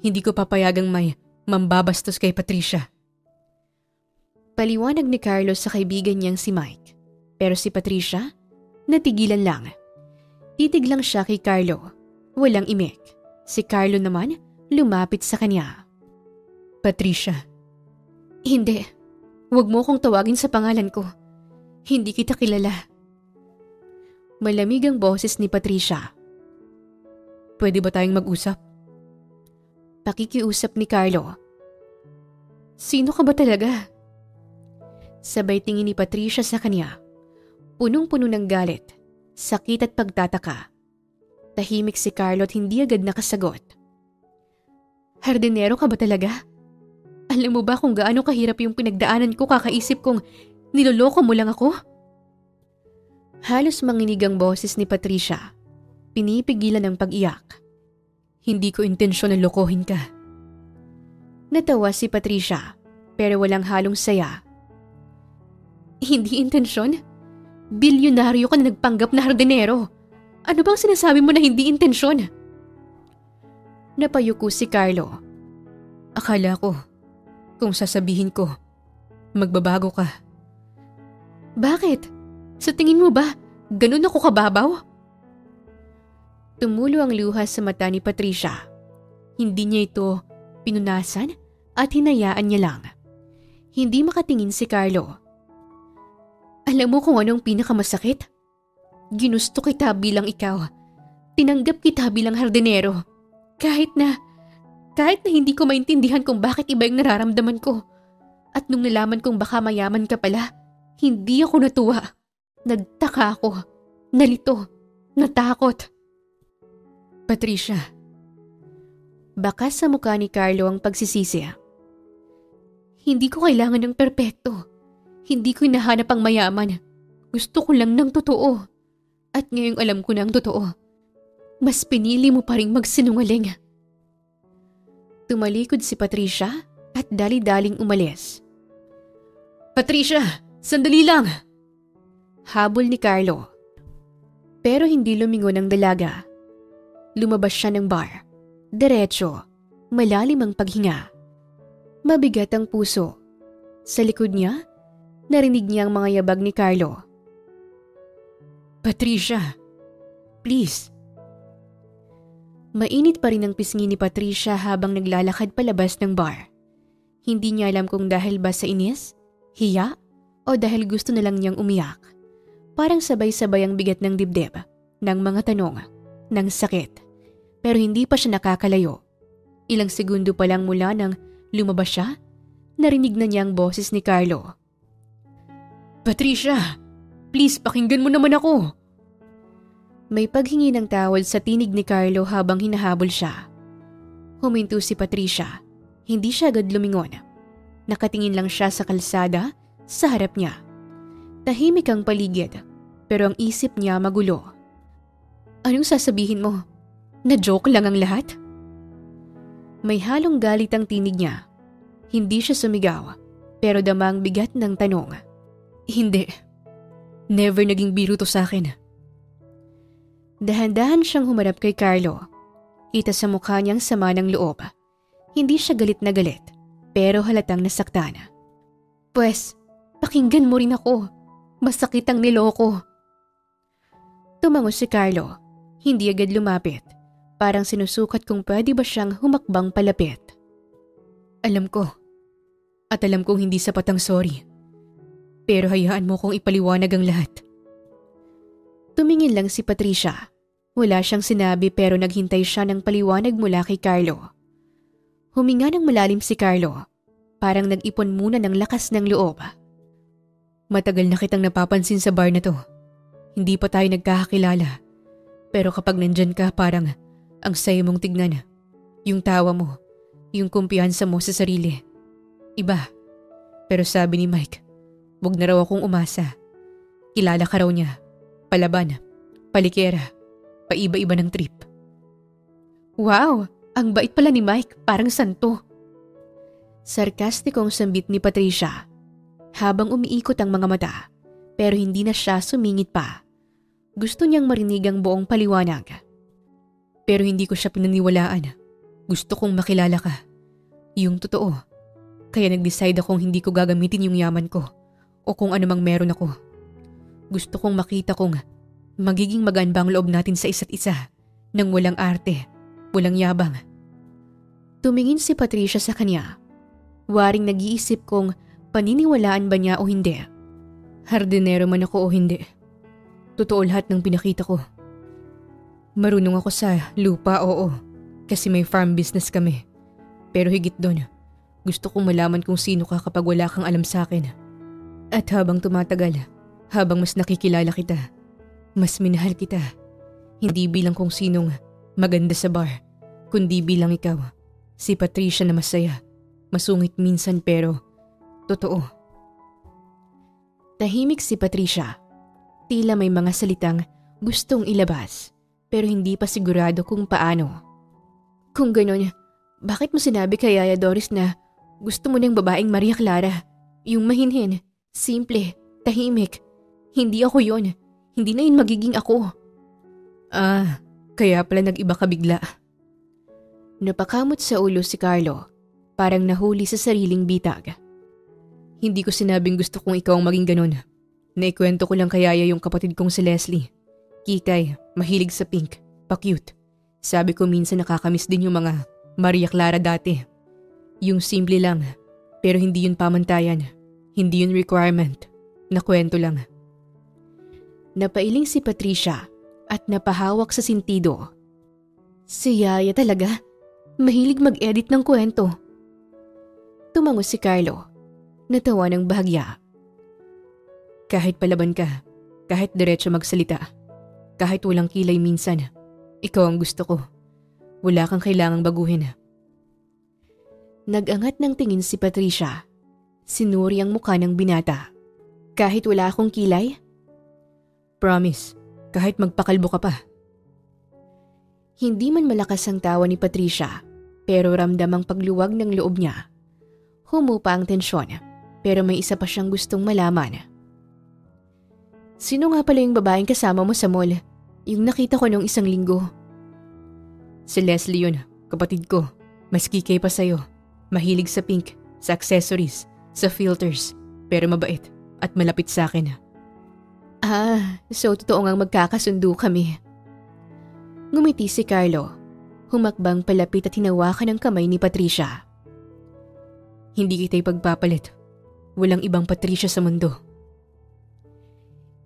Hindi ko papayagang may mambabastos kay Patricia. Paliwanag ni Carlos sa kaibigan niyang si Mike. Pero si Patricia, natigilan lang. Titig lang siya kay Carlo. Walang imik. Si Carlo naman, lumapit sa kanya. Patricia. Hindi. Huwag mo kong tawagin sa pangalan ko. Hindi kita kilala. Malamig ang boses ni Patricia. Pwede ba tayong mag-usap? Pakikiusap ni Carlo. Sino ka ba talaga? Sabay tingin ni Patricia sa kanya. Punong-puno ng galit, sakit at pagtataka. Tahimik si Carlo at hindi agad nakasagot. Hardinero ka ba talaga? Alam mo ba kung gaano kahirap yung pinagdaanan ko kakaisip kong niloloko mo lang ako? Halos manginig ang boses ni Patricia. Pinipigilan ang pag-iyak. Hindi ko intensyon na lokohin ka. Natawa si Patricia, pero walang halong saya. Hindi intensyon? Bilyonaryo ka na nagpanggap na hardinero. Ano bang sinasabi mo na hindi intensyon? Napayuko si Carlo. Akala ko, kung sasabihin ko, magbabago ka. Bakit? Sa tingin mo ba, ganun ako kababaw? Tumulo ang luha sa mata ni Patricia. Hindi niya ito pinunasan at hinayaan niya lang. Hindi makatingin si Carlo. Alam mo kung anong pinakamasakit? Ginusto kita bilang ikaw. Tinanggap kita bilang hardinero. Kahit na hindi ko maintindihan kung bakit iba yung nararamdaman ko. At nung nalaman kong baka mayaman ka pala, hindi ako natuwa. Nagtaka ako. Nalito. Natakot. Patricia. Bakas sa mukha ni Carlo ang pagsisisi. Hindi ko kailangan ng perpekto. Hindi ko hinahanap ang mayaman. Gusto ko lang ng totoo. At ngayong alam ko na ang totoo. mas pinili mo pa ring magsinungaling. Tumalikod si Patricia at dali-daling umalis. Patricia, sandali lang! Habol ni Carlo. Pero hindi lumingon ang dalaga. Lumabas siya ng bar. Diretso, malalim ang paghinga. Mabigat ang puso. Sa likod niya, narinig niya ang mga yabag ni Carlo. Patricia, please. Mainit pa rin ang pisngi ni Patricia habang naglalakad palabas ng bar. Hindi niya alam kung dahil ba sa inis, hiya, o dahil gusto na lang niyang umiyak. Parang sabay-sabay ang bigat ng dibdib, ng mga tanong, ng sakit. Pero hindi pa siya nakakalayo. Ilang segundo pa lang mula nang lumabas siya, narinig na niya ang boses ni Carlo. Patricia, please pakinggan mo naman ako. May paghingi ng tawad sa tinig ni Carlo habang hinahabol siya. Huminto si Patricia. Hindi siya agad lumingon. Nakatingin lang siya sa kalsada sa harap niya. Tahimik ang paligid, pero ang isip niya magulo. Anong sasabihin mo? Na joke lang ang lahat? May halong galit ang tinig niya. Hindi siya sumigaw, pero dama ang bigat ng tanong. Hindi. Never naging biro to sa akin. Dahan-dahan siyang humarap kay Carlo. Kita sa mukha niyang sama ng loob. Hindi siya galit na galit, pero halatang nasaktan. Pwes, pakinggan mo rin ako. Masakit ang niloko. Tumango si Carlo. Hindi agad lumapit. Parang sinusukat kung pwede ba siyang humakbang palapit. Alam ko. At alam kong hindi sapat ang sorry. Pero hayaan mo kong ipaliwanag ang lahat. Tumingin lang si Patricia. Wala siyang sinabi pero naghintay siya ng paliwanag mula kay Carlo. Huminga ng malalim si Carlo. Parang nag-ipon muna ng lakas ng loob. Matagal na kitang napapansin sa bar na to. Hindi pa tayo nagkakakilala. Pero kapag nandyan ka parang ang saya mong tignan. Yung tawa mo, yung kumpiyansa mo sa sarili. Iba. Pero sabi ni Mike, wag na raw akong umasa. Kilala ka raw niya. Palaban, palikera, paiba-iba ng trip. Wow, ang bait pala ni Mike, parang santo. Sarkastikong sambit ni Patricia. Habang umiikot ang mga mata, pero hindi na siya sumingit pa. Gusto niyang marinig ang buong paliwanag. Pero hindi ko siya pinaniwalaan. Gusto kong makilala ka. Yung totoo. Kaya nag-decide akong hindi ko gagamitin yung yaman ko o kung anumang meron ako. Gusto kong makita kung magiging magaan ba ang loob natin sa isa't isa nang walang arte, walang yabang. Tumingin si Patricia sa kanya. Waring nag-iisip kung paniniwalaan ba niya o hindi. Hardinero man ako o hindi. Totoo lahat ng pinakita ko. Marunong ako sa lupa, oo. Kasi may farm business kami. Pero higit doon, gusto kong malaman kung sino ka kapag wala kang alam sa akin. At habang tumatagal, habang mas nakikilala kita, mas minahal kita. Hindi bilang kung sinong maganda sa bar, kundi bilang ikaw. Si Patricia na masaya. Masungit minsan pero totoo. Tahimik si Patricia. Tila may mga salitang gustong ilabas, pero hindi pa sigurado kung paano. Kung gano'n, bakit mo sinabi kay Yaya Doris na gusto mo ng babaeng Maria Clara? Yung mahinhin, simple, tahimik. Hindi ako yon. Hindi na yun magiging ako. Kaya pala nag-iba ka bigla. Napakamot sa ulo si Carlo. Parang nahuli sa sariling bitag. Hindi ko sinabing gusto kong ikaw ang maging ganun. Naikwento ko lang kay Yaya yung kapatid kong si Leslie. Kikay, mahilig sa pink, pa-cute. Sabi ko minsan nakakamiss din yung mga Maria Clara dati. Yung simple lang, pero hindi yun pamantayan. Hindi yun requirement. Nakwento lang. Napailing si Patricia at napahawak sa sintido. Si Yaya talaga, mahilig mag-edit ng kwento. Tumango si Carlo. Natawa ng bahagya. Kahit palaban ka, kahit diretso magsalita, kahit walang kilay minsan, ikaw ang gusto ko. Wala kang kailangang baguhin. Nag-angat ng tingin si Patricia. Sinuri ang mukha ng binata. Kahit wala akong kilay? Promise, kahit magpakalbo ka pa. Hindi man malakas ang tawa ni Patricia, pero ramdam ang pagluwag ng loob niya. Humupa ang tensyon, pero may isa pa siyang gustong malaman. Sino nga pala yung babaeng kasama mo sa mall? Yung nakita ko nung isang linggo. Si Leslie yun, kapatid ko. Mas kikay pa sa'yo. Mahilig sa pink, sa accessories, sa filters. Pero mabait at malapit sa akin. So totoo ngang magkakasundo kami. Ngumiti si Carlo. Humakbang palapit at hinawakan ang kamay ni Patricia. Hindi kita ipagpapalit. Walang ibang Patricia sa mundo.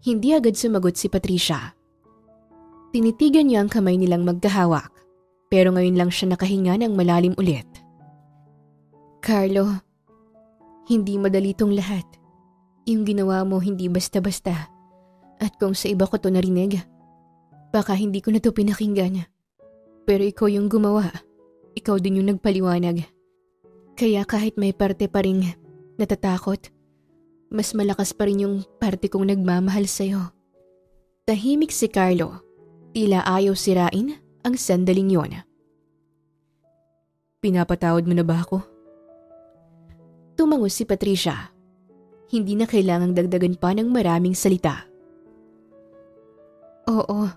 Hindi agad sumagot si Patricia. Tinitigan niya ang kamay nilang magkahawak, pero ngayon lang siya nakahinga ng malalim ulit. Carlo, hindi madali tong lahat. Yung ginawa mo hindi basta-basta. At kung sa iba ko to narinig, baka hindi ko na to pinakinggan. Pero ikaw yung gumawa. Ikaw din yung nagpaliwanag. Kaya kahit may parte pa ring natatakot, mas malakas pa rin yung parte kong nagmamahal sa'yo. Tahimik si Carlo. Tila ayaw sirain ang sandaling yon. Pinapatawad mo na ba ako? Tumango si Patricia. Hindi na kailangang dagdagan pa ng maraming salita. Oo.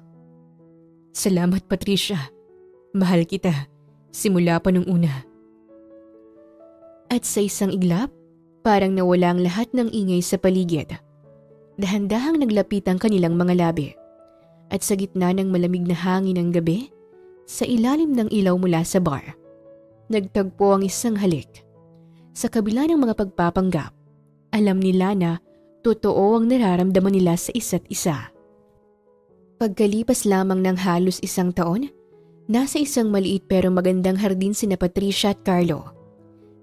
Salamat, Patricia. Mahal kita. Simula pa nung una. At sa isang iglap, parang nawala ang lahat ng ingay sa paligid. Dahan-dahang naglapit ang kanilang mga labi. At sa gitna ng malamig na hangin ng gabi, sa ilalim ng ilaw mula sa bar, nagtagpo ang isang halik. Sa kabila ng mga pagpapanggap, alam nila na totoo ang nararamdaman nila sa isa't isa. Pagkalipas lamang ng halos isang taon, nasa isang maliit pero magandang hardin sina Patricia at Carlo.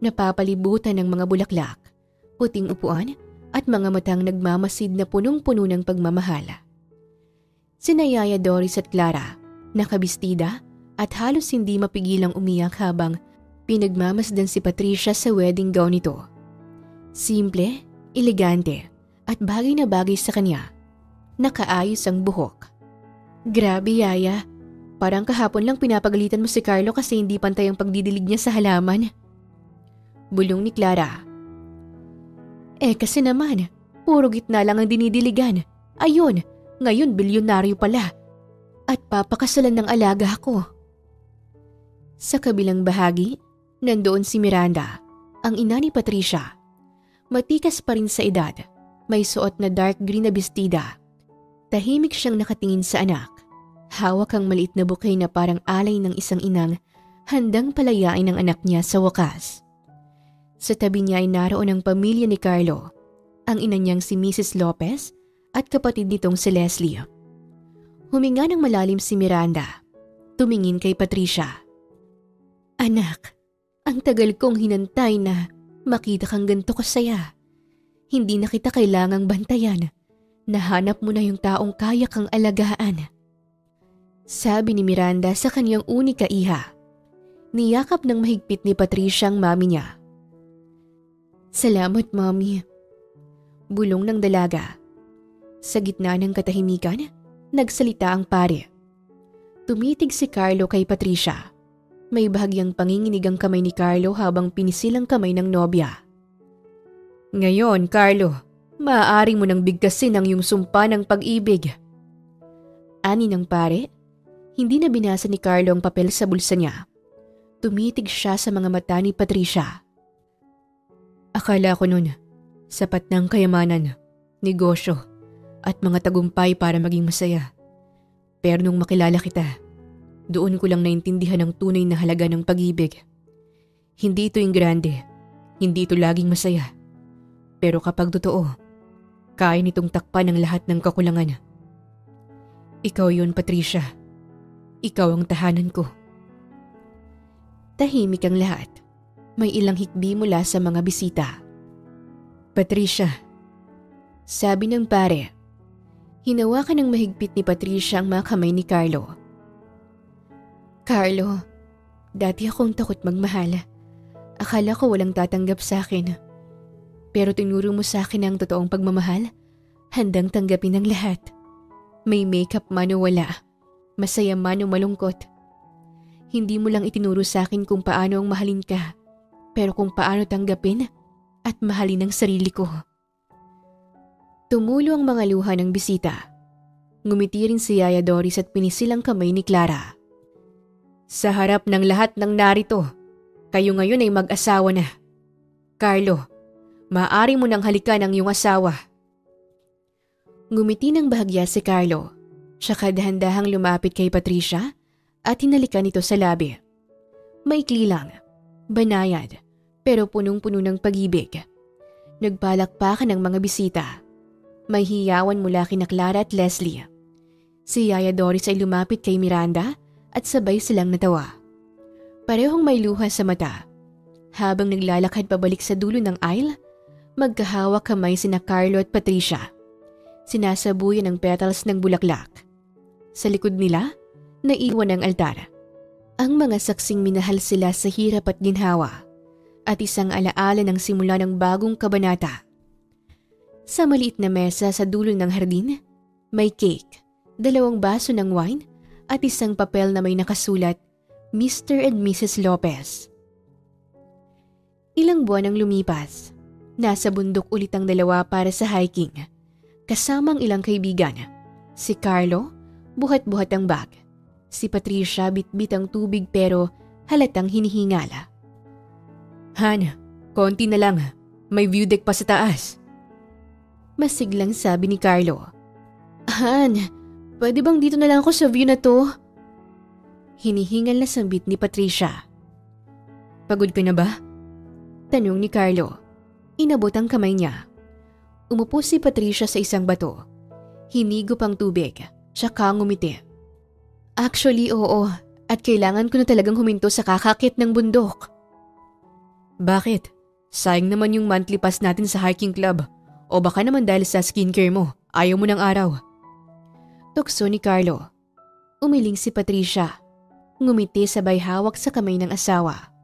Napapalibutan ng mga bulaklak, puting upuan at mga matang nagmamasid na punong-puno ng pagmamahal. Sina Yaya, Doris at Clara, nakabistida at halos hindi mapigilang umiyak habang pinagmamasdan si Patricia sa wedding gown nito. Simple, elegante at bagay na bagay sa kanya. Nakaayos ang buhok. Grabe, Yaya. Parang kahapon lang pinapagalitan mo si Carlo kasi hindi pantay ang pagdidilig niya sa halaman. Bulong ni Clara. Kasi naman, puro gitna lang ang dinidiligan. Ayun, ngayon bilyonaryo pala. At papakasalan ng alaga ko. Sa kabilang bahagi, nandoon si Miranda, ang ina ni Patricia. Matikas pa rin sa edad, may suot na dark green na bestida. Tahimik siyang nakatingin sa anak. Hawak ang maliit na bouquet na parang alay ng isang inang handang palayain ang anak niya sa wakas. Sa tabi niya ay naroon ang pamilya ni Carlo, ang ina niyang si Mrs. Lopez at kapatid nitong si Leslie. Huminga ng malalim si Miranda. Tumingin kay Patricia. Anak, ang tagal kong hinantay na makita kang ganito kasaya. Hindi na kita kailangang bantayan. Nahanap mo na yung taong kaya kang alagaan. Sabi ni Miranda sa kanyang unika iha. Niyakap ng mahigpit ni Patricia ang mami niya. Salamat, Mami. Bulong ng dalaga. Sa gitna ng katahimikan, nagsalita ang pare. Tumitig si Carlo kay Patricia. May bahagyang panginginig ang kamay ni Carlo habang pinisil ang kamay ng nobya. Ngayon, Carlo, maaari mo nang bigkasin ang iyong sumpa ng pag-ibig. Ani ng pare, hindi na binasa ni Carlo ang papel sa bulsa niya. Tumitig siya sa mga mata ni Patricia. Akala ko noon, sapat ng kayamanan, negosyo, at mga tagumpay para maging masaya. Pero nung makilala kita, doon ko lang naintindihan ang tunay na halaga ng pag-ibig. Hindi ito yung grande, hindi ito laging masaya. Pero kapag totoo, kaya nitong takpan ang lahat ng kakulangan. Ikaw yun, Patricia. Ikaw ang tahanan ko. Tahimik ang lahat. May ilang hikbi mula sa mga bisita. Patricia, sabi ng pare. Hinawakan ng mahigpit ni Patricia ang mga kamay ni Carlo. Carlo, dati akong takot magmahal. Akala ko walang tatanggap sa akin. Pero tinuro mo sa akin ang totoong pagmamahal. Handang tanggapin ang lahat. May makeup man o wala. Masaya man o malungkot. Hindi mo lang itinuro sa akin kung paano ang mahalin ka, pero kung paano tanggapin at mahalin ang sarili ko. Tumulo ang mga luha ng bisita. Ngumiti rin si Yaya Doris at pinisil ang kamay ni Clara. Sa harap ng lahat ng narito, kayo ngayon ay mag-asawa na. Carlo, maaari mo nang halikan ang iyong asawa. Ngumiti ng bahagya si Carlo, tsaka dahan-dahang lumapit kay Patricia at hinalikan ito sa labi. Maikli lang, banayad, pero punong-puno ng pag-ibig. Nagpalakpakan ng mga bisita. May hiyawan mula kina Clara at Leslie. Si Yaya Doris ay lumapit kay Miranda at sabay silang natawa. Parehong may luha sa mata. Habang naglalakad pabalik sa dulo ng aisle, magkahawak kamay sina Carlo at Patricia. Sinasabuyan ng petals ng bulaklak. Sa likod nila, naiwan ang altar. Ang mga saksing minahal sila sa hirap at ginhawa at isang alaala ng simula ng bagong kabanata. Sa maliit na mesa sa dulo ng hardin, may cake, 2 baso ng wine at isang papel na may nakasulat, Mr. and Mrs. Lopez. Ilang buwan ang lumipas. Nasa bundok ulit ang dalawa para sa hiking. Kasamang ilang kaibigan. Si Carlo, buhat-buhat ang bag. Si Patricia, bitbit ang tubig pero halatang hinihingala. Han, konti na lang. May view deck pa sa taas. Masiglang sabi ni Carlo. Han, pwede bang dito na lang ako sa view na to? Hinihingal na sambit ni Patricia. Pagod ka na ba? Tanong ni Carlo. Inabot ang kamay niya. Umupo si Patricia sa isang bato. Hinigop ang tubig, tsaka ngumiti. Actually, oo. At kailangan ko na talagang huminto sa kakakit ng bundok. Bakit? Sayang naman yung monthly pass natin sa hiking club. O baka naman dahil sa skincare mo, ayaw mo ng araw. Tukso ni Carlo. Umiling si Patricia. Ngumiti sabay hawak sa kamay ng asawa.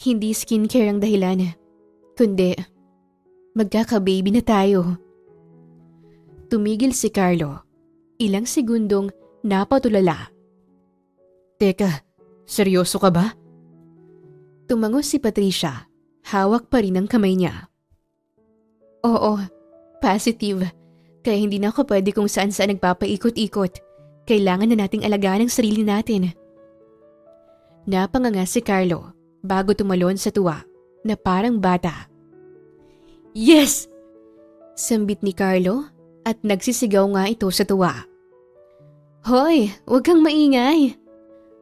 Hindi skincare ang dahilan, kundi magkaka-baby na tayo. Tumigil si Carlo. Ilang segundong napatulala. Teka, seryoso ka ba? Tumango si Patricia. Hawak pa rin ang kamay niya. Oo, positive. Kaya hindi na ako pwede kung saan-saan nagpapaikot-ikot. Kailangan na nating alagaan ang sarili natin. Napanganga si Carlo bago tumalon sa tuwa na parang bata. Yes! Sambit ni Carlo at nagsisigaw nga ito sa tuwa. Hoy, huwag kang maingay.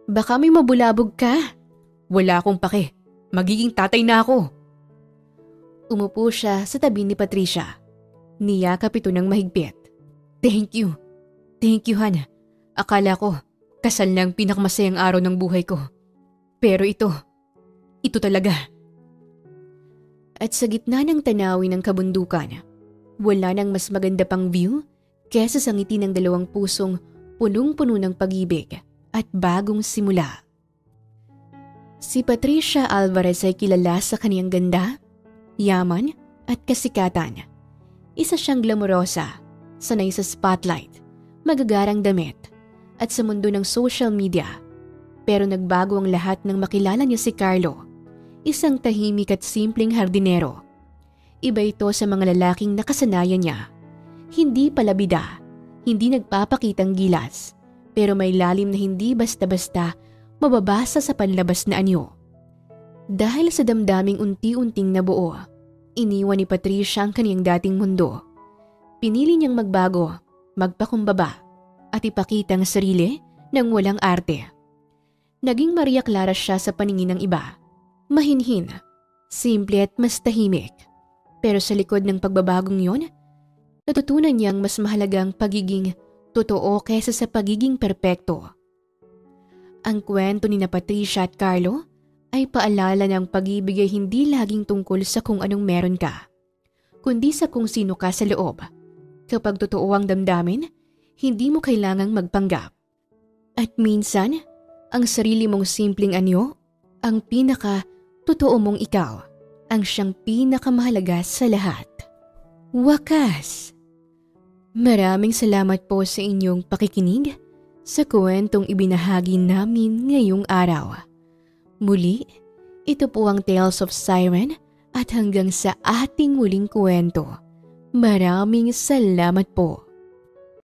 Baka may mabulabog ka. Wala akong pake. Magiging tatay na ako. Umupo siya sa tabi ni Patricia. Niyakap ito ng mahigpit. Thank you. Thank you, Hana. Akala ko, kasal na ang pinakamasayang araw ng buhay ko. Pero ito talaga. At sa gitna ng tanawin ng kabundukan, wala nang mas maganda pang view kesa sa ngiti ng 2 pusong punong-puno ng pag-ibig at bagong simula. Si Patricia Alvarez ay kilala sa kaniyang ganda, yaman at kasikatan. Isa siyang glamorosa, sanay sa spotlight, magagarang damit, at sa mundo ng social media. Pero nagbago ang lahat nang makilala niya si Carlo, isang tahimik at simpleng hardinero. Iba ito sa mga lalaking nakasanayan niya. Hindi palabida, hindi nagpapakitang gilas, pero may lalim na hindi basta-basta mababasa sa panlabas na anyo. Dahil sa damdaming unti-unting nabuo, iniwan ni Patricia ang kaniyang dating mundo. Pinili niyang magbago, magpakumbaba, at ipakita ang sarili ng walang arte. Naging Maria Clara siya sa paningin ng iba. Mahinhin, simple at mas tahimik. Pero sa likod ng pagbabagong yon, natutunan niyang mas mahalagang pagiging totoo kaysa sa pagiging perpekto. Ang kwento ni na Patricia at Carlo ay paalala ng pag-ibig ay hindi laging tungkol sa kung anong meron ka, kundi sa kung sino ka sa loob. Kapag totoo ang damdamin, hindi mo kailangang magpanggap. At minsan, ang sarili mong simpleng anyo, ang pinaka-totoo mong ikaw, ang siyang pinakamahalaga sa lahat. Wakas! Maraming salamat po sa inyong pakikinig. sa kwentong ibinahagi namin ngayong araw. Muli, ito po ang Tales of Siren at hanggang sa ating muling kwento. Maraming salamat po.